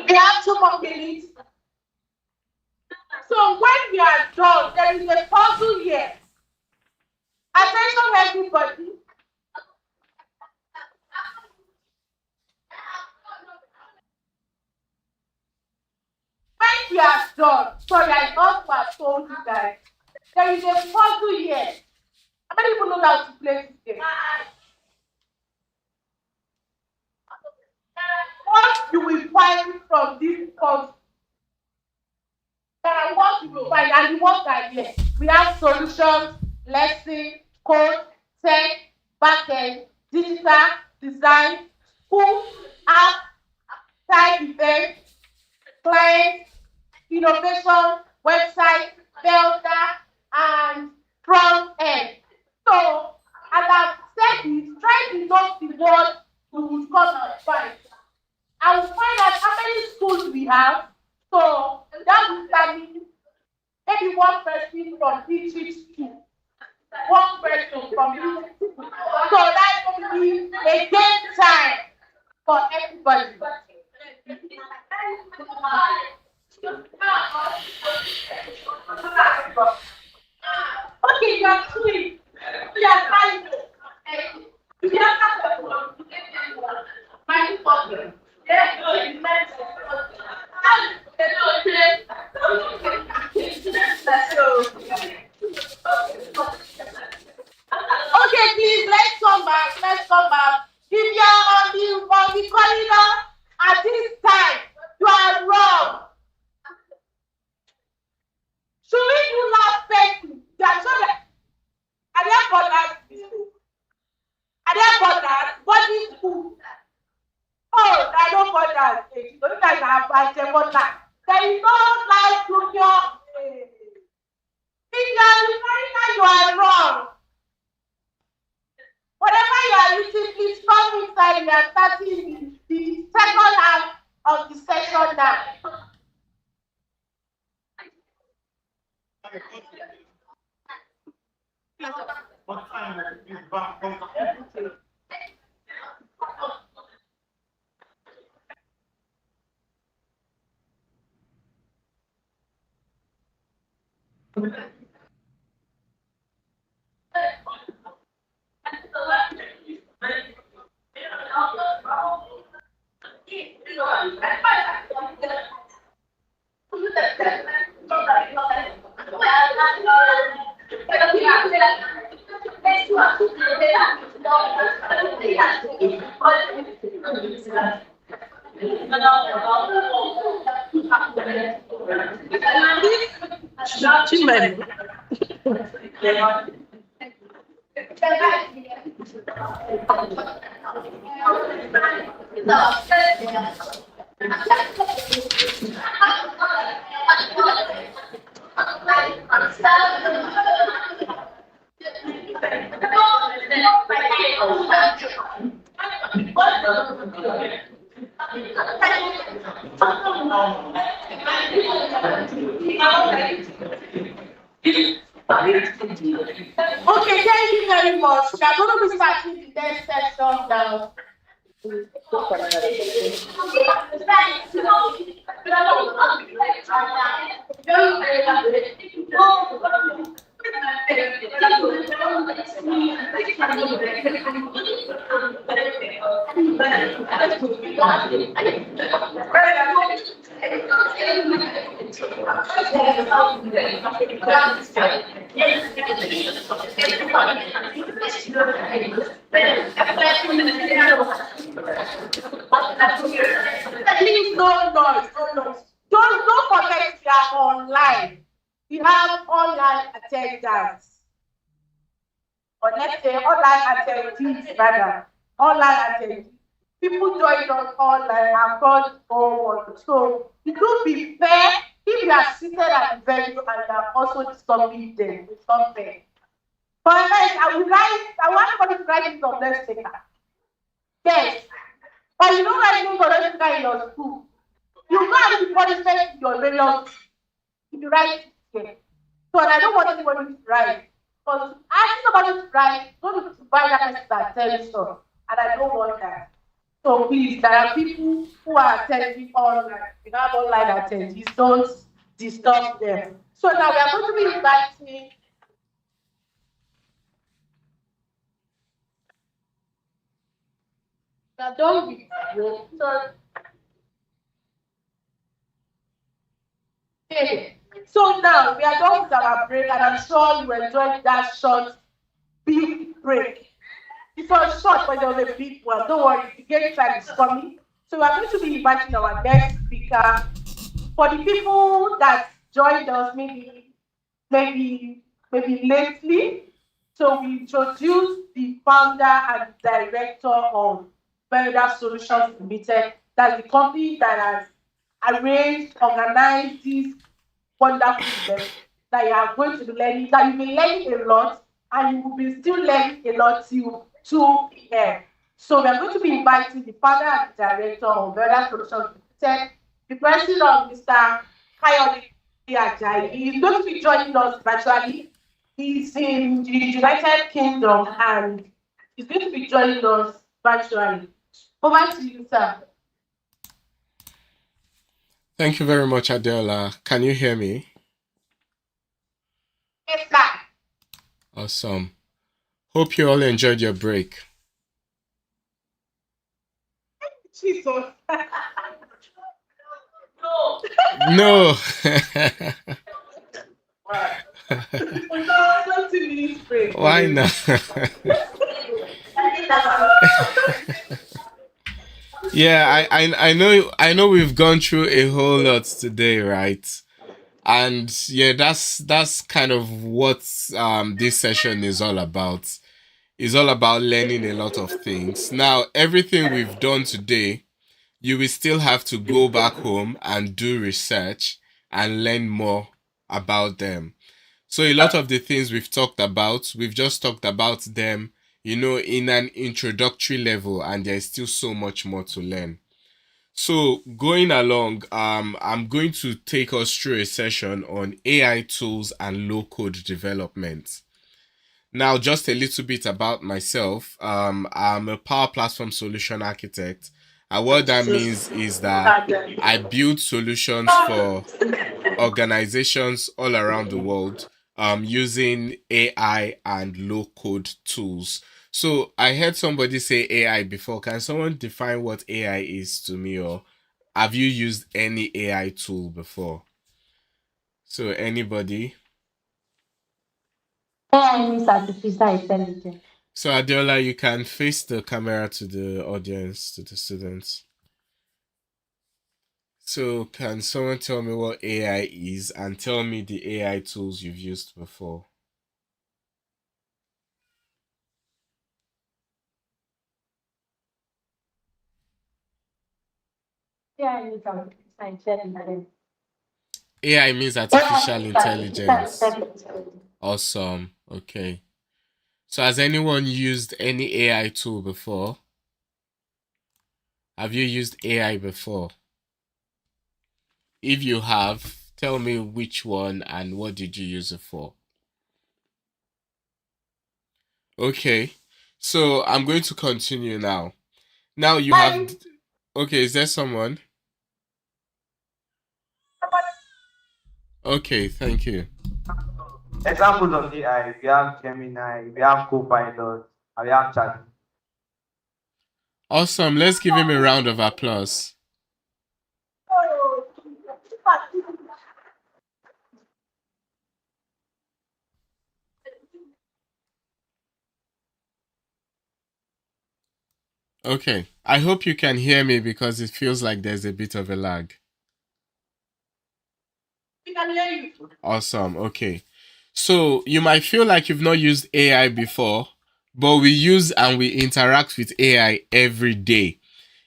We have 2 more minutes. So when we are done, there is a puzzle here. Attention, everybody. When we are done, sorry, I thought I told you guys. There is a puzzle here. How many people know how to play this game? What you will find from this puzzle? There are what you will find, and the ones are here. We have solutions, lesson, code, tech, backend, digital, design, school, app, side event, client, innovation, website, Veldarr, and front end. So, as I've said it, try to know the word you will come and find. I will find out how many schools we have. So that will tell me maybe one person from each school. One person from each school. So that will be a game time for everybody. Okay, you are twin. You are five. You are my problem. Okay, please, let's come back. Let's come back. If you are on the corridor at this time, you are wrong. Should we do last person? Are there borders? Are there borders? Body school. Oh, I don't borders. Don't guys have a border. There is no life to your. If you are referring, you are wrong. Whatever you are using, please come inside. We are starting the second half of the session now. Okay, thank you very much. We are going to be starting the next session now. Please, no noise, no noise. Don't forget we are online. We have online attendance, or let's say online attendees rather, online attendees. People join us online across all world. So it could be fair if you are seated at the venue and you are also disturbing them. It's not fair. For instance, I want somebody to write this on next sticker. Yes. But you don't write things on next sticker in your school. You can't have the punishment in your various if you write here. So and I don't want anybody to write. Because asking somebody to write is going to buy that person's attention. And I don't want that. So please, there are people who are attending online. We have online attendees. Don't disturb them. So now we are going to be inviting. We are done with okay. So now we are done with our break, and I'm sure you enjoyed that short, big break. It was short, but there was a big one. Don't worry, the game time is coming. So we are going to be inviting our next speaker. For the people that joined us, maybe lately. So we introduced the founder and director of Veldarr Solutions Limited. That's the company that has arranged, organized this wonderful event that you are going to be learning, that you'll be learning a lot, and you will be still learning a lot till 2 p.m. So we are going to be inviting the founder and director of Veldarr Solutions Limited, the president of Mr. Kayode Ajayi. He is going to be joining us virtually. He's in the United Kingdom and he's going to be joining us virtually. Over to you, sir. Thank you very much, Adela. Can you hear me? Yes, sir. Awesome. Hope you all enjoyed your break. Jesus. No. No, 20 minutes break. Why not? Yeah, I know we've gone through a whole lot today, right? And yeah, that's kind of what this session is all about. It's all about learning a lot of things. Now, everything we've done today, you will still have to go back home and do research and learn more about them. So a lot of the things we've talked about, we've just talked about them, in an introductory level, and there's still so much more to learn. So going along, I'm going to take us through a session on AI tools and low-code development. Now, just a little bit about myself. I'm a Power Platform Solution Architect. And what that means is that I build solutions for organizations all around the world using AI and low-code tools. So I heard somebody say AI before. Can someone define what AI is to me, or have you used any AI tool before? So anybody? AI means artificial intelligence. So Adiola, you can face the camera to the audience, to the students. So can someone tell me what AI is and tell me the AI tools you've used before? AI means artificial intelligence. AI means artificial intelligence. Awesome. Okay. So has anyone used any AI tool before? Have you used AI before? If you have, tell me which one and what did you use it for? Okay. So I'm going to continue now. Now you have... Okay, is there someone? Okay, thank you. Examples of AI, we have Gemini, we have Copilot, and we have Chat. Awesome. Let's give him a round of applause. Okay. I hope you can hear me because it feels like there's a bit of a lag. We can hear you. Awesome. Okay. So you might feel like you've not used AI before, but we use and we interact with AI every day.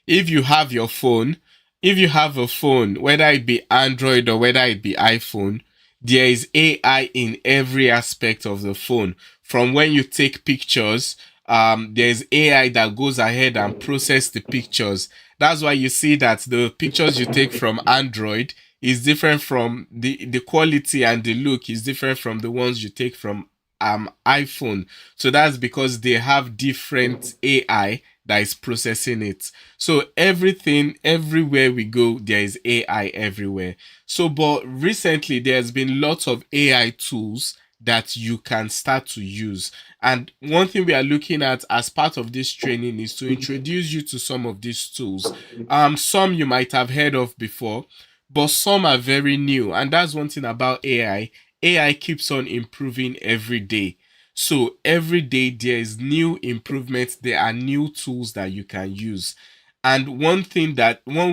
If you have your phone, if you have a phone, whether it be Android or whether it be iPhone, there is AI in every aspect of the phone. From when you take pictures, there's AI that goes ahead and process the pictures. That's why you see that the pictures you take from Android is different from the quality, and the look is different from the ones you take from iPhone. So that's because they have different AI that is processing it. So everything, everywhere we go, there is AI everywhere. So, but recently there's been lots of AI tools that you can start to use. And one thing we are looking at as part of this training is to introduce you to some of these tools. Some you might have heard of before, but some are very new. And that's one thing about AI. AI keeps on improving every day. So every day there is new improvements, there are new tools that you can use. And one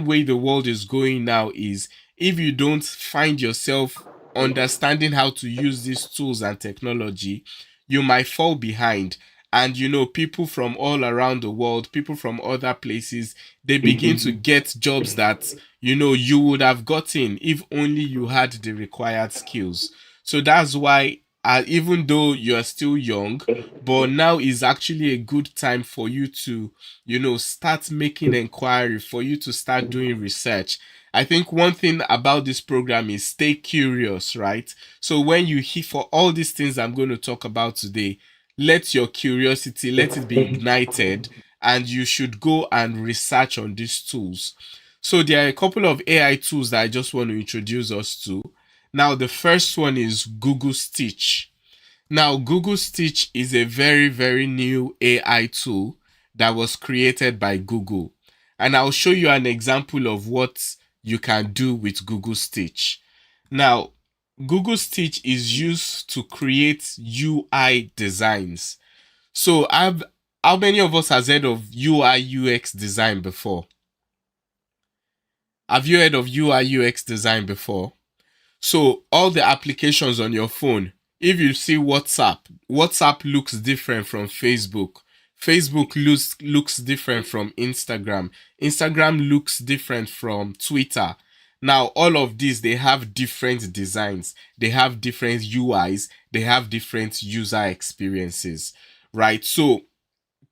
way the world is going now is, if you don't find yourself understanding how to use these tools and technology, you might fall behind. And people from all around the world, people from other places, they begin to get jobs that you would have gotten if only you had the required skills. So that's why, even though you're still young, but now is actually a good time for you to start making inquiry, for you to start doing research. I think one thing about this program is stay curious, right? So when you hear for all these things I'm going to talk about today, let your curiosity, let it be ignited, and you should go and research on these tools. So there are a couple of AI tools that I just want to introduce us to. Now, the first one is Google Stitch. Now, Google Stitch is a very, very new AI tool that was created by Google. And I'll show you an example of what you can do with Google Stitch. Now, Google Stitch is used to create UI designs. So, how many of us has heard of UI UX design before? Have you heard of UI UX design before? So all the applications on your phone, if you see WhatsApp looks different from Facebook. Facebook looks different from Instagram. Instagram looks different from Twitter. Now, all of these, they have different designs. They have different UIs. They have different user experiences, right? So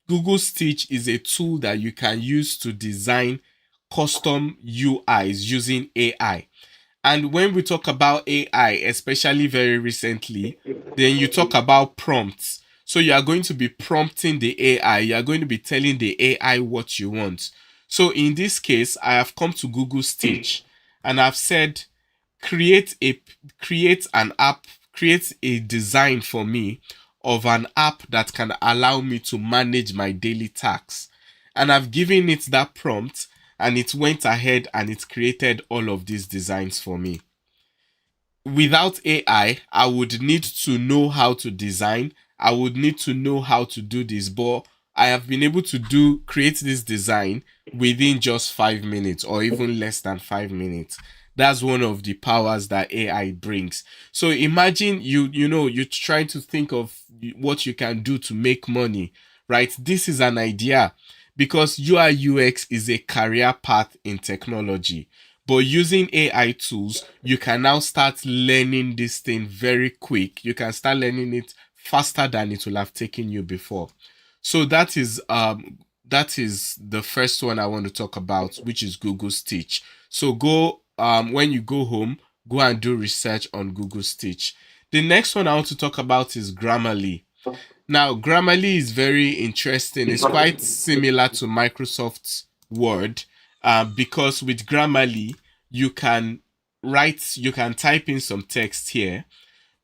Google Stitch is a tool that you can use to design custom UIs using AI. And when we talk about AI, especially very recently, then you talk about prompts. So you are going to be prompting the AI. You are going to be telling the AI what you want. So in this case, I have come to Google Stitch and I've said, create an app, create a design for me of an app that can allow me to manage my daily tasks. And I've given it that prompt, and it went ahead and it created all of these designs for me. Without AI, I would need to know how to design. I would need to know how to do this, but I have been able to create this design within just 5 minutes, or even less than 5 minutes. That's one of the powers that AI brings. So imagine you're trying to think of what you can do to make money, right? This is an idea, because UI UX is a career path in technology. But using AI tools, you can now start learning this thing very quick. You can start learning it faster than it will have taken you before. So that is the first one I want to talk about, which is Google Stitch. So go when you go home, go and do research on Google Stitch. The next one I want to talk about is Grammarly. Now, Grammarly is very interesting. It's quite similar to Microsoft Word, because with Grammarly, you can type in some text here.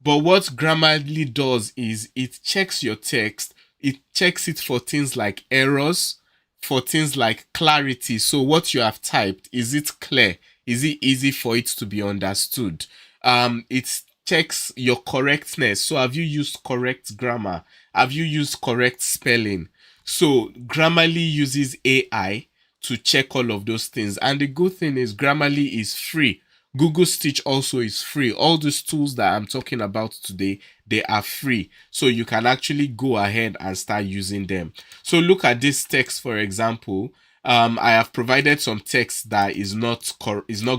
But what Grammarly does is it checks your text, it checks it for things like errors, for things like clarity. So what you have typed, is it clear? Is it easy for it to be understood? It checks your correctness. So have you used correct grammar? Have you used correct spelling? So Grammarly uses AI to check all of those things. And the good thing is Grammarly is free. Google Stitch also is free. All these tools that I'm talking about today, they are free. So you can actually go ahead and start using them. So look at this text, for example. I have provided some text that is not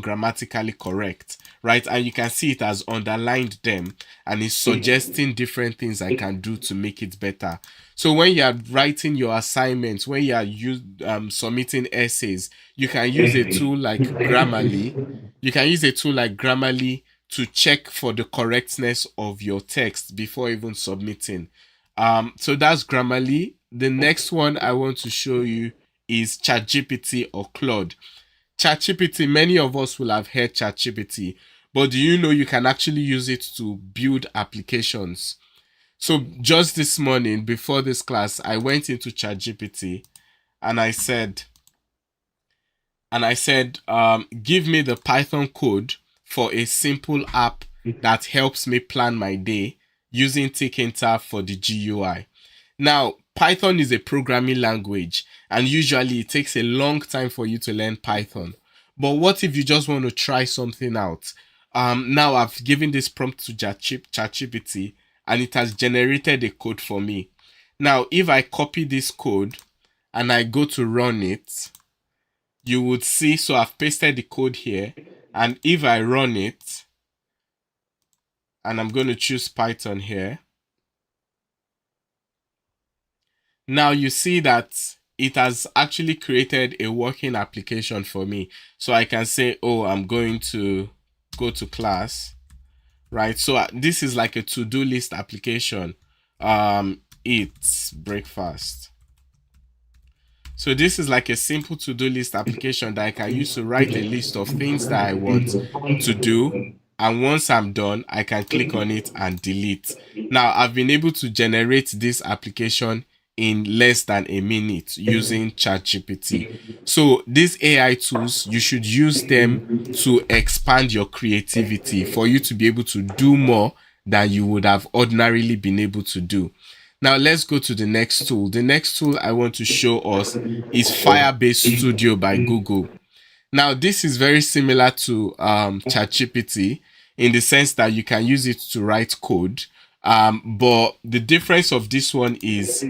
grammatically correct, right? And you can see it has underlined them and is suggesting different things I can do to make it better. So when you are writing your assignments, when you are submitting essays, you can use a tool like Grammarly. You can use a tool like Grammarly to check for the correctness of your text before even submitting. So that's Grammarly. The next one I want to show you is ChatGPT or Claude. ChatGPT, many of us will have heard ChatGPT, but do you know you can actually use it to build applications? So just this morning, before this class, I went into ChatGPT and I said, give me the Python code for a simple app that helps me plan my day using Tkinter for the GUI. Now, Python is a programming language, and usually it takes a long time for you to learn Python. But what if you just want to try something out? Now I've given this prompt to ChatGPT, and it has generated a code for me. Now, if I copy this code and I go to run it, you would see, so I've pasted the code here, and if I run it, and I'm going to choose Python here, now you see that it has actually created a working application for me. So I can say, oh, I'm going to go to class, right? So this is like a to-do list application. Eat breakfast. So this is like a simple to-do list application that I can use to write a list of things that I want to do. And once I'm done, I can click on it and delete. Now, I've been able to generate this application in less than a minute using ChatGPT. So these AI tools, you should use them to expand your creativity for you to be able to do more than you would have ordinarily been able to do. Now let's go to the next tool. The next tool I want to show us is Firebase Studio by Google. Now this is very similar to ChatGPT in the sense that you can use it to write code. But the difference of this one is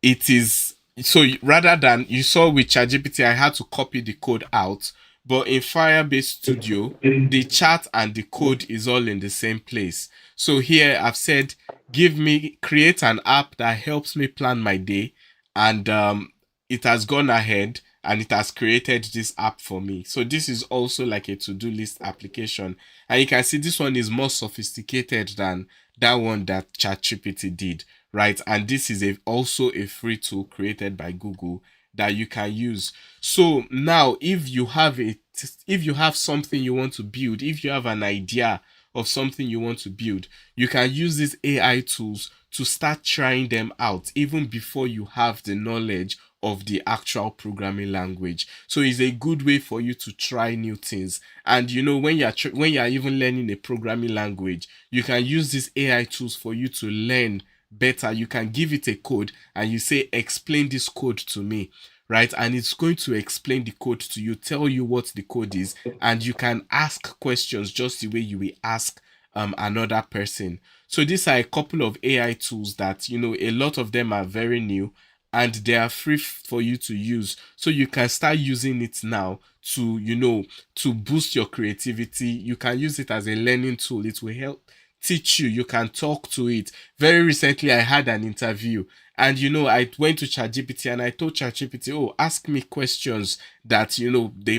it is, so rather than you saw with ChatGPT, I had to copy the code out. But in Firebase Studio, the chat and the code is all in the same place. So here I've said, create an app that helps me plan my day. And it has gone ahead and it has created this app for me. So this is also like a to-do list application. And you can see this one is more sophisticated than that one that ChatGPT did, right? And this is also a free tool created by Google that you can use. So now if you have something you want to build, if you have an idea of something you want to build, you can use these AI tools to start trying them out even before you have the knowledge of the actual programming language. So it's a good way for you to try new things. And you know, when you're even learning a programming language, you can use these AI tools for you to learn better. You can give it a code and you say, explain this code to me, right? And it's going to explain the code to you, tell you what the code is, and you can ask questions just the way you will ask another person. So these are a couple of AI tools that, you know, a lot of them are very new and they are free for you to use. So you can start using it now to, you know, to boost your creativity. You can use it as a learning tool. It will help teach you. You can talk to it. Very recently, I had an interview and, you know, I went to ChatGPT and I told ChatGPT, oh, ask me questions that, you know, the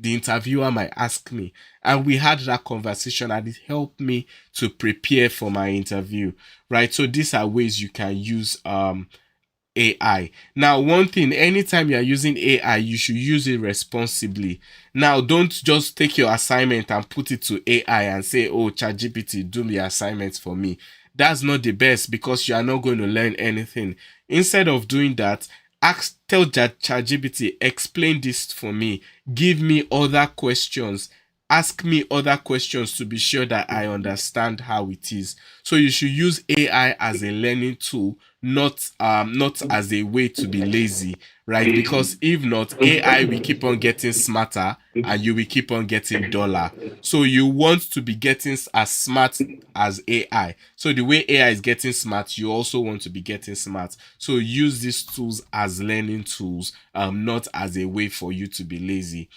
interviewer might ask me. And we had that conversation and it helped me to prepare for my interview, right? So these are ways you can use AI. Now, one thing, anytime you are using AI, you should use it responsibly. Now, don't just take your assignment and put it to AI and say, oh, ChatGPT, do the assignments for me. That's not the best because you are not going to learn anything. Instead of doing that, tell ChatGPT, explain this for me. Give me other questions. Ask me other questions to be sure that I understand how it is. So you should use AI as a learning tool, not as a way to be lazy, right? Because if not, AI will keep on getting smarter and you will keep on getting dollar. So you want to be getting as smart as AI. So the way AI is getting smart, you also want to be getting smart. So use these tools as learning tools, not as a way for you to be lazy.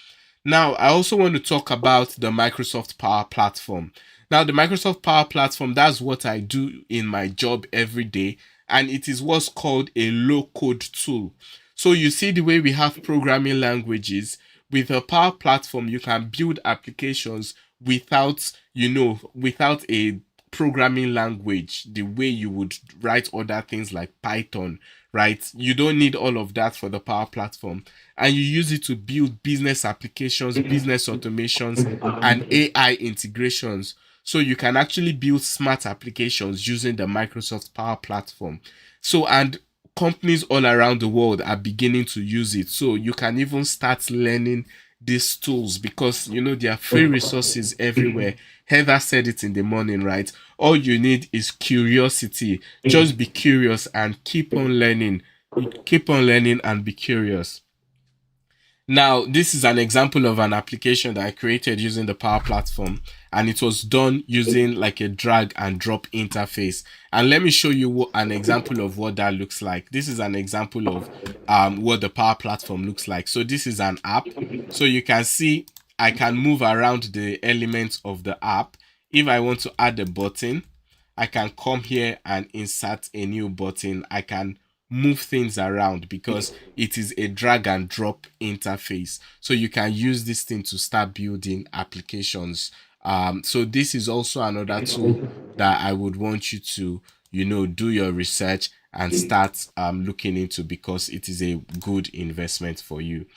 Now, I also want to talk about the Microsoft Power Platform. Now, the Microsoft Power Platform, that's what I do in my job every day, and it is what's called a low-code tool. So you see the way we have programming languages, with a Power Platform, you can build applications without, without a programming language, the way you would write other things like Python, right? You don't need all of that for the Power Platform. And you use it to build business applications, business automations, and AI integrations. So you can actually build smart applications using the Microsoft Power Platform. So, and companies all around the world are beginning to use it. So you can even start learning these tools because there are free resources everywhere. Heather said it in the morning, right? All you need is curiosity. Just be curious and keep on learning. Keep on learning and be curious. Now, this is an example of an application that I created using the Power Platform, and it was done using like a drag and drop interface. And let me show you an example of what that looks like. This is an example of what the Power Platform looks like. So this is an app. So you can see I can move around the elements of the app. If I want to add a button, I can come here and insert a new button. I can move things around because it is a drag and drop interface. So you can use this thing to start building applications. So this is also another tool that I would want you to, do your research and start looking into because it is a good investment for you.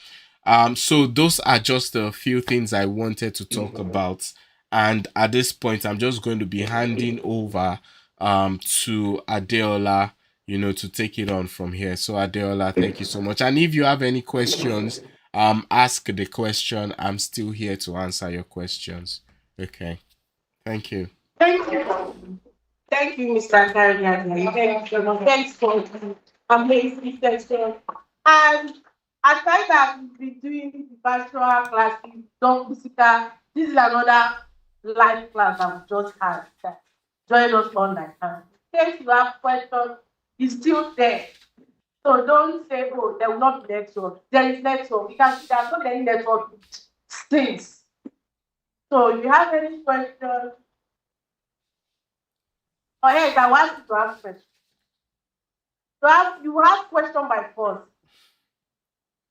So those are just a few things I wanted to talk about. And at this point, I'm just going to be handing over to Adeola, to take it on from here. So Adeola, thank you so much. And if you have any questions, ask the question. I'm still here to answer your questions. Okay. Thank you. Thank you. Thank you, Mr. Karian. Thank you so much. Thanks for the amazing session. And aside that we've been doing the virtual classes, don't physical, this is another live class that we just had. Join us online. And in case you have questions, it's still there. So don't say, oh, there will not be network. There is network. Because there's not any network things. So if you have any questions, or yes, I want you to ask questions. You have question by force.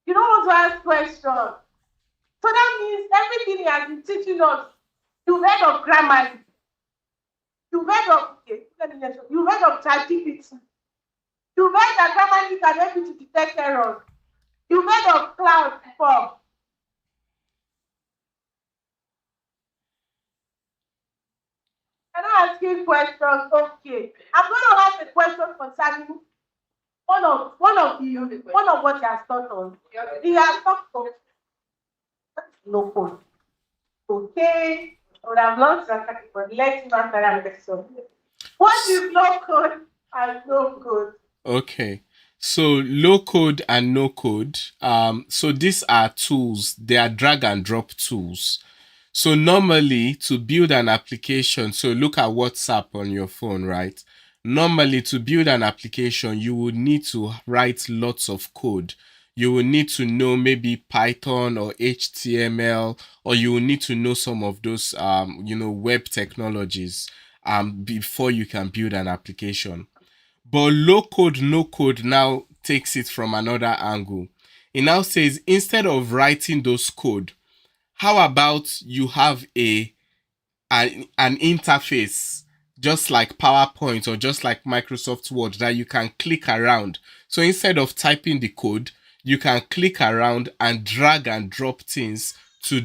You don't want to ask questions. So that means everything he has been teaching us, you've heard of grammar, you've heard of you've heard of ChatGPT, you've heard that grammar can help you to detect errors, you've heard of cloud before. And I'm asking questions, okay. I'm going to ask a question concerning one of what he has taught us. He has taught us no code. Okay. I would have loved to answer it, but let's not answer that question. What is low code and no code? Okay. So low code and no code. So these are tools. They are drag and drop tools. So normally to build an application, so look at WhatsApp on your phone, right? Normally to build an application, you would need to write lots of code. You will need to know maybe Python or HTML, or you will need to know some of those, web technologies before you can build an application. But low code, no code now takes it from another angle. It now says instead of writing those code, how about you have an interface just like PowerPoint or just like Microsoft Word that you can click around. So instead of typing the code, you can click around and drag and drop things to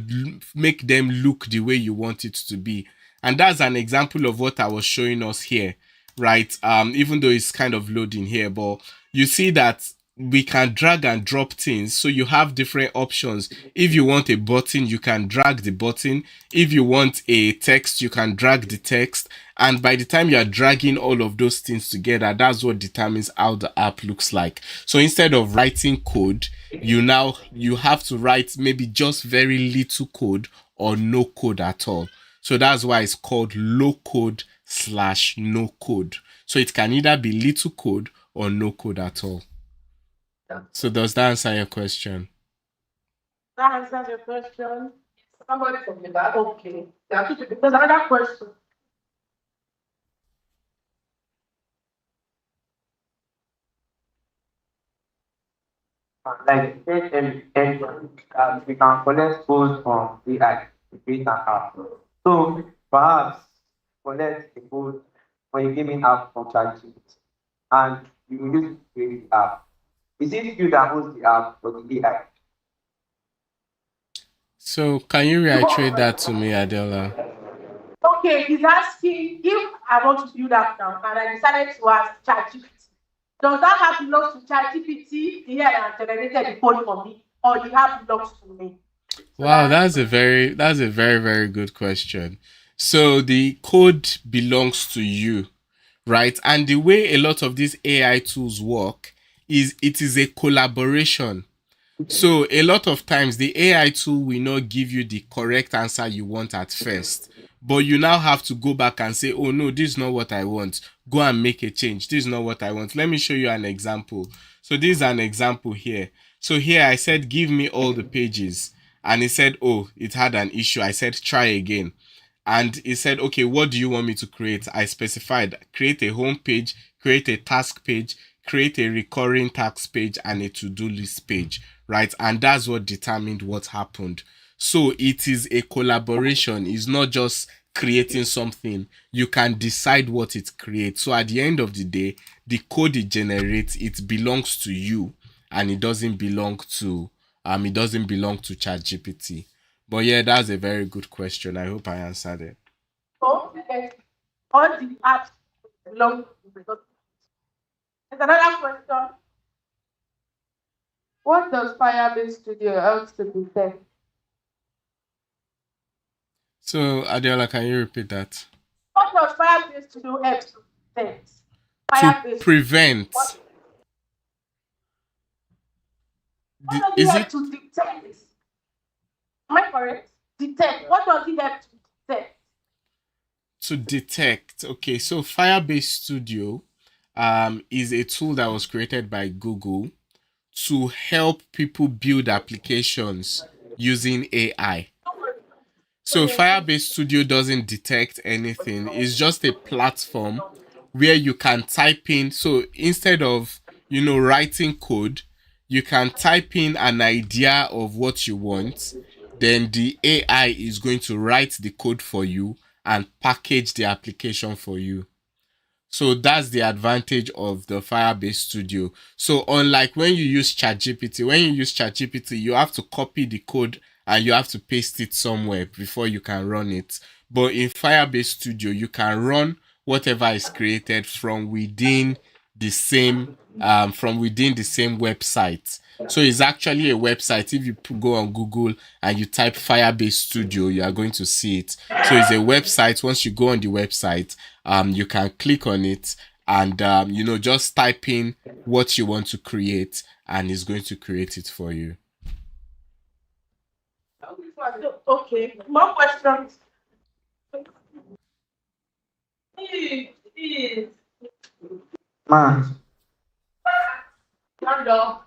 make them look the way you want it to be. And that's an example of what I was showing us here, right? Even though it's kind of loading here, but you see that we can drag and drop things. So you have different options. If you want a button, you can drag the button. If you want a text, you can drag the text. And by the time you are dragging all of those things together, that's what determines how the app looks like. So instead of writing code, you have to write maybe just very little code or no code at all. So that's why it's called low code / no code. So it can either be little code or no code at all. So does that answer your question? That answers your question. Somebody from the back. Okay. There's another question. Like we can collect code from AI to create an app. So perhaps collect the code for a gaming app from ChatGPT and you will use it to create the app. Is it you that hosts the app or the AI? So can you reiterate that to me, Adela? Okay, he's asking if I want to build that now and I decided to ask ChatGPT. Does that app belongs to ChatGPT, the AI that generated the code for me, or the app belongs to me? Wow, that's a very very good question. So the code belongs to you, right? And the way a lot of these AI tools work is it is a collaboration. So a lot of times the AI tool will not give you the correct answer you want at first. But you now have to go back and say, oh no, this is not what I want. Go and make a change. This is not what I want. Let me show you an example. So this is an example here. So here I said, give me all the pages. And it said, oh, it had an issue. I said, try again. And it said, okay, what do you want me to create? I specified, create a home page, create a task page, create a recurring task page, and a to-do list page, right? And that's what determined what happened. So it is a collaboration. It's not just creating something. You can decide what it creates. So at the end of the day, the code it generates, it belongs to you, and it doesn't belong to ChatGPT. But yeah, that's a very good question. I hope I answered it. So, all the apps belong to me. There's another question. What does Firebase Studio help to detect? So Adela, can you repeat that? What does Firebase Studio help to detect? To Firebase. prevent. What does it Is help it to detect? Am I correct? Detect. What does it help to detect? to detect? Okay, so Firebase Studio is a tool that was created by Google to help people build applications using AI. So Firebase Studio doesn't detect anything. It's just a platform where you can type in. So instead of, writing code, you can type in an idea of what you want. Then the AI is going to write the code for you and package the application for you. So that's the advantage of the Firebase Studio. So unlike when you use ChatGPT, you have to copy the code and you have to paste it somewhere before you can run it. But in Firebase Studio, you can run whatever is created from within the same website. So it's actually a website. If you go on Google and you type Firebase Studio, you are going to see it. So it's a website. Once you go on the website, you can click on it and just type in what you want to create, and it's going to create it for you. Okay, more questions. Man, Stand up.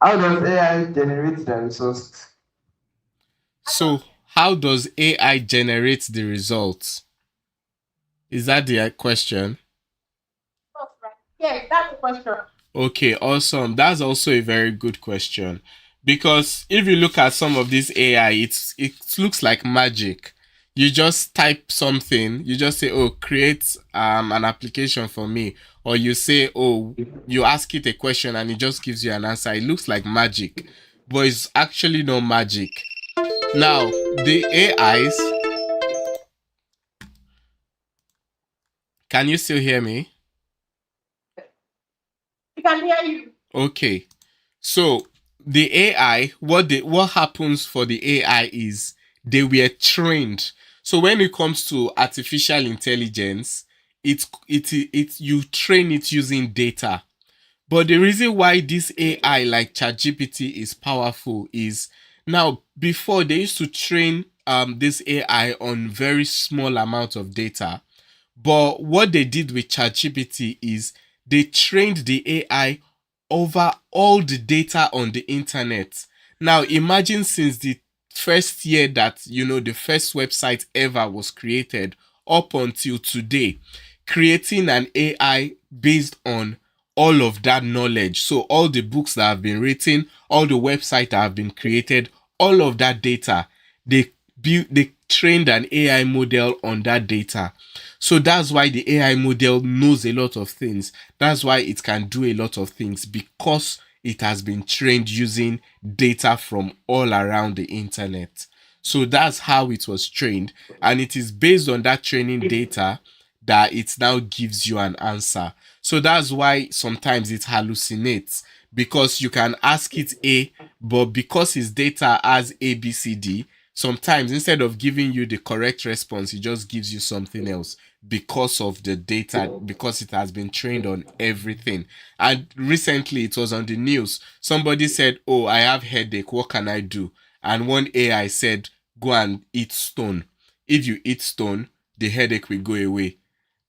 how does AI generate the resources? So how does AI generate the results? Is that the question? Yes, that's the question. Okay, awesome. That's also a very good question. Because if you look at some of this AI, it looks like magic. You just type something, you just say, oh, create an application for me. Or you say, oh, you ask it a question and it just gives you an answer. It looks like magic, but it's actually not magic. Now, the AIs, can you still hear me? We can hear you. Okay. So the AI, what happens for the AI is they were trained. So when it comes to artificial intelligence, it you train it using data. But the reason why this AI like ChatGPT is powerful is now before they used to train this AI on very small amount of data. But what they did with ChatGPT is they trained the AI over all the data on the internet. Now imagine since the first year that the first website ever was created up until today, creating an AI based on all of that knowledge. So all the books that have been written, all the websites that have been created, all of that data, they trained an AI model on that data. So that's why the AI model knows a lot of things. That's why it can do a lot of things because it has been trained using data from all around the internet. So that's how it was trained. And it is based on that training data that it now gives you an answer. So that's why sometimes it hallucinates because you can ask it A, but because its data has A, B, C, D, sometimes instead of giving you the correct response, it just gives you something else because of the data, because it has been trained on everything. And recently it was on the news. Somebody said, "Oh, I have headache. What can I do?" And one AI said, "Go and eat stone. If you eat stone, the headache will go away."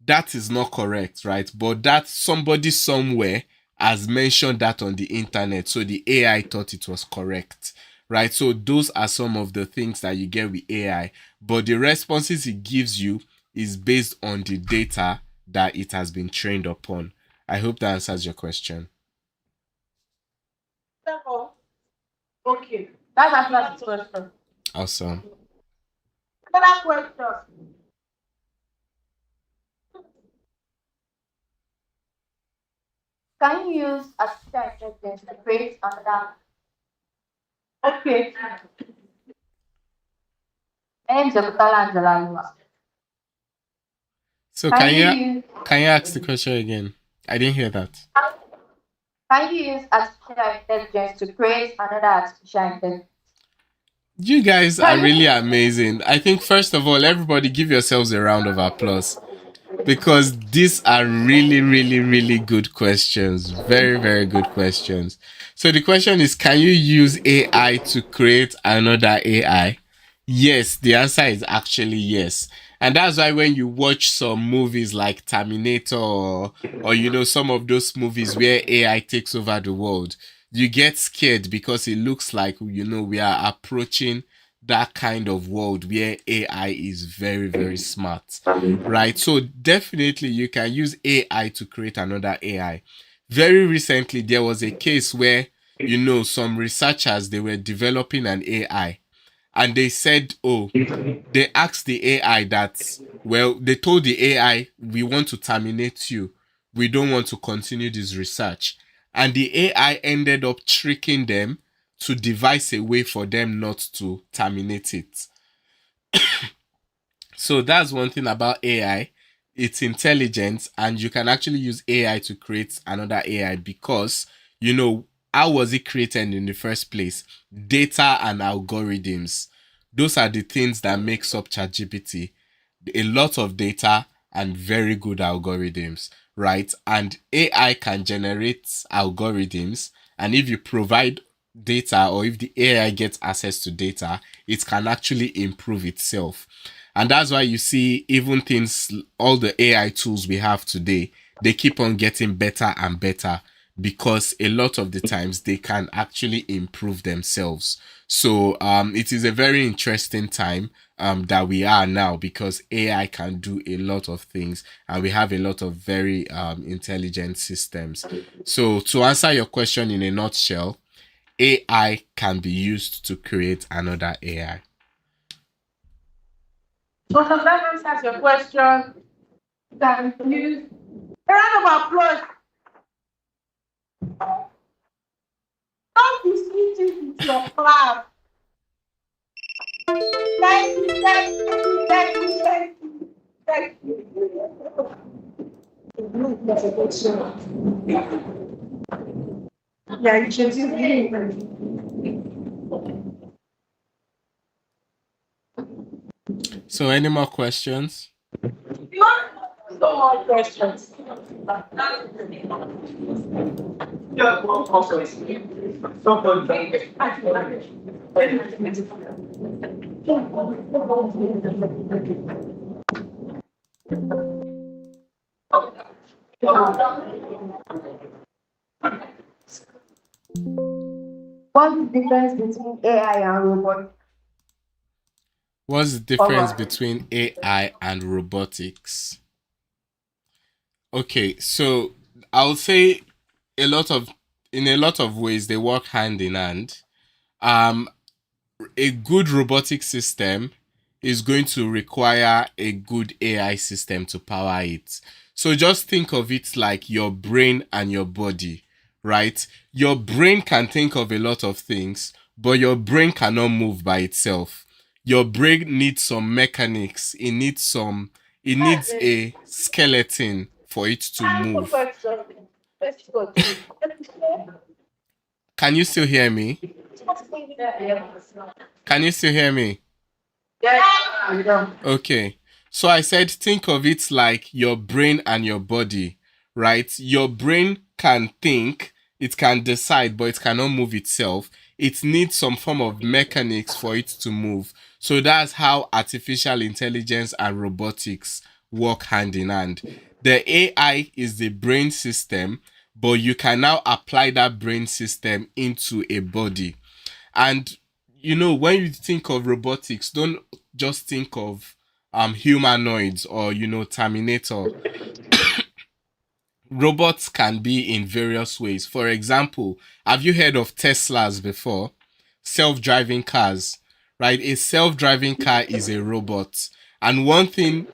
That is not correct, right? But that somebody somewhere has mentioned that on the internet, so the AI thought it was correct, right? So those are some of the things that you get with AI, but the responses it gives you is based on the data that it has been trained upon. I hope that answers your question. Okay, that's answers the question. Awesome. Another question. Can you use artificial intelligence to create another? Okay. My name is Okutala Angelalua. So Can can you you use can you ask the question again? I didn't hear that. can you use artificial intelligence to create another artificial intelligence? You guys are really amazing. I think first of all, everybody give yourselves a round of applause because these are really, really, really good questions. Very, very good questions. So the question is, can you use AI to create another AI? Yes, the answer is actually yes. And that's why when you watch some movies like Terminator or some of those movies where AI takes over the world, you get scared because it looks like we are approaching that kind of world where AI is very, very smart, right? So definitely you can use AI to create another AI. Very recently, there was a case where, some researchers, they were developing an AI and they said, oh, they asked the AI that, well, they told the AI, we want to terminate you. We don't want to continue this research. And the AI ended up tricking them to devise a way for them not to terminate it. So that's one thing about AI. It's intelligent, and you can actually use AI to create another AI because, how was it created in the first place? Data and algorithms. Those are the things that makes up ChatGPT. A lot of data and very good algorithms, right? And AI can generate algorithms, and if you provide data or if the AI gets access to data, it can actually improve itself. And that's why you see even things, all the AI tools we have today, they keep on getting better and better because a lot of the times they can actually improve themselves. So it is a very interesting time that we are now because AI can do a lot of things and we have a lot of very intelligent systems. So to answer your question in a nutshell, AI can be used to create another AI. So does that answer your question? Can you a round of applause? Don't be switching with your clap. Thank you, thank you, thank you, thank you, thank you. Yeah, you should see. So, any more questions? No more questions. Yeah, also, What's the difference between AI and robot? What's the difference between AI and robotics? Okay, so I'll say in a lot of ways they work hand in hand. A good robotic system is going to require a good AI system to power it. So just think of it like your brain and your body, right? Your brain can think of a lot of things, but your brain cannot move by itself. Your brain needs some mechanics. It needs a skeleton for it to move. Can you still hear me? Can you still hear me? Okay. So I said think of it like your brain and your body, right? Your brain can think, it can decide, but it cannot move itself. It needs some form of mechanics for it to move. So that's how artificial intelligence and robotics work hand in hand. The AI is the brain system, but you can now apply that brain system into a body. And when you think of robotics, don't just think of humanoids or Terminator. Robots can be in various ways. For example, have you heard of Teslas before? Self-driving cars, right? A self-driving car is a robot. And one thing,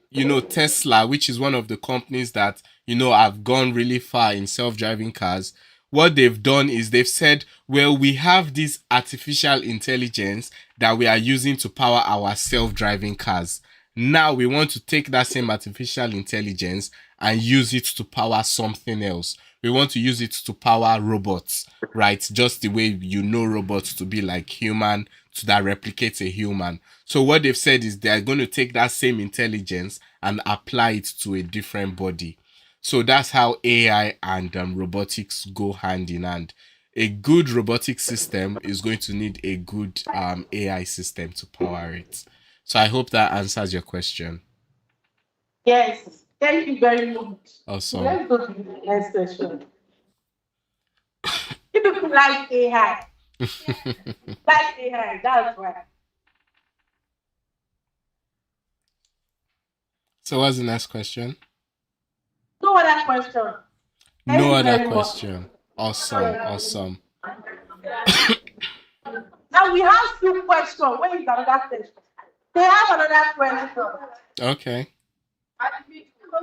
Tesla, which is one of the companies that, have gone really far in self-driving cars, what they've done is they've said, well, we have this artificial intelligence that we are using to power our self-driving cars. Now we want to take that same artificial intelligence and use it to power something else. We want to use it to power robots, right? Just the way robots to be like human, that replicates a human. So what they've said is they're going to take that same intelligence and apply it to a different body. So that's how AI and robotics go hand in hand. A good robotic system is going to need a good AI system to power it. So I hope that answers your question. Yes, thank you very much. Awesome. Let's go to the next question. People like AI. Like AI, that's right. So what's the next question? No other question. No other question. Awesome. Now we have two questions. Where is another question? They have another question. Okay.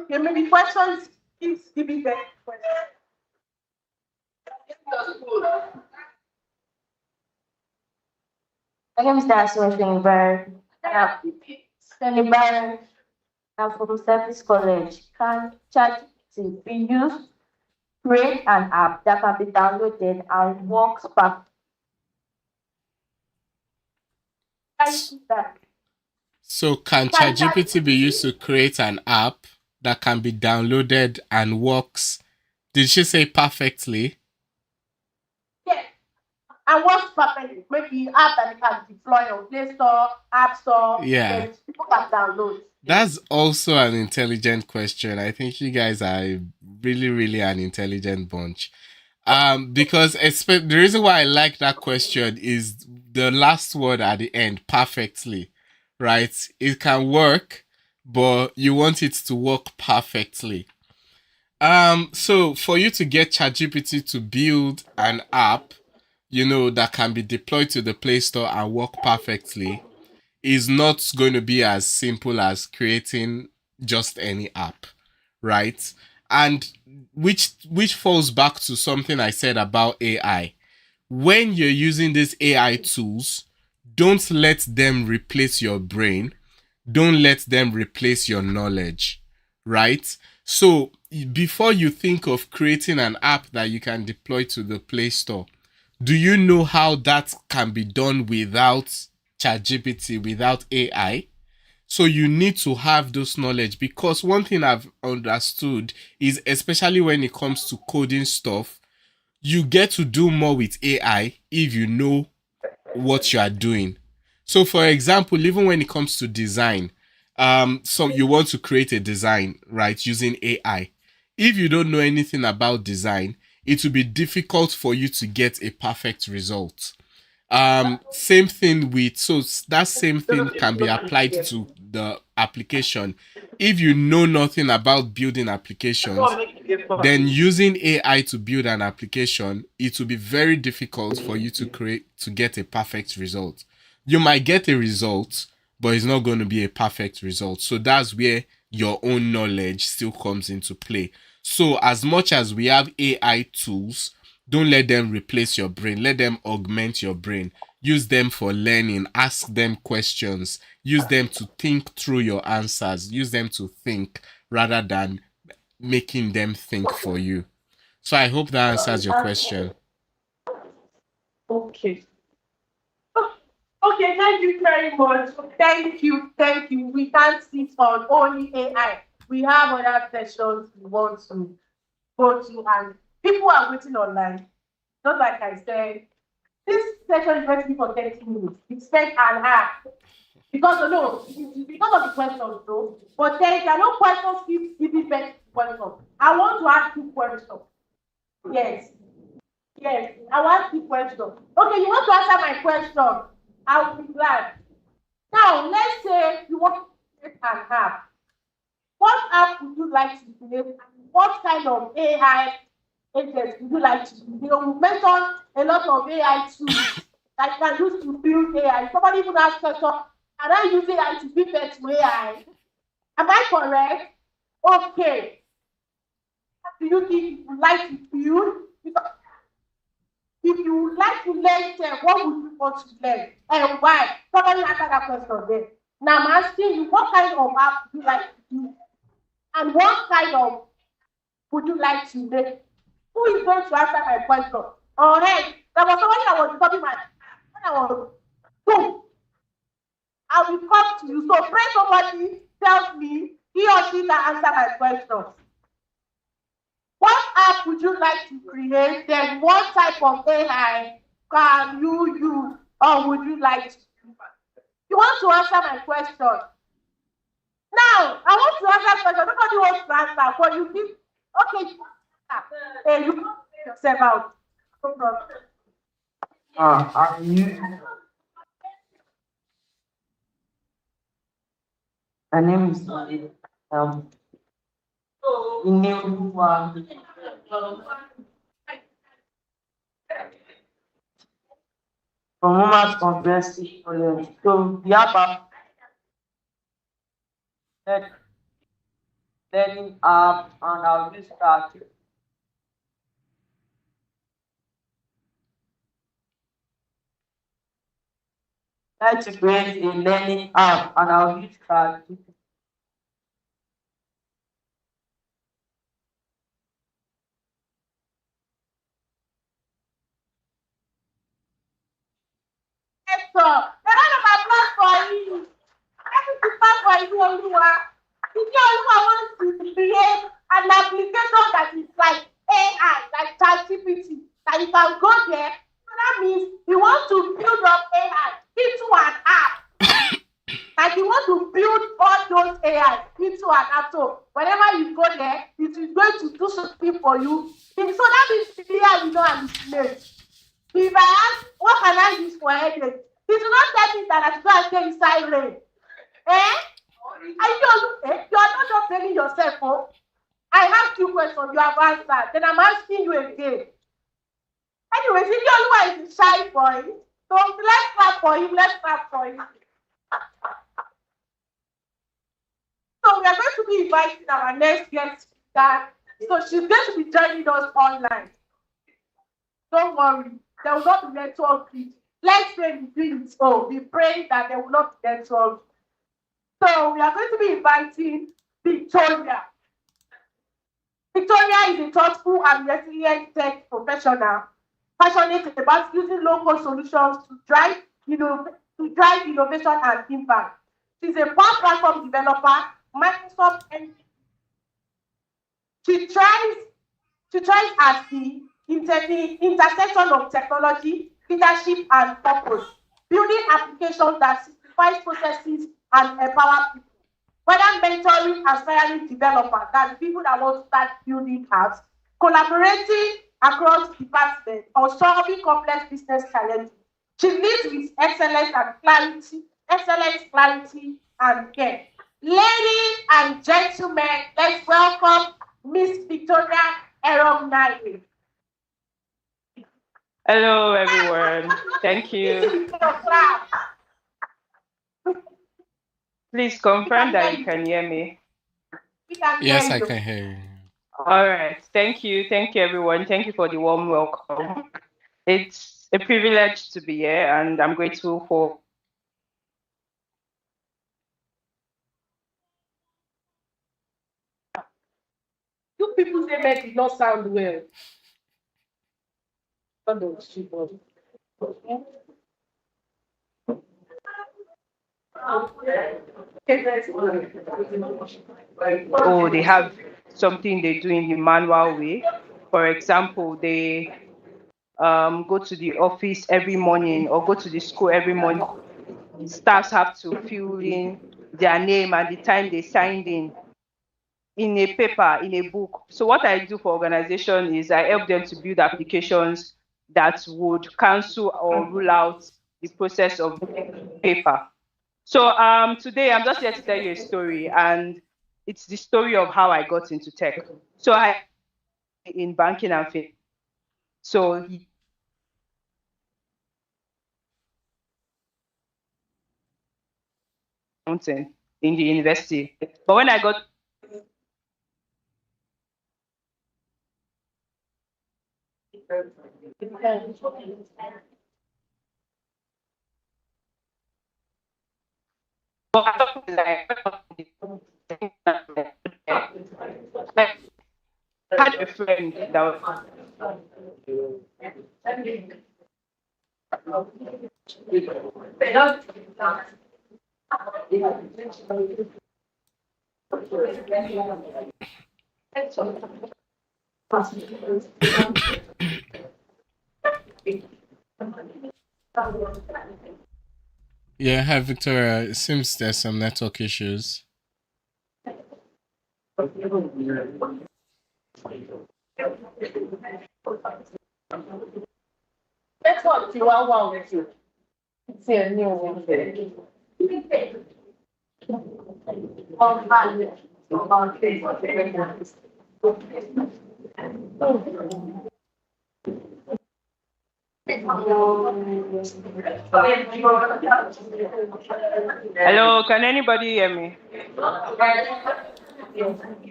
Okay, maybe questions. Please give me the question. My name is Veldarr. Veldarr, I'm from Service College. Can ChatGPT be used to create an app that can be downloaded and works back? So can ChatGPT be used to create an app that can be downloaded and works? Did she say perfectly? Yes. And works perfectly. Maybe app that you can deploy on Play Store, App Store. Yeah. People can download. That's also an intelligent question. I think you guys are really, really an intelligent bunch. Because the reason why I like that question is the last word at the end, perfectly, right? It can work, but you want it to work perfectly. So for you to get ChatGPT to build an app, that can be deployed to the Play Store and work perfectly, is not going to be as simple as creating just any app, right? And which falls back to something I said about AI. When you're using these AI tools, don't let them replace your brain. Don't let them replace your knowledge, right? So before you think of creating an app that you can deploy to the Play Store, Do you know how that can be done without ChatGPT, without AI? So you need to have those knowledge, because one thing I've understood is, especially when it comes to coding stuff, you get to do more with AI if you know what you are doing. So for example, even when it comes to design, so you want to create a design, right, using AI. If you don't know anything about design, it will be difficult for you to get a perfect result. Same thing with, so that same thing can be applied to the application. If you know nothing about building applications, then using AI to build an application, it will be very difficult for you to get a perfect result. You might get a result, but it's not going to be a perfect result. So that's where your own knowledge still comes into play. So as much as we have AI tools, don't let them replace your brain. Let them augment your brain. Use them for learning. Ask them questions. Use them to think through your answers. Use them to think rather than making them think for you. So I hope that answers your question. Okay. Okay, thank you very much. Thank you, thank you. We can't sit on only AI. We have other sessions we want to go to, and people are waiting online. Just like I said, this session is going to be for 30 minutes. It's spent an hour. Because no, because of the questions though. But there are no questions keep giving back to questions. I want to ask you questions. Yes. Yes, I want the question. Okay, you want to answer my question? I will be glad. Now, let's say you want to create an app. What app would you like to create? What kind of AI agent would you like to use? You know, we mentioned a lot of AI tools that you can use to build AI. Somebody even asked question, can I use AI to build it to AI? Am I correct? Okay. Do you think you would like to build? Because if you would like to learn them, what would you want to learn and why? Somebody answer that question there. Now I'm asking you, what kind of app would you like to do and what kind of would you like to make? Who is going to answer my question? All right, there was somebody that was talking my when I was boom, I will come to you. So pray somebody tells me he or she can answer my question. What app would you like to create? Then what type of AI can you use or would you like to use? You want to answer my question? Now, I want to answer question. Nobody wants to answer, but you give, okay, you can yourself out. No problem. I use my name is the name from Women's Comprehensive College. So the app let learning app and I'll use that. Like to create a learning app and I'll use that. Yes, sir. A round of applause for you. That is the part for you, Oluwa. If you Oluwa wants to create an application that is like AI, like ChatGPT, that you can go there, so that means you want to build up AI into an app. Like you want to build all those AI into an app. So whenever you go there, it is going to do something for you. So that means the AI will not hallucinate. If I ask, what can I use for headache? It will not tell me that I should go and stay inside rain. Eh? You are not just telling yourself, oh. I have two questions, you have answered. Then I'm asking you again. Anyways, if your Oluwa is a shy boy, so let's clap for him, let's clap for him. So we are going to be inviting our next guest speaker. So she's going to be joining us online. Don't worry, there will not be network glitch. Let's pray between it. Oh, we pray that there will not be network. So we are going to be inviting Victoria. Victoria is a thoughtful and resilient tech professional passionate about using low-cost solutions to drive innovation and impact. She's a Power Platform developer, Microsoft, and she tries as the intersection of technology, leadership, and purpose, building applications that simplifies processes and empower people. Whether mentoring aspiring developers, that's people that want to start building apps, collaborating across departments, or solving complex business challenges. She leads with excellence, clarity, and care. Ladies and gentlemen, let's welcome Miss Victoria Eromnai. Hello, everyone. Thank you. Please confirm that you can hear me. Yes, I can hear you. All right. Thank you. Thank you, everyone. Thank you for the warm welcome. It's a privilege to be here, and I'm grateful for. You people say that did not sound well. Oh, they have something they do in the manual way. For example, they go to the office every morning or go to the school every morning. Staffs have to fill in their name and the time they signed in a paper, in a book. So what I do for organization is I help them to build applications that would cancel or rule out the process of paper. So today I'm just here to tell you a story, and it's the story of how I got into tech. So I in banking and finance. So in the university. But when I got I had a friend that was Yeah, hi Victoria. It seems there's some network issues. That's what you want with you. It's a new one. Hello, can anybody hear me?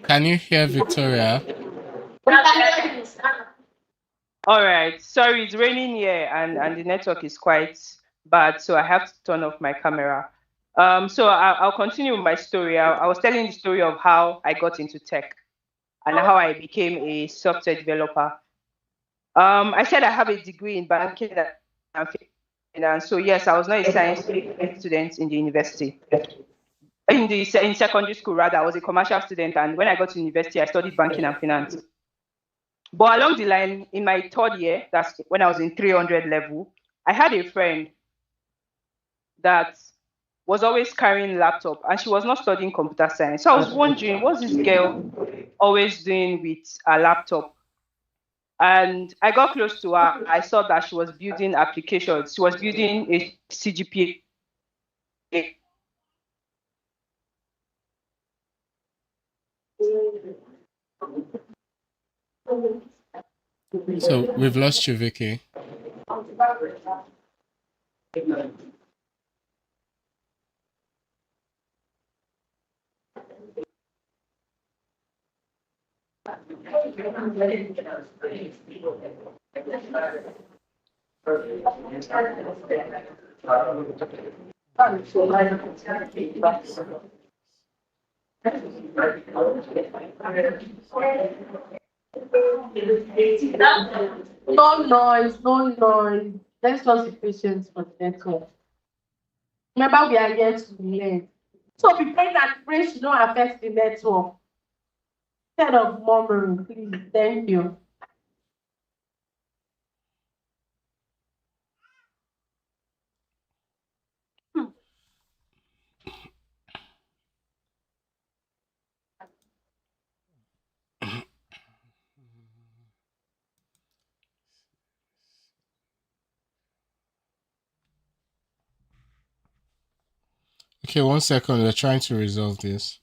Can you hear Victoria? All right. Sorry, it's raining here and the network is quite bad, so I have to turn off my camera. So I'll continue with my story. I was telling the story of how I got into tech and how I became a software developer. I said I have a degree in banking and finance. So yes, I was not a science student in the university. In secondary school, rather, I was a commercial student, and when I got to university, I studied banking and finance. But along the line, in my third year, that's when I was in 300 level, I had a friend that was always carrying laptop, and she was not studying computer science. So I was wondering, what's this girl always doing with a laptop? And I got close to her. I saw that she was building applications. She was building a CGPA. So we've lost you, Vicky. No noise, no noise. Let's just be patient for the network. Remember, we are here to learn. So be praying that praise should not affect the network. Instead of murmuring, please. Thank you. Okay, 1 second. We're trying to resolve this.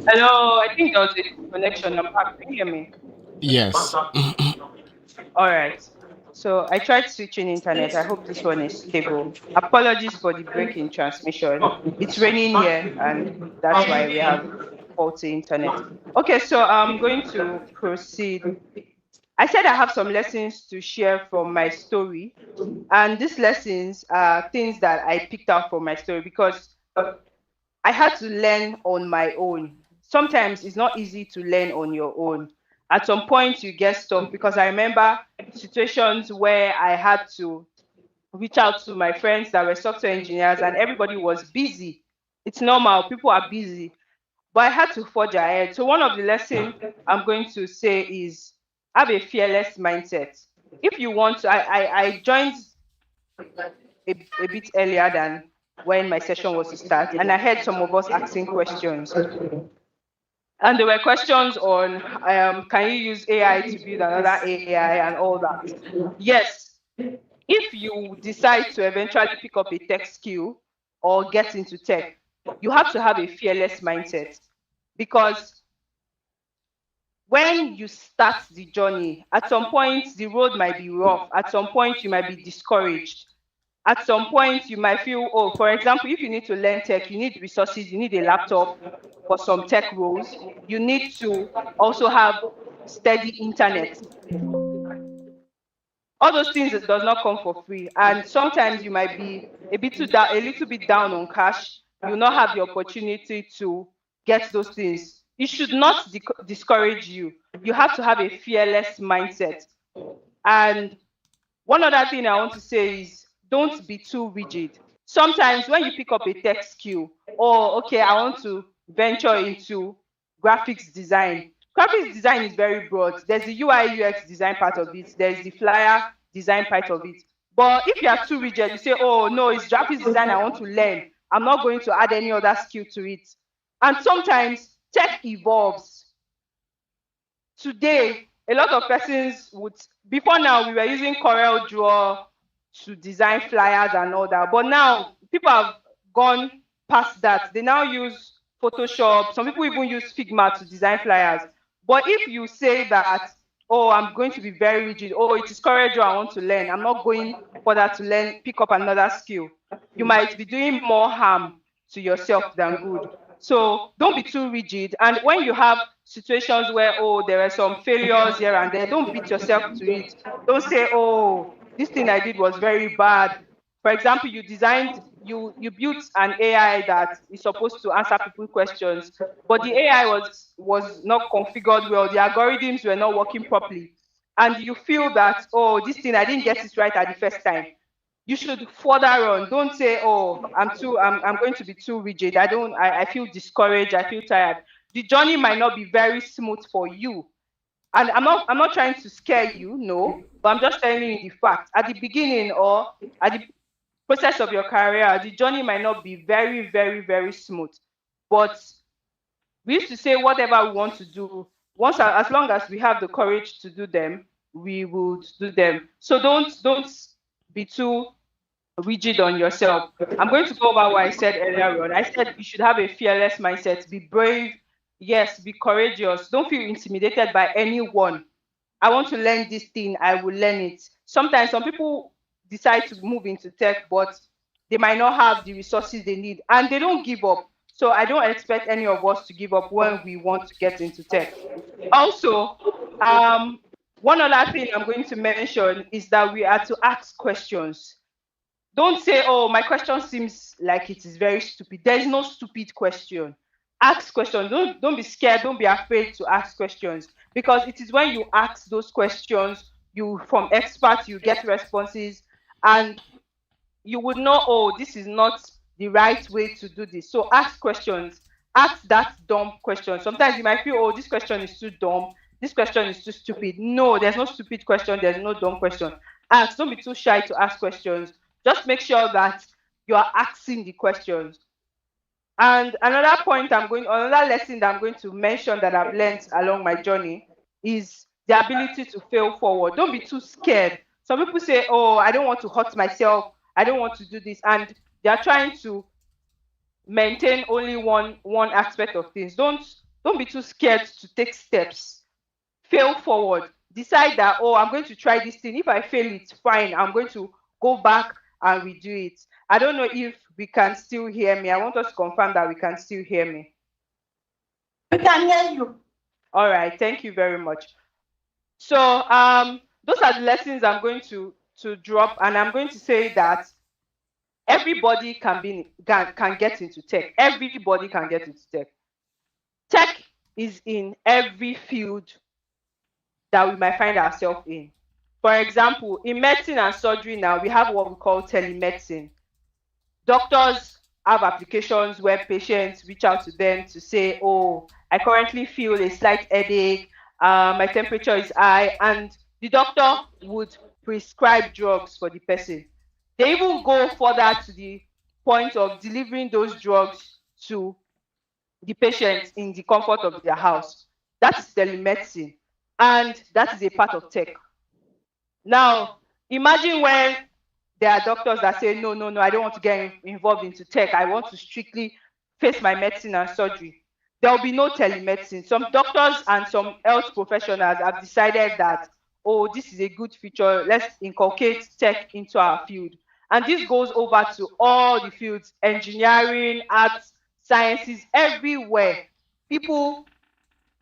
Hello, I think there was a connection. I'm back. Can you hear me? Yes. All right. So I tried switching internet. I hope this one is stable. Apologies for the break in transmission. It's raining here, and that's why we have faulty internet. Okay, so I'm going to proceed. I said I have some lessons to share from my story, and these lessons are things that I picked out from my story because I had to learn on my own. Sometimes it's not easy to learn on your own. At some point, you get stuck because I remember situations where I had to reach out to my friends that were software engineers and everybody was busy. It's normal, people are busy, but I had to forge ahead. So, one of the lessons I'm going to say is have a fearless mindset. If you want to, I joined a bit earlier than when my session was to start, and I heard some of us asking questions. And there were questions on can you use AI to build another AI and all that. Yes, if you decide to eventually pick up a tech skill or get into tech, you have to have a fearless mindset because when you start the journey, at some point the road might be rough, at some point you might be discouraged. At some point, you might feel, oh, for example, if you need to learn tech, you need resources, you need a laptop for some tech roles. You need to also have steady internet. All those things does not come for free. And sometimes you might be a little bit down on cash. You will not have the opportunity to get those things. It should not discourage you. You have to have a fearless mindset. And one other thing I want to say is don't be too rigid. Sometimes when you pick up a tech skill, or okay, I want to venture into graphics design. Graphics design is very broad. There's the UI UX design part of it, there's the flyer design part of it. But if you are too rigid, you say, oh no, it's graphics design I want to learn. I'm not going to add any other skill to it. And sometimes tech evolves. Today, a lot of persons would, before now, we were using Corel Draw to design flyers and all that. But now, people have gone past that. They now use Photoshop. Some people even use Figma to design flyers. But if you say that, oh, I'm going to be very rigid, oh, it is Corel Draw I want to learn, I'm not going further to learn, pick up another skill, you might be doing more harm to yourself than good. So don't be too rigid. And when you have situations where, oh, there are some failures here and there, don't beat yourself to it. Don't say, oh, this thing I did was very bad. For example, you built an AI that is supposed to answer people questions, but the AI was not configured well. The algorithms were not working properly. and you feel that, oh, this thing, I didn't get it right at the first time, you should further on. Don't say, oh, I'm going to be too rigid. I feel discouraged. I feel tired. The journey might not be very smooth for you. And I'm not trying to scare you, no, but I'm just telling you the fact. At the beginning or at the process of your career, the journey might not be very, very, very smooth. But we used to say whatever we want to do, as long as we have the courage to do them, we would do them. So don't be too rigid on yourself. I'm going to go over what I said earlier on. I said you should have a fearless mindset, be brave, yes, be courageous. Don't feel intimidated by anyone. I want to learn this thing, I will learn it. Sometimes some people decide to move into tech, but they might not have the resources they need and they don't give up. So I don't expect any of us to give up when we want to get into tech. Also, one other thing I'm going to mention is that we are to ask questions. Don't say, oh, my question seems like it is very stupid. There is no stupid question. Ask questions. Don't be scared. Don't be afraid to ask questions, because it is when you ask those questions, you from experts you get responses, and you would know, oh, this is not the right way to do this. So ask questions. Ask that dumb question. Sometimes you might feel, oh, this question is too dumb. This question is too stupid. No, there's no stupid question. There's no dumb question. Ask. Don't be too shy to ask questions. Just make sure that you are asking the questions. And another lesson that I'm going to mention that I've learned along my journey is the ability to fail forward. Don't be too scared. Some people say, oh, I don't want to hurt myself. I don't want to do this. And they are trying to maintain only one aspect of things. Don't be too scared to take steps. Fail forward. Decide that, oh, I'm going to try this thing. If I fail, it's fine. I'm going to go back and redo it. I don't know if we can still hear me. I want us to confirm that we can still hear me. We can hear you. All right, thank you very much. So those are the lessons I'm going to drop, and I'm going to say that everybody can get into tech. Everybody can get into tech. Tech is in every field that we might find ourselves in. For example, in medicine and surgery now, we have what we call telemedicine. Doctors have applications where patients reach out to them to say, oh, I currently feel a slight headache, my temperature is high, and the doctor would prescribe drugs for the person. They even go further to the point of delivering those drugs to the patient in the comfort of their house. That is telemedicine, and that is a part of tech. Now, imagine when there are doctors that say, no, no, no, I don't want to get involved into tech. I want to strictly face my medicine and surgery. There will be no telemedicine. Some doctors and some health professionals have decided that, oh, this is a good feature. Let's inculcate tech into our field. And this goes over to all the fields, engineering, arts, sciences, everywhere. People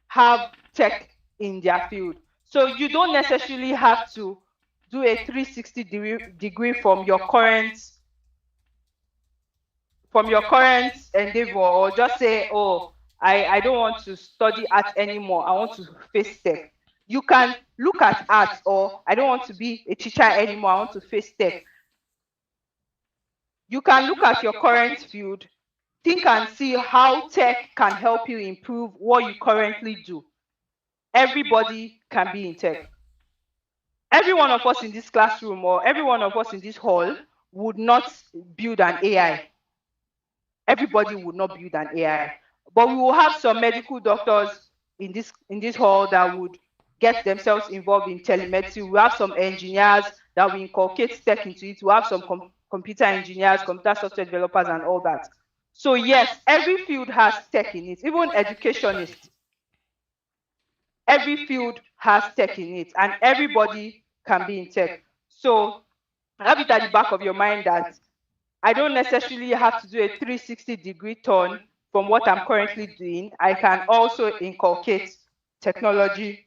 have tech in their field. So you don't necessarily have to do a 360 degree from your current endeavor, or just say, oh, I don't want to study art anymore, I want to face tech. You can look at art, or I don't want to be a teacher anymore, I want to face tech. You can look at your current field, think and see how tech can help you improve what you currently do. Everybody can be in tech. Every one of us in this classroom or every one of us in this hall would not build an AI. Everybody would not build an AI. But we will have some medical doctors in this hall that would get themselves involved in telemedicine. We have some engineers that will inculcate tech into it. We have some computer engineers, computer software developers, and all that. So yes, every field has tech in it, even educationists. Every field has tech in it, and everybody can be in tech. So have it at the back of your mind that I don't necessarily have to do a 360 degree turn from what I'm currently doing. I can also inculcate technology,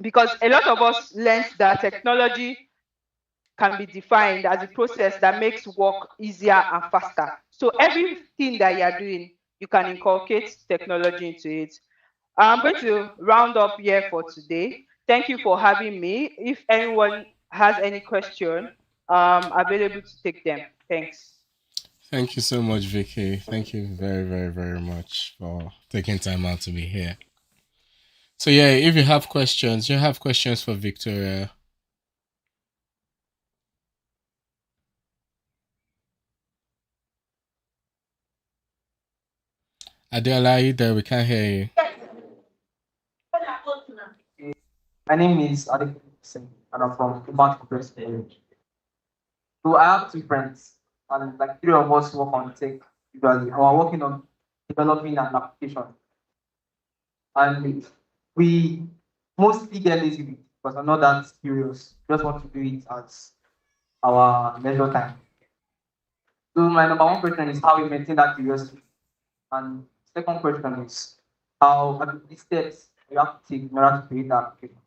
because a lot of us learned that technology can be defined as a process that makes work easier and faster. So everything that you're doing, you can inculcate technology into it. I'm going to round up here for today. Thank you for having me. If anyone has any question, available to take them. Thanks. Thank you so much, Vicky. Thank you very, very, very much for taking time out to be here. So yeah, if you have questions for Victoria. Adela, are you there? We can't hear you. My name is Adik Singh, and I'm from Kumasi Press area. So I have two friends, and like three of us work on tech usually. And we're working on developing an application. And we mostly get lazy with it because I'm not that curious. Just want to do it as our leisure time. So my number one question is how we maintain that curiosity. And second question is how the steps you have to take in order to create that application.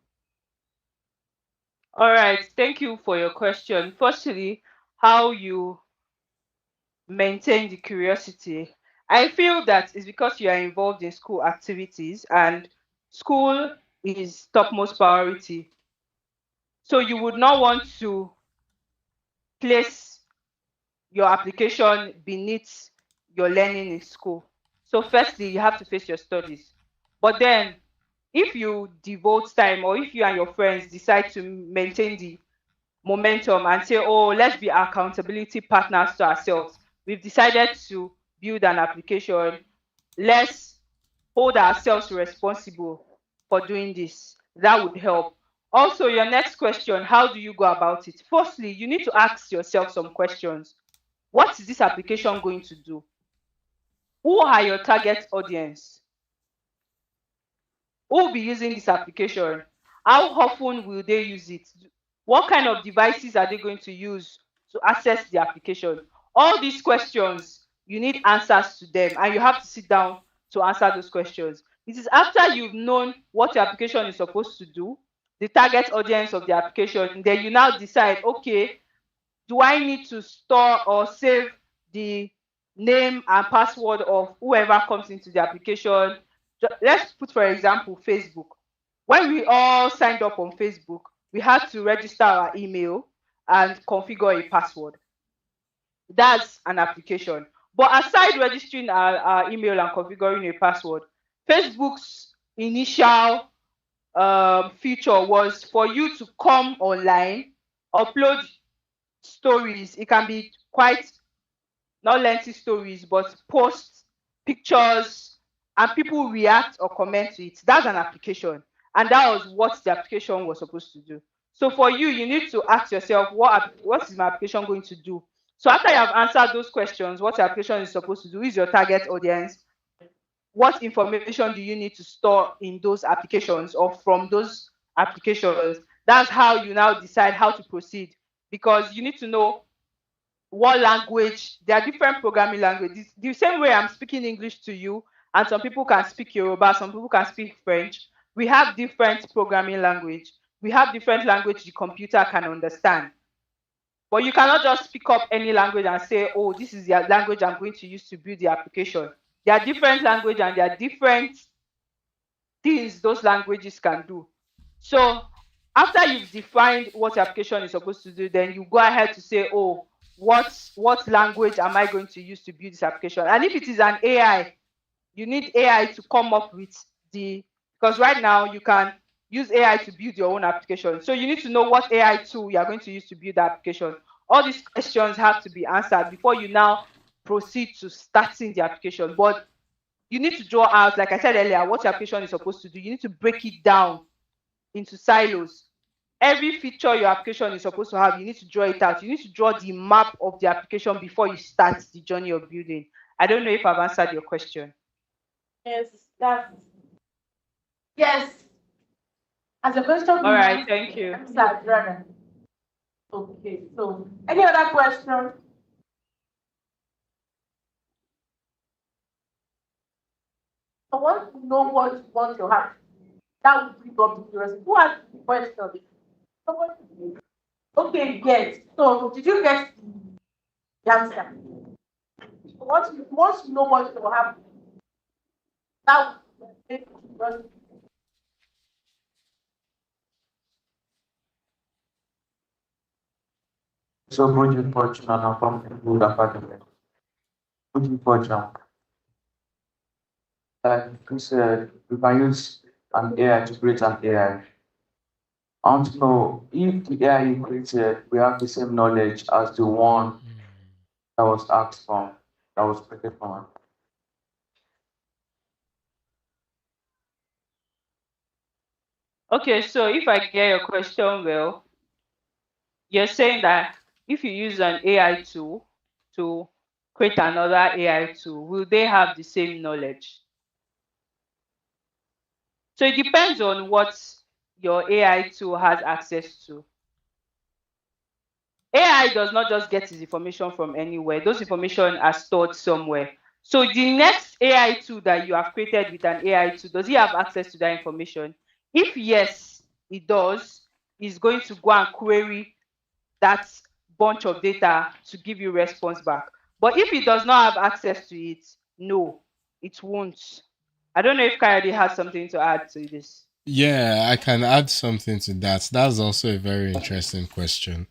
All right. Thank you for your question. Firstly, how you maintain the curiosity. I feel that it's because you are involved in school activities and school is topmost priority. So you would not want to place your application beneath your learning in school. So firstly, you have to face your studies. But then if you devote time or if you and your friends decide to maintain the momentum and say, oh, let's be accountability partners to ourselves. We've decided to build an application. Let's hold ourselves responsible for doing this. That would help. Also, your next question, how do you go about it? Firstly, you need to ask yourself some questions. What is this application going to do? Who are your target audience? Who will be using this application? How often will they use it? What kind of devices are they going to use to access the application? All these questions, you need answers to them, and you have to sit down to answer those questions. It is after you've known what your application is supposed to do, the target audience of the application, then you now decide, okay, do I need to store or save the name and password of whoever comes into the application? Let's put, for example, Facebook. When we all signed up on Facebook, we had to register our email and configure a password. That's an application. But aside registering our email and configuring a password, Facebook's initial feature was for you to come online, upload stories. It can be quite not lengthy stories, but post pictures and people react or comment to it. That's an application. And that was what the application was supposed to do. So for you, you need to ask yourself, what is my application going to do? So after you have answered those questions, what your application is supposed to do, is your target audience, what information do you need to store in those applications or from those applications? That's how you now decide how to proceed, because you need to know what language. There are different programming languages. The same way I'm speaking English to you, and some people can speak Yoruba, some people can speak French. We have different programming language. We have different language the computer can understand. But you cannot just pick up any language and say, oh, this is the language I'm going to use to build the application. There are different language and there are different things those languages can do. So after you've defined what your application is supposed to do, then you go ahead to say, oh, what language am I going to use to build this application? And if it is an AI, you need AI to come up with because right now you can use AI to build your own application. So you need to know what AI tool you are going to use to build the application. All these questions have to be answered before you now proceed to starting the application. But you need to draw out, like I said earlier, what your application is supposed to do. You need to break it down into silos. Every feature your application is supposed to have, you need to draw it out. You need to draw the map of the application before you start the journey of building. I don't know if I've answered your question. Yes, that's yes. As a question. All right, thank you. Okay, so any other question? I want to know what you want to have. That would bring up the curiosity. Who asked the question? Somebody. Okay, yes. So did you get the answer? Once you know what will happen, that would make curiosity. So Bridget Fortune and from Good Academy. Bridget Fortune. Like Chris said, we can use an AI to create an AI. I want to know if the AI you created we have the same knowledge as the one that was asked from, that was created from. Okay, so if I get your question well, you're saying that if you use an AI tool to create another AI tool, will they have the same knowledge? So it depends on what your AI tool has access to. AI does not just get its information from anywhere. Those information are stored somewhere. So the next AI tool that you have created with an AI tool, does it have access to that information? If yes, it does, it's going to go and query that bunch of data to give you response back. But if it does not have access to it, no, it won't. I don't know if Kayode has something to add to this. Yeah, I can add something to that. That's also a very interesting question.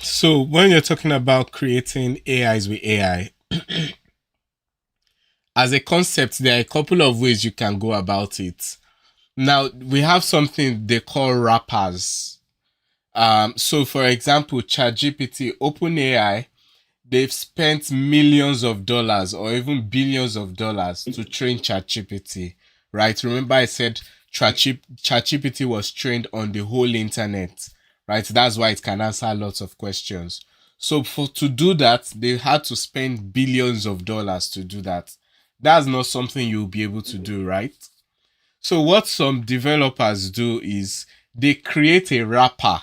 So when you're talking about creating AIs with AI, as a concept, there are a couple of ways you can go about it. Now, we have something they call wrappers. So for example, ChatGPT, OpenAI, they've spent millions of dollars or even billions of dollars to train ChatGPT, right? Remember I said ChatGPT was trained on the whole internet, right? That's why it can answer lots of questions. So to do that, they had to spend billions of dollars to do that. That's not something you'll be able to do, right? So what some developers do is they create a wrapper.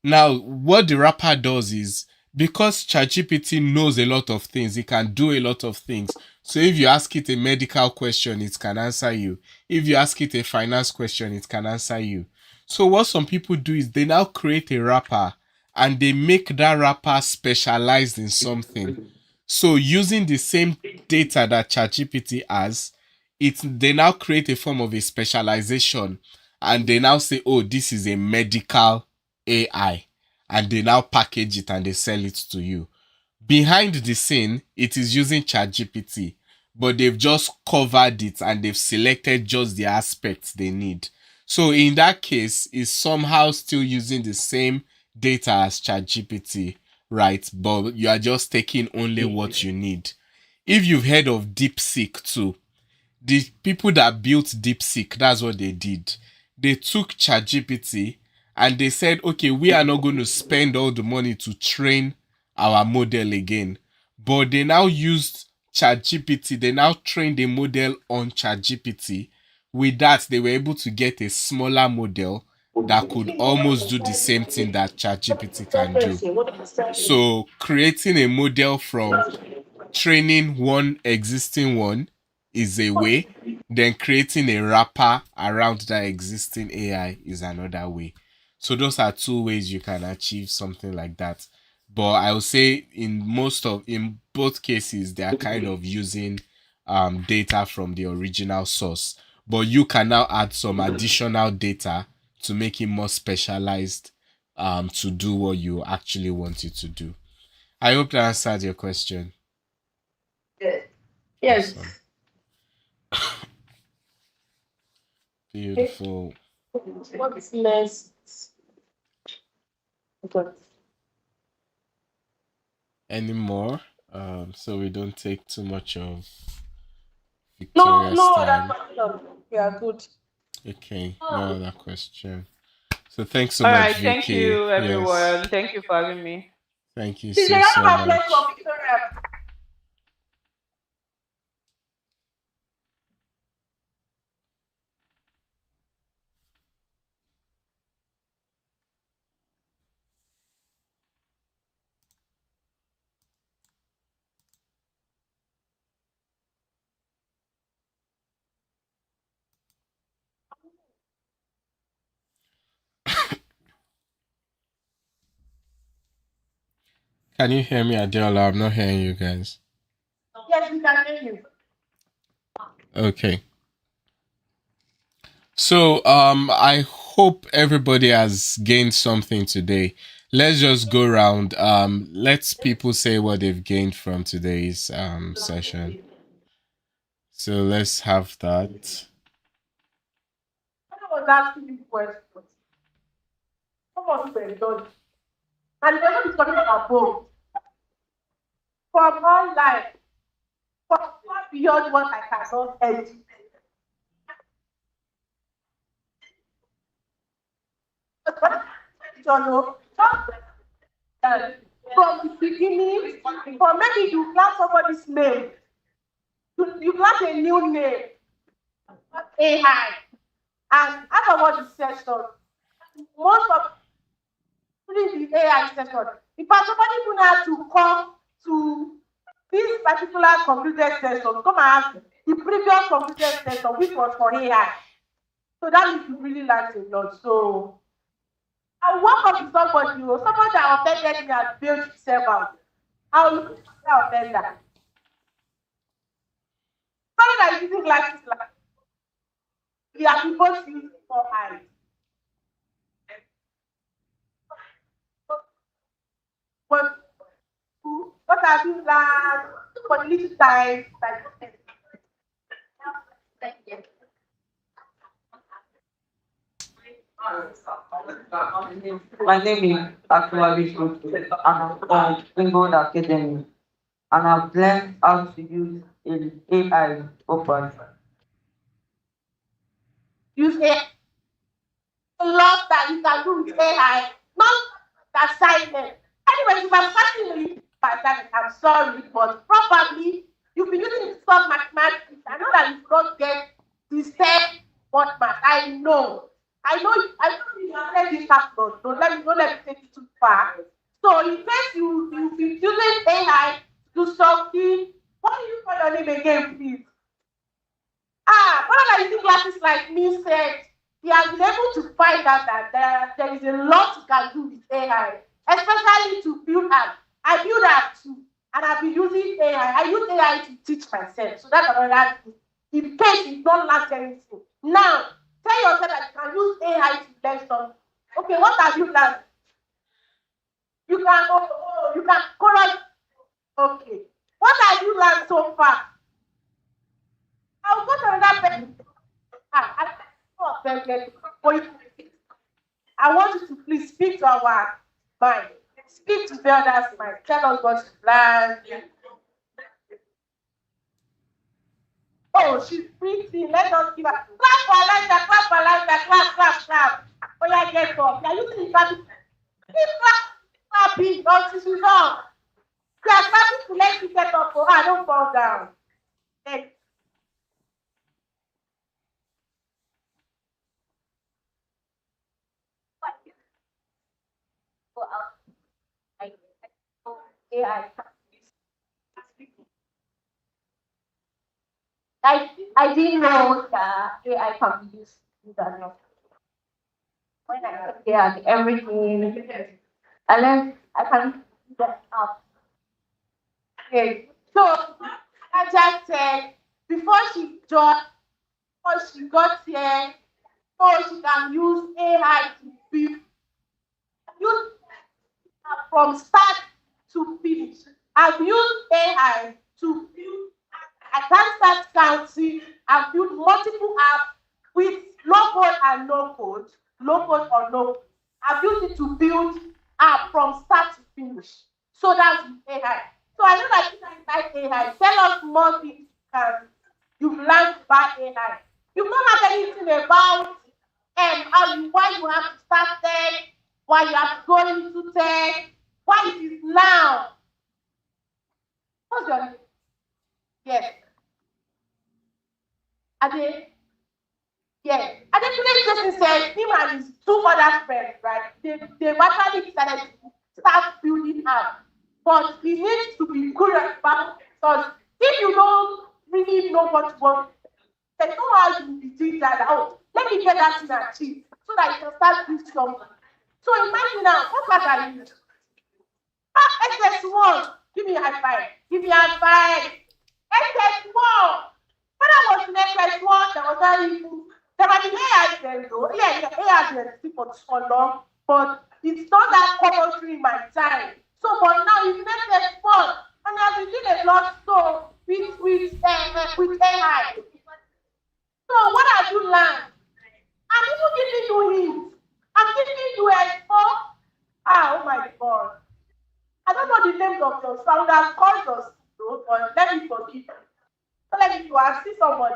Now, what the wrapper does is, because ChatGPT knows a lot of things, it can do a lot of things. So if you ask it a medical question, it can answer you. If you ask it a finance question, it can answer you. So what some people do is they now create a wrapper and they make that wrapper specialized in something. So using the same data that ChatGPT has, they now create a form of a specialization, and they now say, oh, this is a medical AI, and they now package it and they sell it to you. Behind the scene, it is using ChatGPT, but they've just covered it and they've selected just the aspects they need. So in that case, it's somehow still using the same data as ChatGPT, right? But you are just taking only what you need. If you've heard of DeepSeek too, the people that built DeepSeek, that's what they did. They took ChatGPT and they said, okay, we are not going to spend all the money to train our model again. But they now used ChatGPT, they now trained a model on ChatGPT. With that, they were able to get a smaller model that could almost do the same thing that ChatGPT can do. So creating a model from training one existing one is a way, then creating a wrapper around that existing AI is another way. So those are two ways you can achieve something like that. But I would say in both cases they are kind of using data from the original source. But you can now add some additional data to make it more specialized to do what you actually want it to do. I hope that answered your question. Yes. Awesome. Beautiful. What's next? Okay. Any more? So we don't take too much of No, Victoria's no, time. we are good. Okay, no other question. So thanks so All much, right, thank Vicky. you, Yes, everyone. Thank you for having me. thank you Did you so have a place much. for Victoria? Can you hear me, Adiola? I'm not hearing you guys. Yes, we can hear you. Okay. So I hope everybody has gained something today. let's just go round. Let's people say what they've gained from today's session. So let's have that. I was asking you questions. Some of you were done. And they're not talking about both. From all life, from far beyond what I cannot end. John, from the beginning, or maybe you plan somebody's name, you plan a new name, AI, and afterward the session, most of during the AI session, in fact, somebody even had to come to this particular computer session, come and ask the previous computer session, which was for AI. So that means you really learned a lot. So I walk up to somebody, someone that offended me and built himself out. I'll look at that offender. Someone that is using glasses like we are supposed to use four eyes. But what have you learned for the little time? My name is actually Shutu, and I'm from Springboard Academy, and I've learned how to use AI properly. Use AI. Love that you can do with AI, not assignment. Anyway, if I'm passing you by that, I'm sorry, but probably you've been using some mathematics. I know that you don't get the same what math. I know. I know you let this happen. Don't let me take it too far. So in case you've been using AI to do something, what do you call your name again, please? One of my using classes like me said he has been able to find out that there is a lot you can do with AI, especially to build apps. I build apps too, and I've been using AI. I use AI to teach myself. So that's another thing. In case you don't learn anything. Now, tell yourself that you can use AI to learn something. Okay, what have you learned? You can you can color. Okay. What have you learned so far? I'll go to another person. I want you to please speak to our mind. Speak to Veldarr's mind. Tell us what you learned. Oh, she's pretty. Let us give her. Clap for Linda, clap for Linda, clap, clap, clap. Oh, yeah, get up. You're using the clapping. Keep clapping until she's on. You are clapping to let you get up for her. Don't fall down. Then go out. AI. I didn't know that AI can be used to do that. When I took care of everything, I learned I can do that up. Okay. So I just said before she got here, so she can use AI to build use from start to finish. I've used AI to build. I can start counting and build multiple apps with low code and no code, low code or no code. I've used it to build app from start to finish. So that's with AI. So I know that you guys like AI. Tell us more things you've learned about AI. You've not heard anything about why you have to start tech, why you have to go into tech, why it is now. What's your name? Yes. Ade. Yes. Ade today's person said him and his two other friends, right? They've actually decided to start building up. But he needs to be curious about it because if you don't really know what you want, there's no how you will be doing that. Oh, let me get that thing achieved so that you can start doing something. So imagine now, what class are you? SS1. Give me a high five. Give me a high five. SS1. When I was in SS1, there was not even there might be AI then though. Yeah, AI then for long. but it's not that compulsory in my time. So, but now it makes it fun. And I've been doing a lot so with AI. So what have you learned? I'm even giving you hints. I'm giving you expo. Ah, oh my God. I don't know the names of your founders, called your CEO, but let me forgive you. So let me go. I see somebody.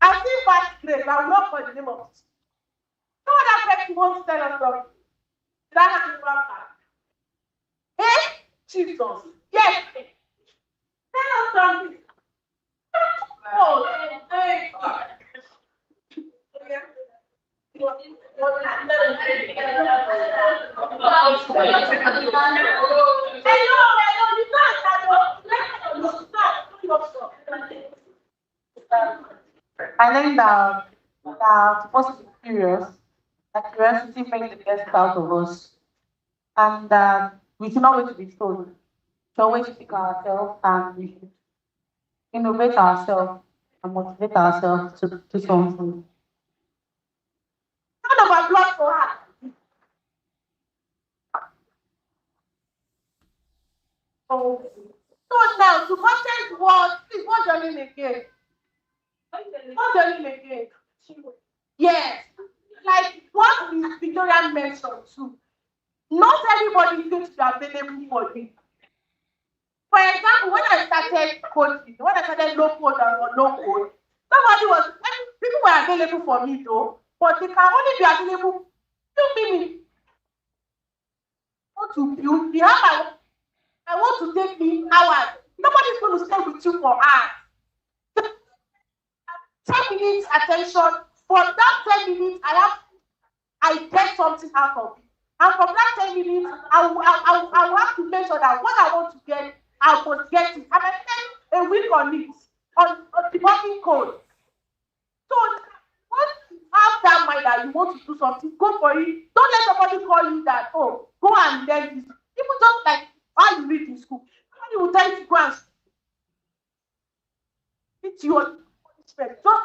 I see vast grace. I will not call the name of it. No other person wants to tell us something. Did I have to back? Hey, Jesus. Yes. Tell us something. Oh, hey. I learned that supposed to be curious, that curiosity makes the best out of us, and that we should not wait to be told. We should always speak ourselves and we should innovate ourselves and motivate ourselves to do something. Round of applause for her. Oh. So now, to content what, please, what's your name again? What's your name again? Yes. Like what Miss Victoria mentioned too. Not everybody is going to be available for you. For example, when I started coaching, when I started low code and no code, people were available for me though, but they can only be available few minutes. I want to build the hour. I want to take me hours. Nobody's going to stay with you for hours. 10 minutes attention. For that 10 minutes, I get something out of it. And from that 10 minutes, I will have to make sure that what I want to get, I must get it. And I spend a week on it, on the working code. So once you have that mind that you want to do something, go for it. Don't let somebody call you that, oh, go and learn this. People just like how you read in school. Somebody will tell you to go and it's your punishment. Just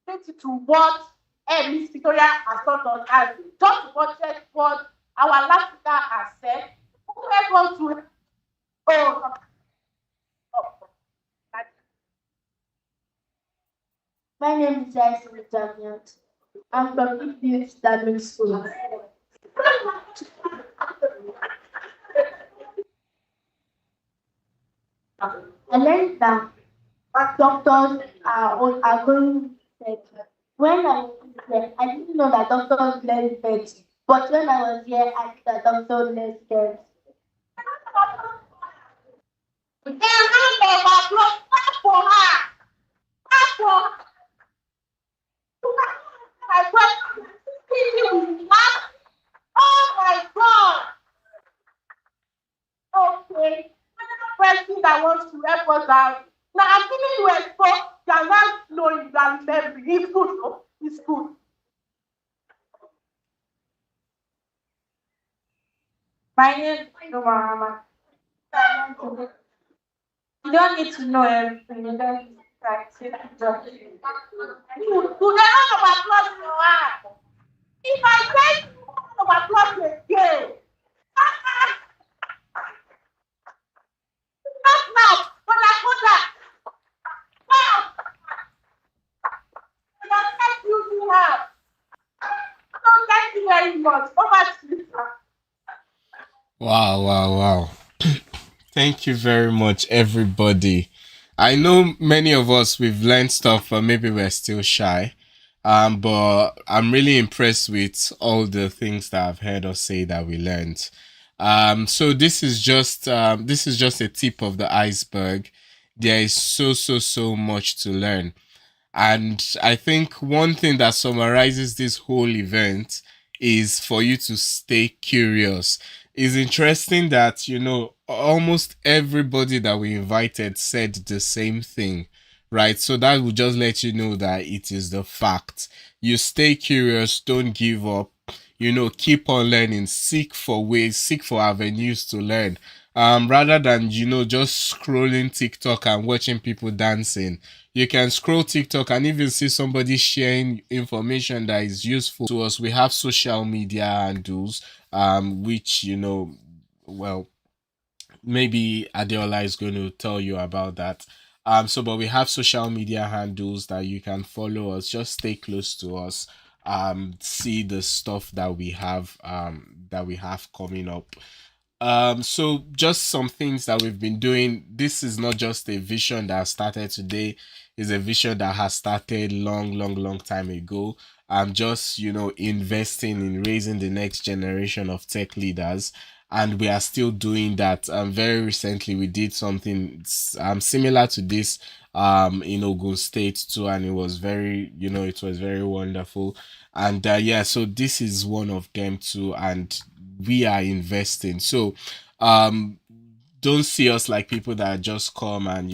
relate it to what Miss Victoria has taught us and just to budget what our last speaker has said. Whoever wants to oh, My name is Jason Daniels. I'm from English Islamic School. I learned that doctors are going to when I was there, I didn't know that doctors learn vets. But when I was here, I knew that doctors learn vets. a round of applause. Clap for her. Clap for her. My question is clap. Oh my God. Okay. Another person that wants to help us out. Now I'm giving you a spot. You are not knowing you are remembering. It's good, though. It's good. My name is Mama. You don't need to know everything. You don't need to practice. To a round of applause for her. If I say round of applause again, now, but I put that. Wow. Thank you, have. So thank you very much. Over to you, sir. Wow. Thank you very much, everybody. I know many of us we've learned stuff, but maybe we're still shy. But I'm really impressed with all the things that I've heard us say that we learned. So this is just a tip of the iceberg. There is so much to learn. And I think one thing that summarizes this whole event is for you to stay curious. It's interesting that, almost everybody that we invited said the same thing, right? So that would just let you know that it is the fact. You stay curious, don't give up, keep on learning, seek for ways, seek for avenues to learn. Rather than, just scrolling TikTok and watching people dancing, You can scroll TikTok, and if you see somebody sharing information that is useful to us, we have social media handles, which well, maybe Adeola is going to tell you about that. So but we have social media handles that you can follow us. Just stay close to us. See the stuff that we have coming up. So just some things that we've been doing. This is not just a vision that started today, it's a vision that has started long time ago. I'm just, investing in raising the next generation of tech leaders, and we are still doing that. Very recently we did something similar to this in Ogun State too, and it was very, it was very wonderful. And yeah, so this is one of them too, and we are investing. So um don't see us like people that just come and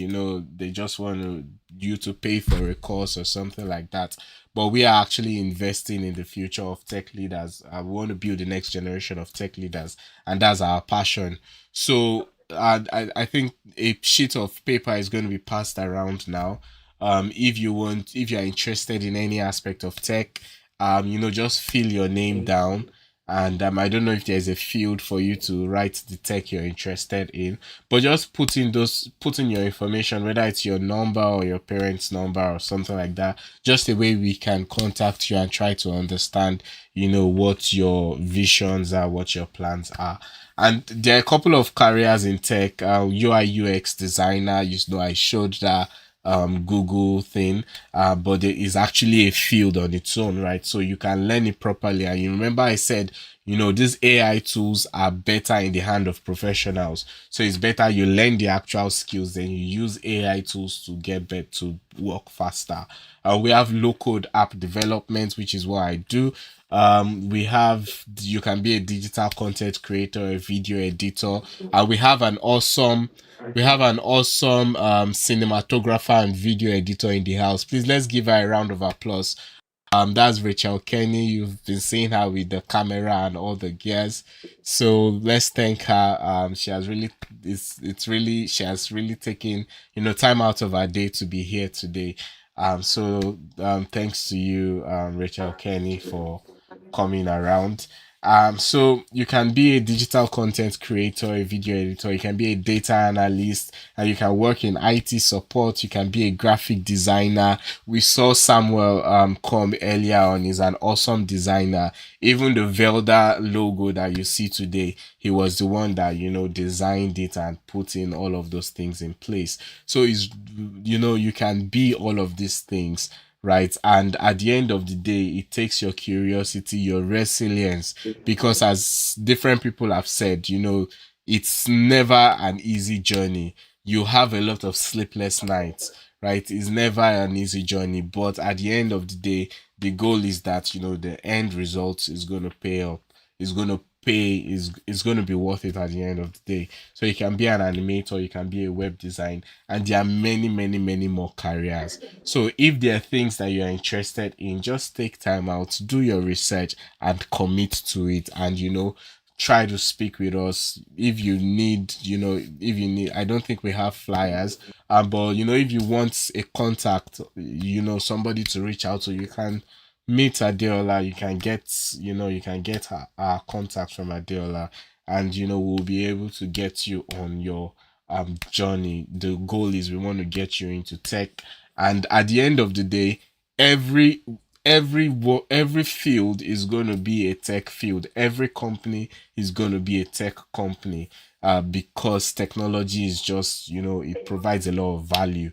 they just want you to pay for a course or something like that. But we are actually investing in the future of tech leaders. We want to build the next generation of tech leaders, and that's our passion. So I think a sheet of paper is going to be passed around now. If you're interested in any aspect of tech, just fill your name down, and I don't know if there's a field for you to write the tech you're interested in, but just put in your information, whether it's your number or your parents' number or something like that, just a way we can contact you and try to understand, what your visions are, what your plans are. And there are a couple of careers in tech. UI UX designer, I showed that Google thing, but there is actually a field on its own, right? So you can learn it properly. And you remember I said, these AI tools are better in the hand of professionals. So it's better you learn the actual skills, then you use AI tools to get better, to work faster. We have low code app development, which is what I do. You can be a digital content creator, a video editor, and we have an awesome cinematographer and video editor in the house. Please, let's give her a round of applause. That's Rachel Kenny. You've been seeing her with the camera and all the gears. So let's thank her. She has really she has really taken, time out of her day to be here today. Thanks to you, Rachel Kenny, for coming around. So you can be a digital content creator, a video editor, you can be a data analyst, and you can work in IT support, you can be a graphic designer. We saw Samuel come earlier on, he's an awesome designer. Even the Veldarr logo that you see today, he was the one that, designed it and put in all of those things in place. So you can be all of these things, right? And at the end of the day, it takes your curiosity, your resilience, because as different people have said, it's never an easy journey. You have a lot of sleepless nights, right? It's never an easy journey, but at the end of the day, the goal is that, the end result is going to pay up. Is going to is going to be worth it at the end of the day. So you can be an animator, you can be a web design, and there are many more careers. So if there are things that you're interested in, just take time out, do your research, and commit to it. And try to speak with us if you need. I don't think we have flyers, but if you want a contact, somebody to reach out to, you can meet Adeola. You can get our contact from Adeola, and we'll be able to get you on your journey. The goal is we want to get you into tech, and at the end of the day, every field is going to be a tech field. Every company is going to be a tech company, because technology is just, it provides a lot of value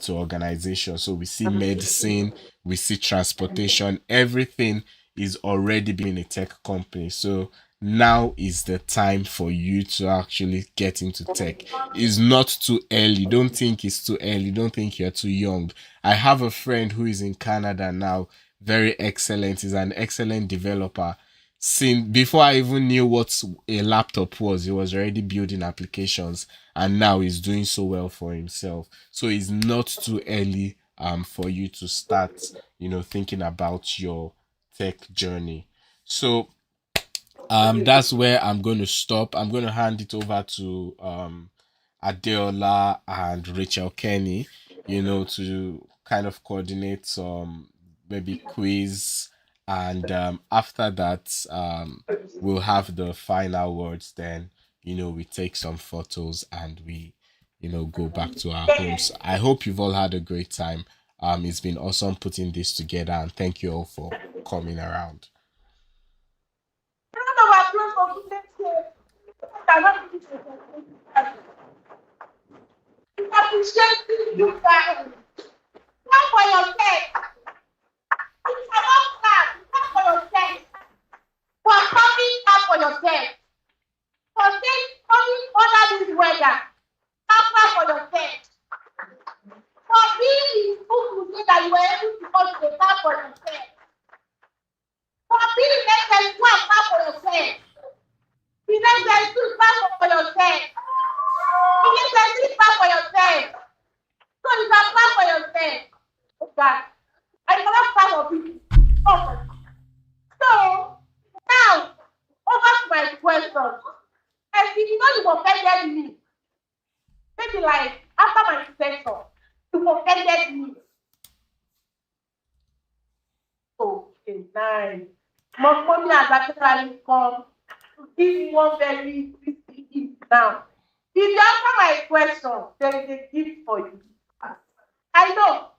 to organizations. So we see medicine, we see transportation, everything is already being a tech company. So now is the time for you to actually get into tech. It's not too early. Don't think it's too early. Don't think you're too young. I have a friend who is in Canada now, very excellent. He's an excellent developer. Since before I even knew what a laptop was, he was already building applications, and now he's doing so well for himself. So it's not too early for you to start, thinking about your tech journey. So that's where I'm going to stop. I'm going to hand it over to Adeola and Rachel Kenny. to kind of coordinate some maybe quiz, and after that, we'll have the final words. Then, we take some photos and we, go back to our homes. I hope you've all had a great time. It's been awesome putting this together, and thank you all for coming around. Round of applause for goodness sake. Cannot be appreciating you guys. Clap for yourself. You cannot clap. Clap for yourself. For coming, clap for yourself. For saying coming under this weather. Clap for yourself. For being in school to say that you were able to come to the clap for yourself. For being in SS1, clap for yourself. In SS2, clap for yourself. In SS3, clap for yourself. So you can clap for yourself. Okay. I cannot clap for people. Okay. So now, over to my question. And if you know you offended me, maybe like after my session, you offended me. Okay, nice. Mommy has actually come to give me one very crispy gift now. If you answer my question, there is a gift for you. I know.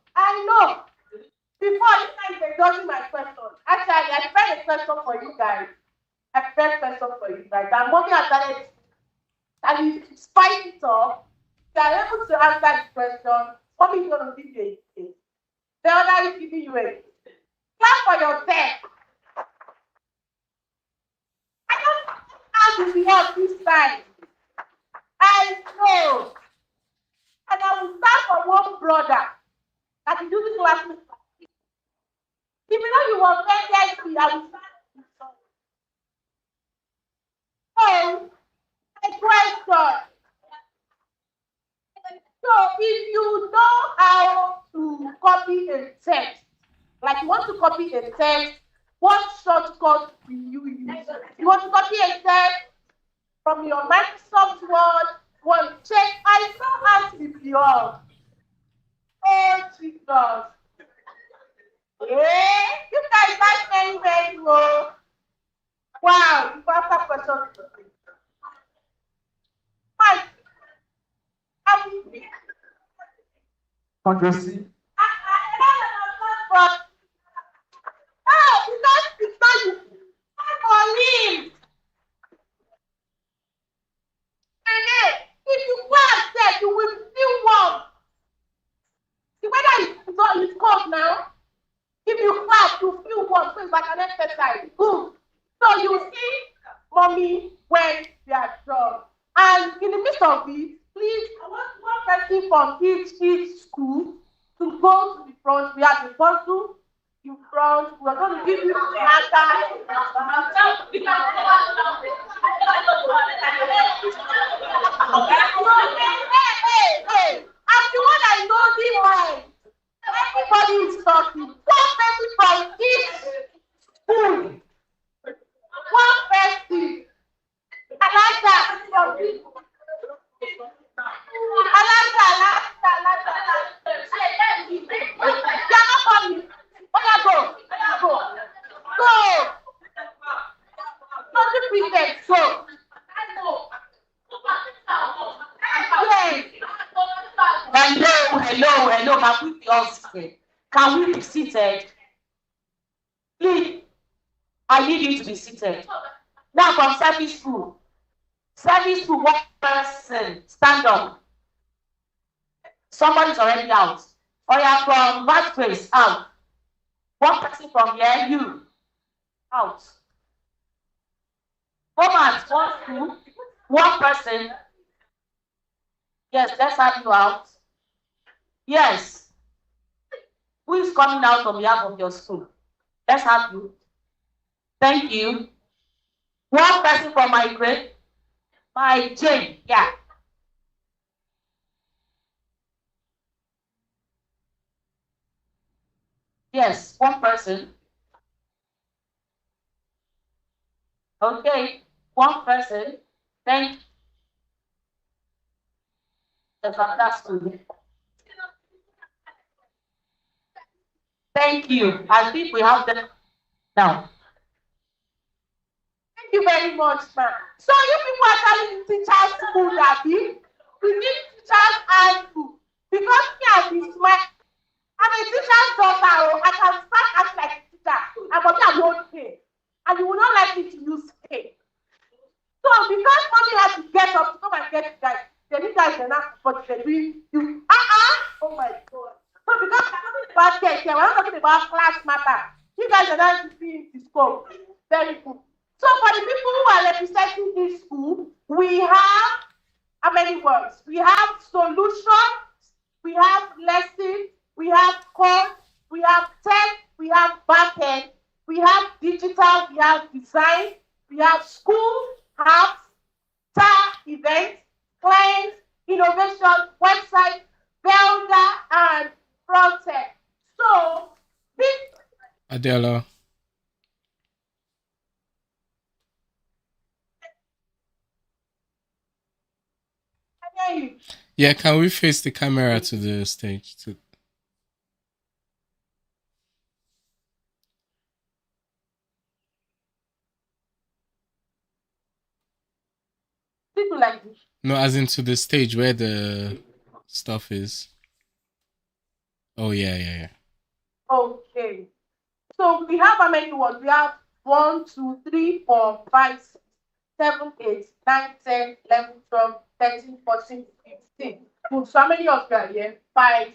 Before you guys were judging my question, actually, I prepared a question for you guys. And mommy has started, and you spice it up. You are able to answer the question. Mommy is going to give you a gift. The other is giving you a gift. Clap for yourself. I don't know how to be up this time. I know. And I will start from one brother that is using glasses. If you know you were offended me, I will start with you. So, my question. So, if you know how to copy a text, like you want to copy a text, what shortcut will you use? You want to copy a text from your Microsoft Word, one check. I saw ask if you are. Oh, Jesus. Yeah, you guys like very, very well. Wow, you got that question. Mike, how will you? Controversy. But oh, because you for him. And then, if you go upstairs, you will feel warm. The weather is cold now. If you clap, you feel warm. So it's like an exercise. Good. So you see mommy when we are done. And in the midst of it, please, I want one person from each school to go to the front. We have the puzzle in front. We're going to give you the matter. Hey. I'm the one I know the mind. Everybody is talking. One person from each school. One person. I like that. You're not coming. Go. Go. Don't you pretend. So. Yes. Hello. Can we be all seated? Can we be seated? Please, I need you to be seated. Now from service school. Service school, one person, stand up. Somebody's already out. Or you're from Vice Grace, out. One person from here, you, out. Romans, one school, one person. Yes, let's have you out. Yes. Who is coming out on behalf of your school? Let's have you. Thank you. One person from my grade. My Jane, yeah. Yes, one person. Okay, one person. Thank the school. Thank you. I think we have them now. Thank you very much, ma'am. So you people are telling teachers school, Abby. We need teachers handbook. Because me as be smart, I'm a teacher's daughter. Oh, I can start as like a teacher. And but me, I don't pay. And you will not like me to use pay. So because mommy has to get up to come and get you guys, then you guys are not but they're doing you. Oh my god. So because we're talking about tech here, we're not talking about class matter. You guys are not seeing the scope. Very good. So for the people who are representing this school, we have how many words? We have solutions, we have lessons, we have code, we have tech, we have backend, we have digital, we have design, we have school, apps, star events, clients, innovation, website, Veldarr, and Frontech. So this Adela. Yeah, can we face the camera to the stage? people like this. No, as into the stage where the stuff is. Oh yeah. Okay. So we have how many words? We have 1, 2, 3, 4, 5, 6, 7, 8, 9, 10, 11, 12, 13, 14, 15. Good. So how many of you are here? 5.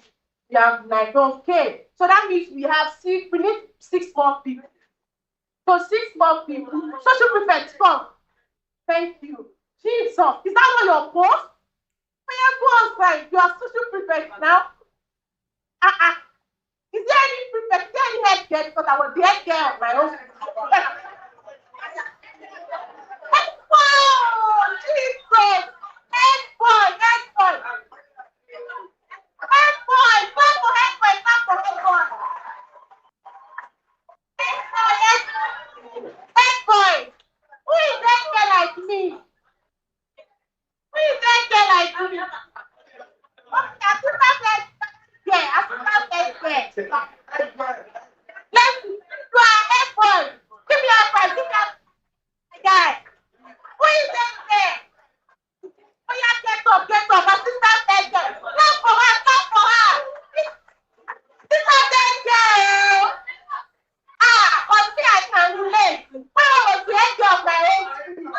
We have 9. Okay. So that means we have 6. We need 6 more people. So 6 more people. Social prefect, come. Thank you. Jesus. Is that what your post? When you go outside, you are social prefect now. Is there any prefect? Is there any head girl? Because I was the head girl of my own. Oh, Jesus! Head boy, head boy. Head boy, clap for head boy, clap for head boy. Head boy, head boy. Who is that girl like me? Who is that girl like me? Okay, assistant head. Yeah, assistant head girl. Let's do a head boy. Give me a five, give me a guy. Who is that girl? Oh yeah, get up, assistant head girl. Clap for her, clap for her. Assistant head girl. But me, I can relate. When I was the head girl of my own school,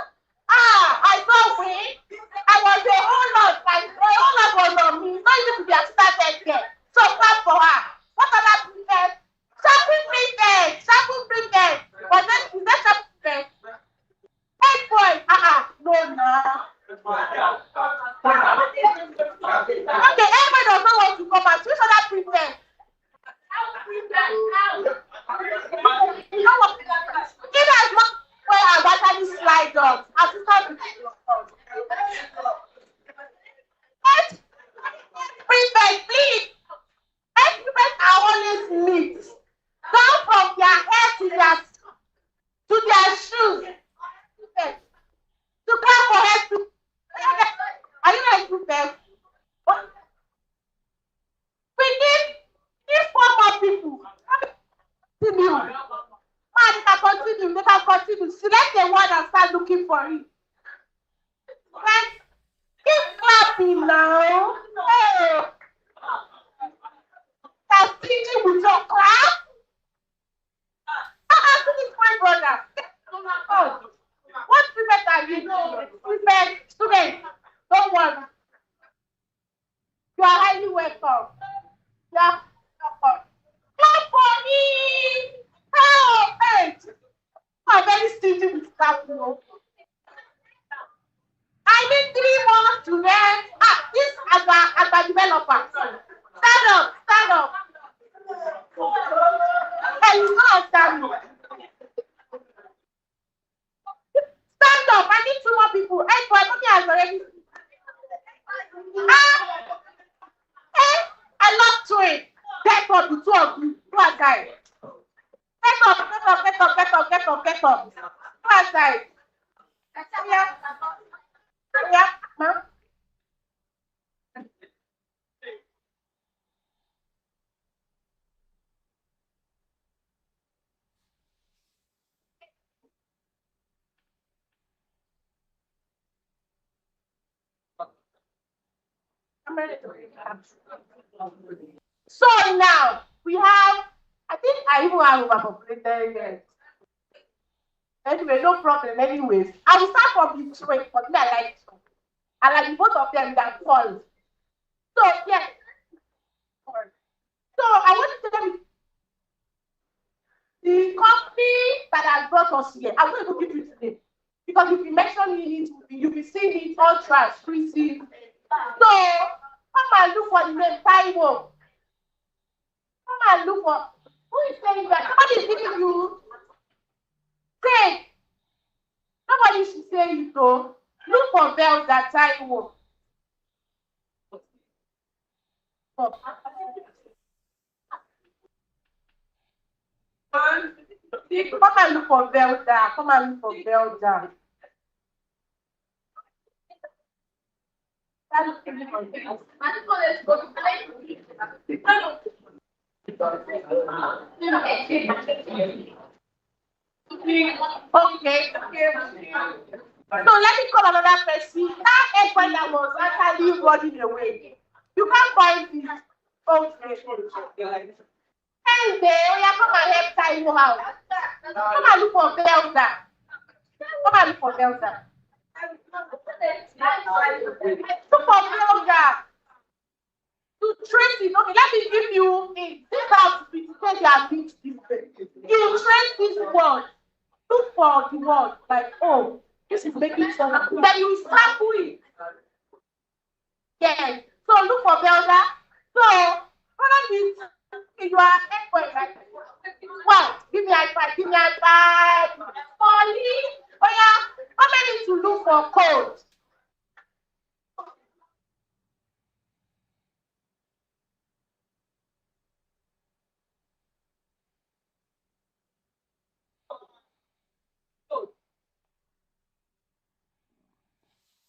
I saw win. I was a whole lot, like a whole lot was on me. Not even to be assistant head girl. So clap for her. What other prefect? Shopping prefect, shopping prefect. But then is that shopping prefect? Head boy, no, nah. Okay, everybody does not want to come out. Which other prefect? You know what? Give us more where I actually slide up. Assistant prefect, please. Head prefects are always neat. Down from their hair to their shoes. To clap for head prefect. Are you like prefect? We need 4 more people. Continue. Man, they can continue. Select the one and start looking for it. Right? Keep clapping now. Hey. That's teaching with your clap. This is my brother. Oh. What prefect are you? Prefect, student. Don't worry. You are highly welcome. Yeah. Clap for me. Oh, hey. I'm very stingy with staff, you know. I need 3 more students. This as a developer. Stand up, stand up. Hey, you can't stand up. Stand up. I need 2 more people. Hey, boy, mommy has already. I love twin. Get up, the 2 of you. Go outside. Get up, get up, get up, get up, get up, get up. Go outside. Yeah. Yeah, ma'am. So now we have, I think I even have overpopulated. Anyway, no problem. Anyways, I will start from the trade, but me, I like two. I like both of them that fall. So yes. So I want to tell you the company that has brought us here. I'm going to give you today because you'll be mentioning it, you'll be seeing it all transcripting. So come and look for the name Taiwo. Come and look for who is saying that. Somebody is giving you. Say. Nobody should say it though. Look for Veldarr Taiwo. Come and look for Veldarr. Come and look for Veldarr. Okay. So let me call another person. That eggplant that was actually running away. You can't find this. Okay. And there, you come and help Taiwo out. Come and look for Veldarr. Come and look for Veldarr. Look for Veldarr. To trace it, okay, let me give you a this house because you are mixed different. You trace this word. Look for the word like, oh, this is making sense. Then you sample it. Yes. So look for Veldarr. So follow this. You are equal, right? Well, give me a five. Give me a five. Molly. Oh yeah. How many to look for code?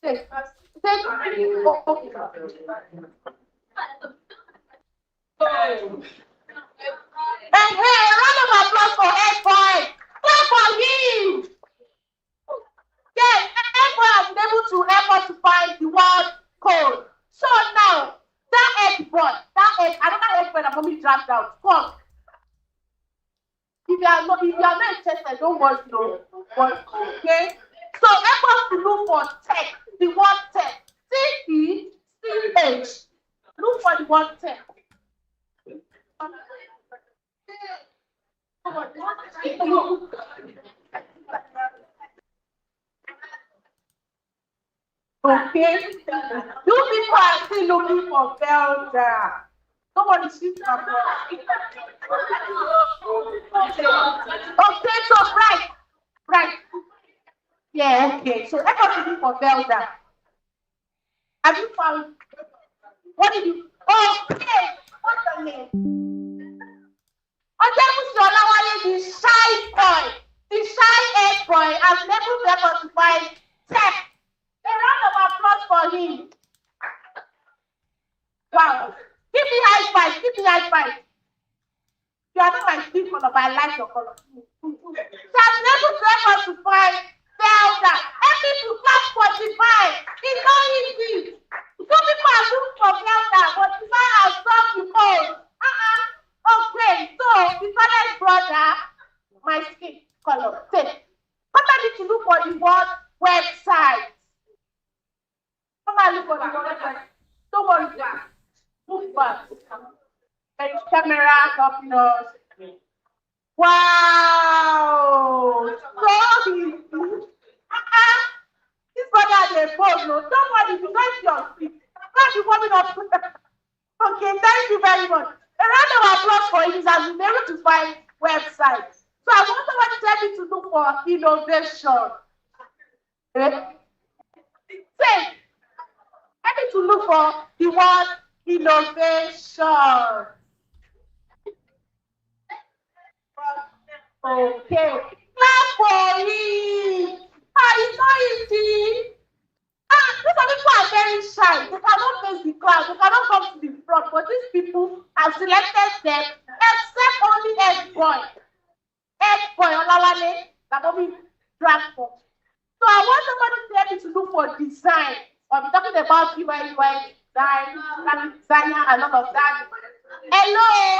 Take. And hey, round of applause for Eggboy. Clap for him. Yes, Eggboy has been able to help us to find the word code. So now, that Eggboy, another Eggboy that mommy dragged out. Come. If you are not interested, don't worry, no. Okay? So help us to look for tech, the word tech. T-E-C-H. Look for the word tech. Okay? You people are still looking for Veldarr. Nobody sees my Okay, so right. Yeah, okay. So help us to look for Veldarr. Have you found what did you okay? What's the name? The shy boy, the shy egg boy has never been able to find tech. A round of applause for him. Wow. Give me high five. You are not my skin color, but I like your color. So I'm never able to find Veldarr. Every to clap 45. It's not easy. Some people are looking for Veldarr, but the man has solved the code. Okay, so the father's brother, my skin color. Say, come on, need to look for the word website. Come on, look for the website. Don't worry, look fast. The camera helping us. Wow! So easy. This brother they phone, no. Don't worry, you guys your feet. Thank you coming up. Okay, thank you very much. A round of applause for him as we've been able to find websites. So I want somebody to tell me to look for innovation. Say, I need to look for the word innovation. Okay. Clap for him. It's not easy. These people are very shy. They cannot face the crowd. They cannot come to the front. But these people have selected them, except only Eggboy. Eggboy, Olawale, that mommy dragged for. So I want somebody to help me to look for design. I'm talking about UI, designer, and all of that. Hello,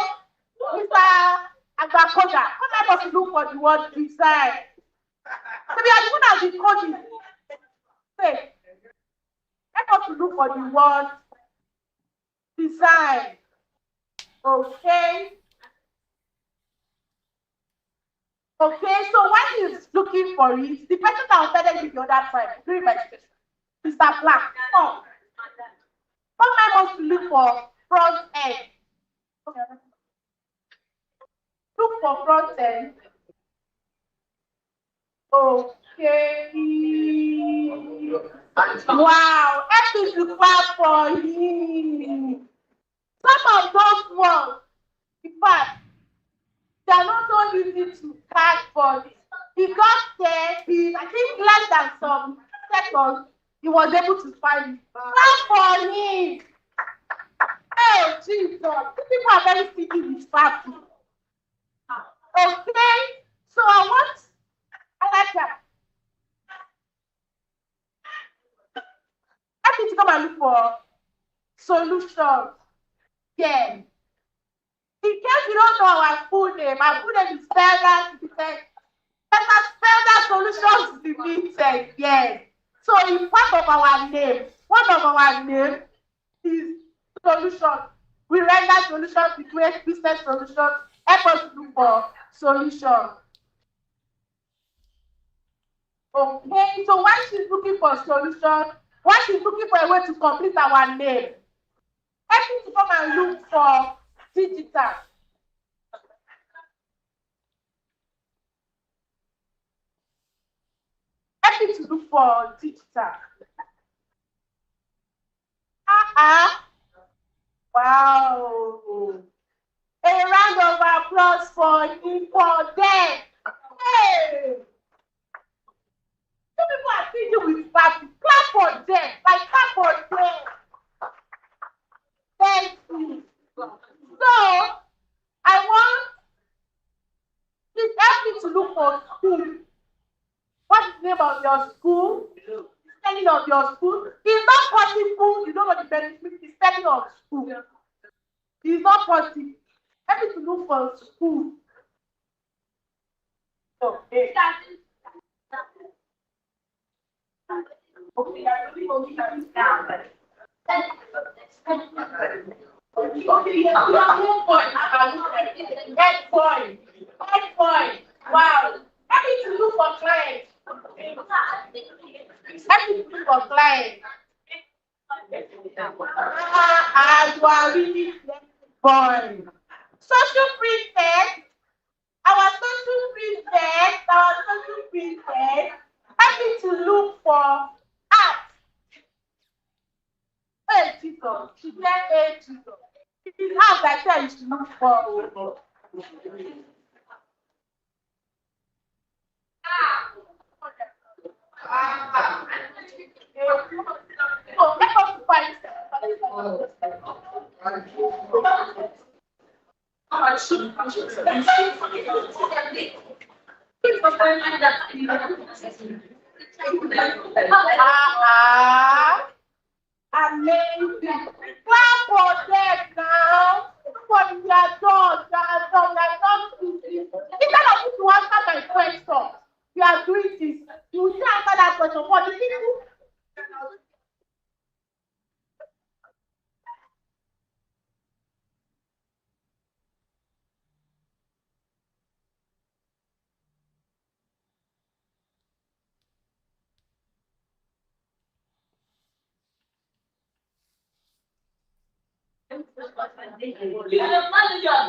Mr. Agbakoda. Come let us look for the word design. Maybe I would have been coding. Say, let us look for the word design. Okay. Okay, so when he's looking for it, the person that was telling you the other time, during my situation, Mr. Black, come. One man wants to look for front end. Look for front end. Okay. Wow, everything to clap for him. Some of those ones, in fact, they are not so easy to catch for this. He got there, I think less than some seconds, he was able to find it. Clap for him. Hey, Jesus. These people are very sticky with fasting. Okay, so I like that. I need to come and look for solutions. Yeah. In case you don't know our full name is Veldarr. Veldarr Solutions Limited. Yes. So in part of our name, one of our name is solution. We render solutions, we create business solutions, help us look for solutions. Okay, so when she's looking for solution, when she's looking for a way to complete our name, help me to come and look for digital. Help me to look for digital. Wow. A round of applause for them. Hey! Some people are thinking with party. Clap for them. Like clap for them. Thank you. So, I want please help me to look for school. What is the name of your school? The spelling of your school. It's not possible. You know what the benefit is. The spelling of school. It's not possible. Help me to look for school. Okay. Okay, Head point. Head point. Wow. Help me to look for clients. Help me to look for clients. You are really boring. Social prefect. Our social prefect. Help me to look for art. Hey, Jesus. She said, hey, Jesus. It is art I tell you to look for. So let us find amazing. Clap for them now. Everybody, we are done. Instead of you to answer my question, you are doing this. You will still answer that question. For the people.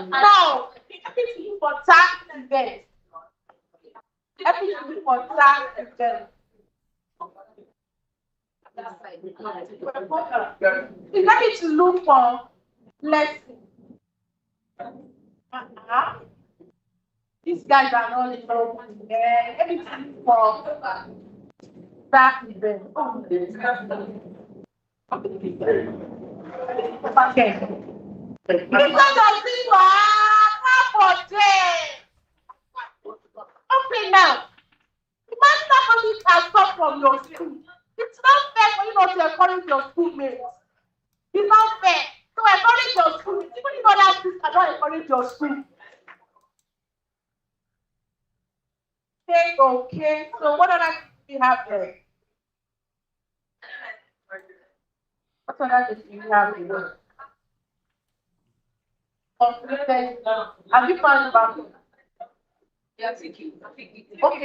No, everything for tax event. Everything for tax event. It's ready to look for lesson. These guys are not in love. Everything for tax event. Okay. Because of this for them. Okay, now. Imagine that money can come from your school. It's not fair for you not to encourage your schoolmates. It's not fair. So encourage your school. Even if other schools cannot encourage your school. Okay. So what other things do we have there? What other things do we have here? Completed. Have you found back? Okay,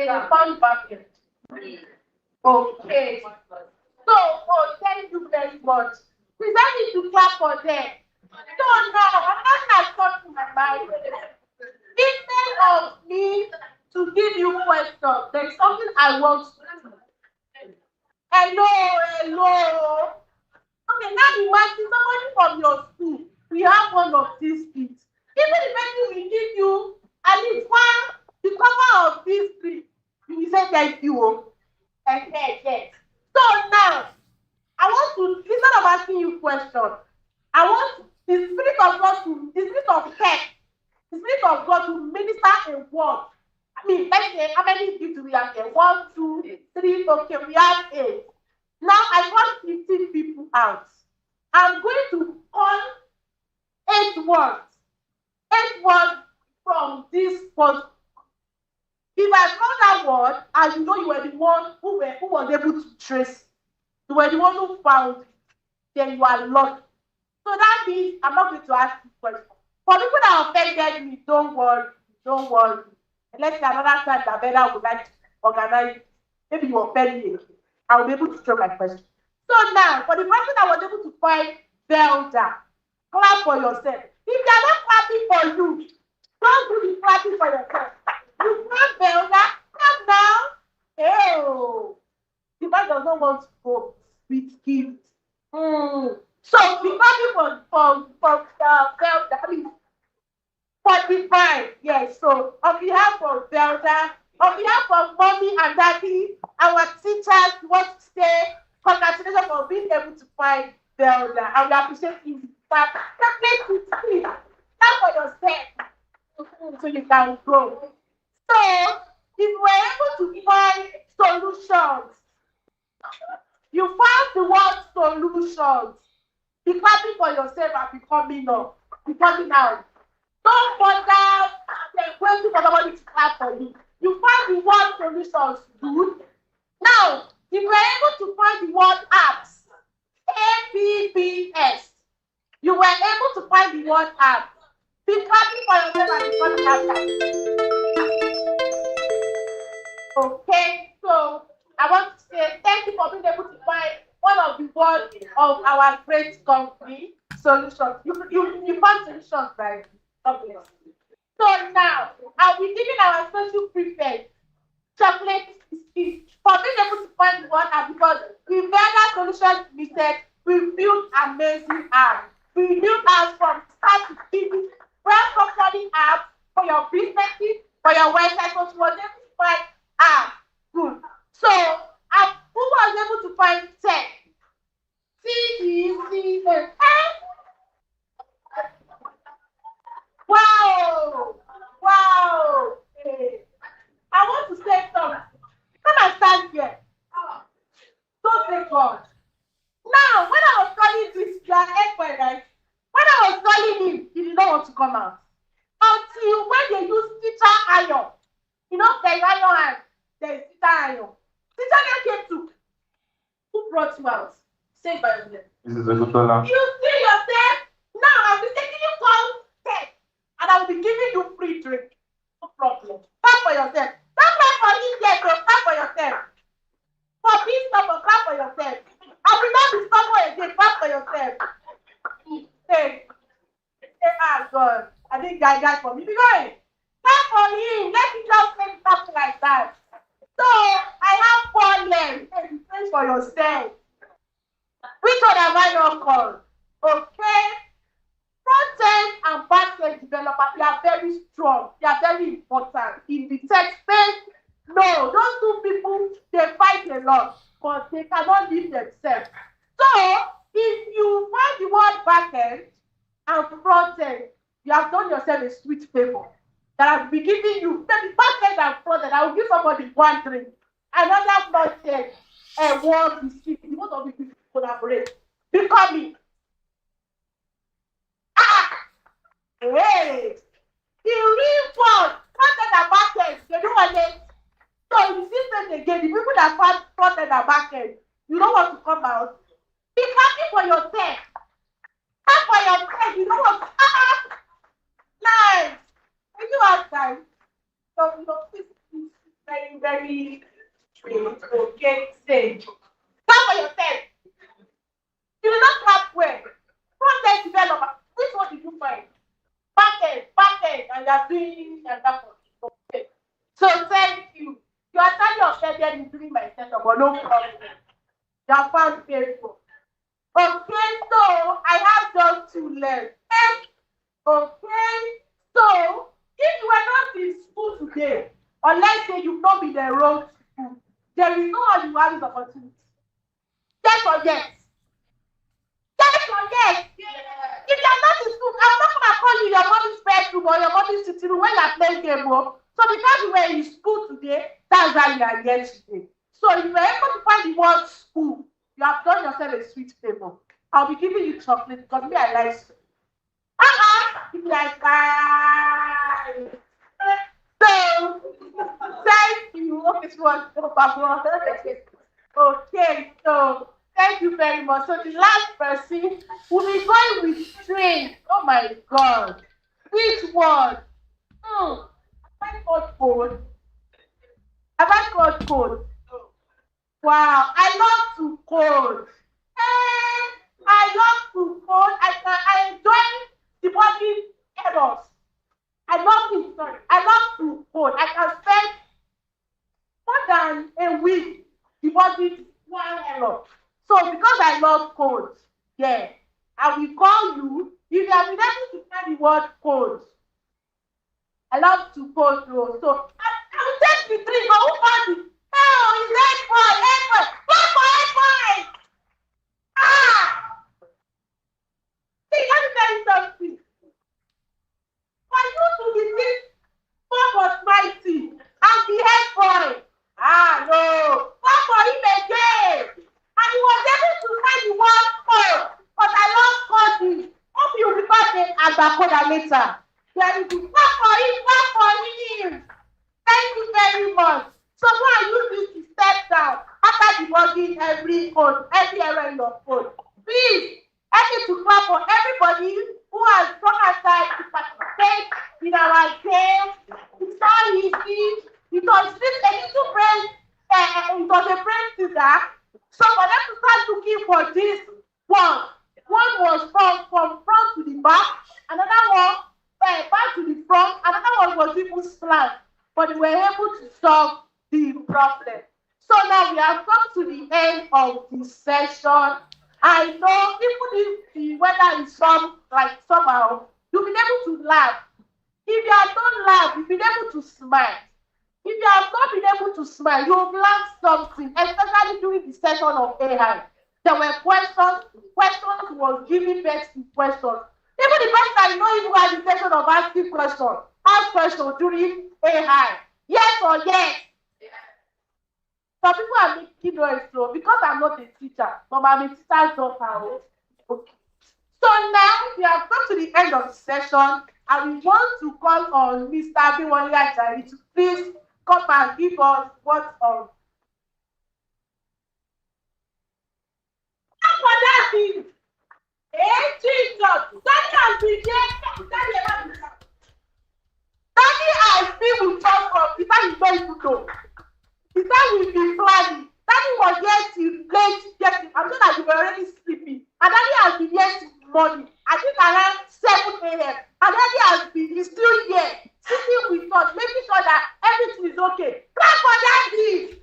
you found back. Okay. So, thank you very much. Please I need to clap for them. No, I'm not has come to my mind. Instead of me to give you questions, there is something I want to do. Hello. Okay, now imagine somebody from your school. We have one of these kids. Even if anything we give you at least one, the cover of this tree, you will say thank you. And yes. So now, I want to, instead of asking you questions, I want the Spirit of God to, the Spirit of faith, the Spirit of God to minister a word. I mean, let's say, how many gifts do we have here? 1, 2, 3, okay, we have 8. Now I want 15 people out. I'm going to call 8 words. 8 words from this post. If I call that word, and you know you were the one who was able to trace, you were the one who found it, then you are lucky. So that means I'm not going to ask you questions. For people that offended me, don't worry. And let's say another time that Veldarr would like to organize, maybe you offend me again. I will be able to throw my question. So now, for the person that was able to find Veldarr, clap for yourself. If they are not clapping for you, don't do the clapping for yourself. You found Veldarr, clap now. Oh, the man does not want to go with gifts. So we clapping for Veldarr. I mean, 45. Yes. So on behalf of Veldarr, on behalf of mommy and daddy, our teachers want to say congratulations for being able to find Veldarr. And we appreciate you. Clap for yourself so you can grow. So if we're able to find solutions, you found the word solutions. Be clapping for yourself and becoming out. Don't bother waiting for somebody to clap for you. You find the word solutions good. Now, if you're able to find the word apps, APPS, you were able to find the word apps. Be clapping for yourself and becoming out. Okay, so I want to say thank you for being able to find one of the words of our great company, solutions. You found solutions, right? Okay. So now, I'll be giving our special prefect chocolate biscuit for being able to find the word app because we Veldarr Solutions Limited, we build amazing apps. We build apps from start to finish, well-functioning apps for your businesses, for your website, so you was able to find apps. Good. So, who was able to find tech? TECH. Wow. Hey. I want to say something. Come and stand here. Don't say God. Now, when I was calling this, you are ex-boy, right? When I was calling him, he did not want to come out. Until when they use teacher iron. You know, there's iron hand. There's teacher iron. Teacher iron came to. Who brought you out? Say it by yourself. This is a good one. You see yourself? Now I'll be taking you call test. And I will be giving you free drink. No problem. Clap for yourself. Don't clap for him yet, so clap for yourself. For being stubborn, clap for yourself. I will not be stubborn again, clap for yourself. Say, God, I think guy for me. Be going. Clap for him. Let me just say something like that. So I have 4 legs. Say for yourself. Which one have I not called? Okay. Front-end and back-end developer, they are very strong. They are very important in the tech space. No, those 2 people, they fight a lot, but they cannot leave themselves. So, if you find the word back-end and front-end, you have done yourself a sweet favor. That I will be giving you, maybe back-end and front-end, I will give somebody 1 drink, another front-end, and 1 biscuit. The both of you collaborate. Become me. Hey, the real one, front and back end, they don't want it. So you see them again, the people that front and back end, you don't want to come out. Be happy for yourself. Clap for yourself. You don't want to. Nice. When you have time, so this is very, very okay. Stage. Clap for yourself. You will not clap well. Front end developer, which one did you find? Back end, and you're doing and that one. Okay. So thank you. You are tired of saying during my session, but no problem. You are found faithful. Okay, so I have just two left. Okay, so if you were not in school today, or let's say you've not been enrolled to school, there is no how you have this opportunity. Yes or yes? Yes or yes? Yeah. If you're not in school, I'm not gonna call you your mommy's bedroom or your mommy's sitting room when you're playing game. So because you were in school today, that's why you are here today. So if you were able to find the word school, you have done yourself a sweet favor. I'll be giving you chocolate because me, I like sweet. Like so thank you. This one okay, so thank you very much. So the last person will be going with train. Oh my god. Which one? Have I got code? Have I got code? Wow, I love to code. I love to code. I enjoy debugging errors. I love it, sorry. I love to code. I can spend more than a week debugging one error. So because I love code, yeah, I will call you if you have been able to find the word code. I love to code though. So I will take the three, but who found it? Oh, it's 8 boy. 1 for 8 boy. Ah! See, let me tell you something. For you to be this God was mighty and the head boy. Ah, no. God for him again. And he was able to find the word code. But I love coding. Hope you record the Agakoda later. There is God for him, God for him. Thank you very much. So go and use this to step down after debugging every code, every error in your code. Please, I need to clap for everybody who has come aside to participate in our game. It's not easy. It was a little brain, it was a brain teaser. So for them to start looking for this one was from front to the back, another one back to the front, another one was even slant, but they were able to solve the problem. So now we have come to the end of the session. I know even if the weather is somehow, you'll be able to laugh. If you have not laughed, you'll be able to smile. If you have not been able to smile, you've learned something, especially during the session of AI. There were questions was giving birth to questions. Even the person I know even had the session of asking questions, ask questions during AI. Yes or yes? Some people are making noise so because I'm not a teacher, but I'm a teacher's daughter. Okay. So now we have come to the end of the session, and we want to call on Mr. Abiwale Ajayi to please come and give us what of. For that thing. Hey, Jesus! Daddy has been there. Daddy has been with us from the time you don't even know. The time we've been planning. Daddy was here till late yesterday. I'm sure that you were already sleeping. And Daddy has been here till the morning. I think around 7 a.m. And Daddy has been, he's still here, sitting with us, making sure that everything is okay. Clap for Daddy!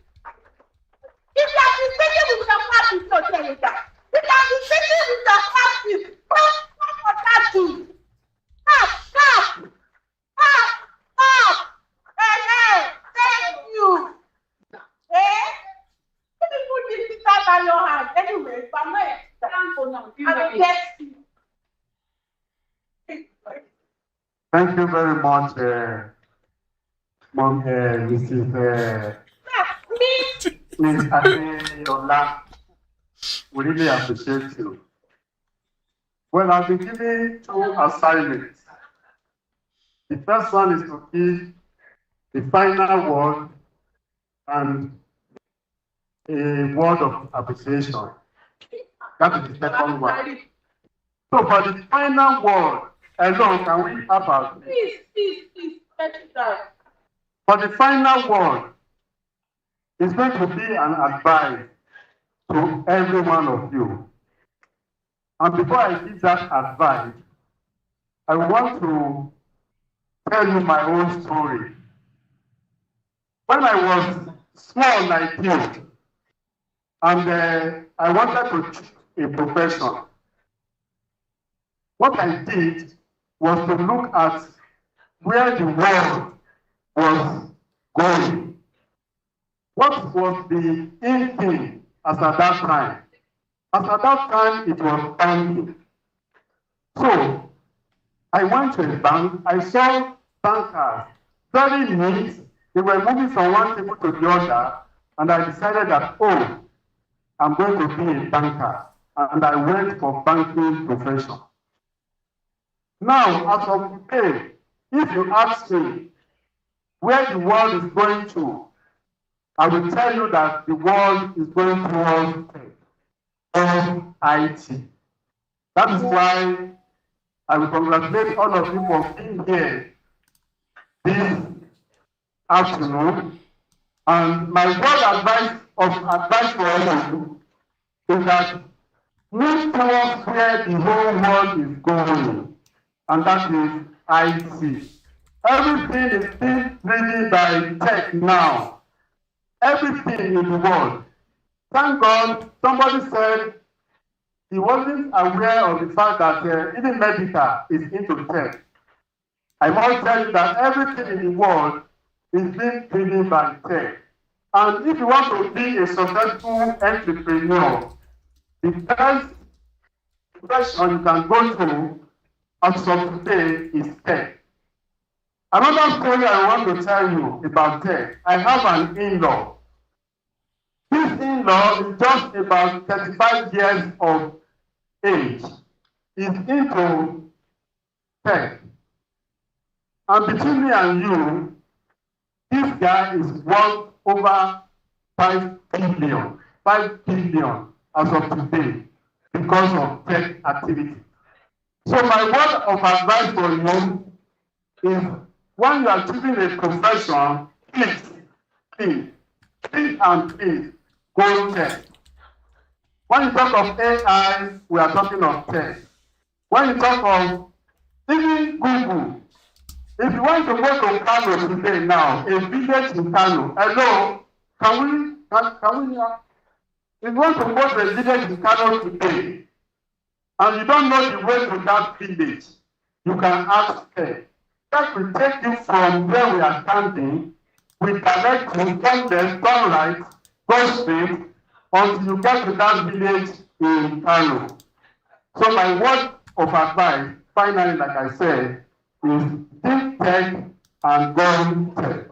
If you have been sitting with your party, so tell you that. If you have been sitting with your party, clap for Daddy! Clap, clap! Clap, clap! Thank you! If you put this guitar by your hand, anyway, but I'm not Thank you very much, Mom, Mrs. Miss Adeola. We really appreciate you. Well, I've been given 2 assignments The first one is to give the final word and a word of appreciation. That is the second one. So for the final word, alone, can we have a Please, let it down. For the final word, it's going to be an advice to every one of you. And before I give that advice, I want to tell you my own story. When I was small like you, and I wanted to choose a profession, what I did was to look at where the world was going. What was the in thing as at that time? As at that time, it was banking. So I went to a bank, I saw bankers, very neat. They were moving from one table to the other, and I decided that, oh, I'm going to be a banker. And I went for banking profession. Now, as of today, if you ask me where the world is going to, I will tell you that the world is going towards IT. That is why I will congratulate all of you for being here this afternoon. And my word advice for you is that move towards where the whole world is going, and that is IT. Everything is being driven by tech now. Everything in the world. Thank God, somebody said he wasn't aware of the fact that even medical is into tech. I must tell you that everything in the world is being driven by tech. And if you want to be a successful entrepreneur, the best profession you can go to as of today is tech. Another story I want to tell you about tech. I have an in-law. This in-law is just about 35 years of age. He's into tech. And between me and you, this guy is worth over 5 billion. 5 billion as of today because of tech activity. So my word of advice for you is when you are choosing a profession, please, go tech. When you talk of AI, we are talking of tech. When you talk of even Google, if you want to go to Kano today now, a village in Kano, hello, can we hear? If you want to go to a village in Kano today, and you don't know the way to that village, you can ask her. That will take you from where we are standing, we direct you, turn left, turn right, go straight, until you get to that village in Kano. So my word of advice, finally, like I said, is think tech and go tech.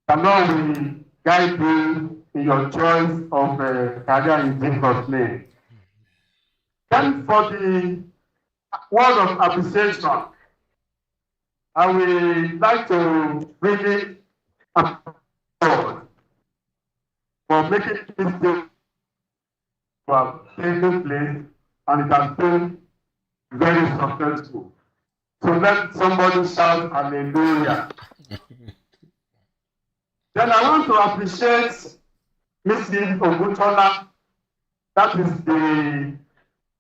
The Lord will guide you in your choice of career in Jesus' name. Then for the word of appreciation, I would like to really applaud God for making this day to have taken place, and it has been very successful. So let somebody shout hallelujah. Then I want to appreciate Mrs. Ogutola, that is the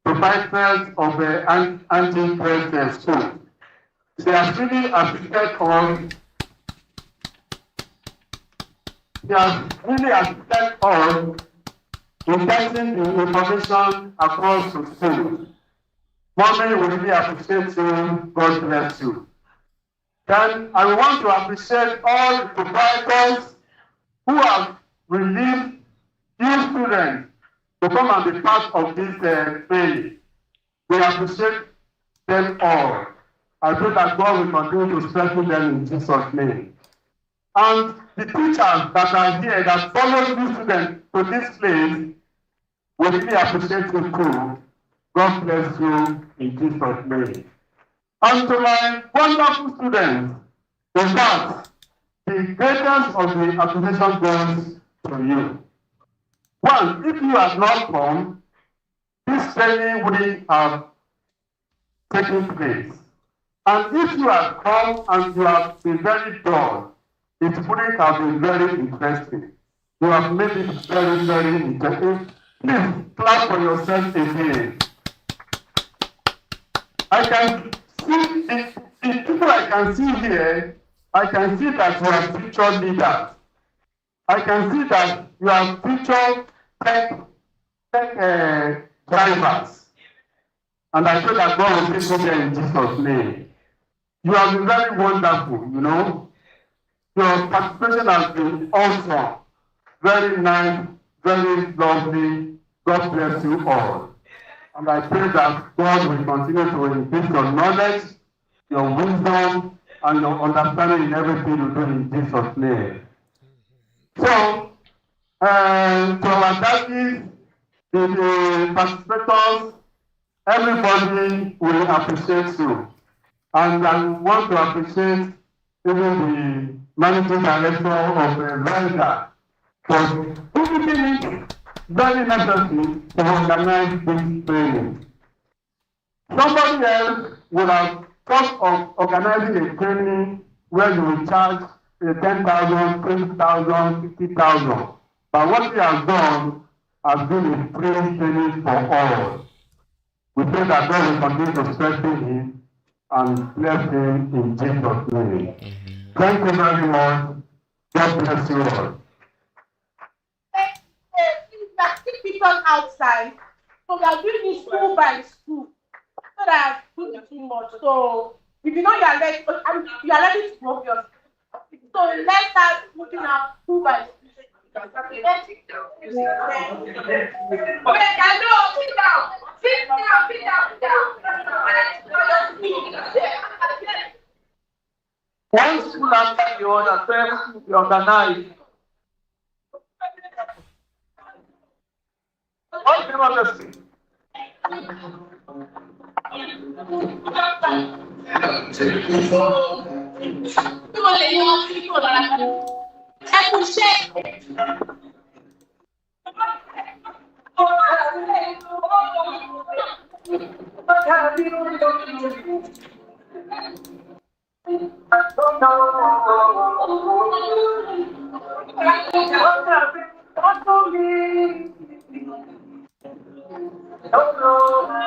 proprietor of the anti-press school. They have really assisted us. They have really assisted us in getting the information across the school. Mommy, we really appreciate you. God bless you. Then I want to appreciate all the proprietors who have released new students to come and be part of this training. We appreciate them all. I pray that God will continue to strengthen them in Jesus' name. And the teachers that are here that follow new students to this place, we really appreciate you too. God bless you in Jesus' name. And to my wonderful students, in fact, the greatest of the appreciation goes to you. One, if you had not come, this training wouldn't have taken place. And if you had come and you have been very dull, it wouldn't have been very interesting. You have made it very, very interesting. Please clap for yourself again. I can see the people I can see here, I can see that you are future leaders. I can see that you are future tech drivers. And I pray that God will take you there in Jesus' name. You have been very wonderful, you know. Your participation has been awesome. Very nice, very lovely. God bless you all. And I pray that God will continue to increase your knowledge, your wisdom, and your understanding in everything you do in Jesus' name. So, to our daddies, the participators, everybody will appreciate you. And I want to appreciate even the managing director of Veldarr for putting it very necessary to organize this training. Somebody else would have thought of organizing a training where you will charge 10,000, 20,000, 50,000. But what he has done has been a free training for all. We pray that God will continue to strengthen him and bless him in Jesus' name. Thank you very much. God bless you all. Keep people outside. So we are doing this school by school. So that it won't be too much. So if you know you are ready, you are ready to move yourself. So let's start moving out school by school. Okay, I know. Sit down. Sit down. Sit down. Sit down. One school after the other, 12 schools be organized. What's the name of the school?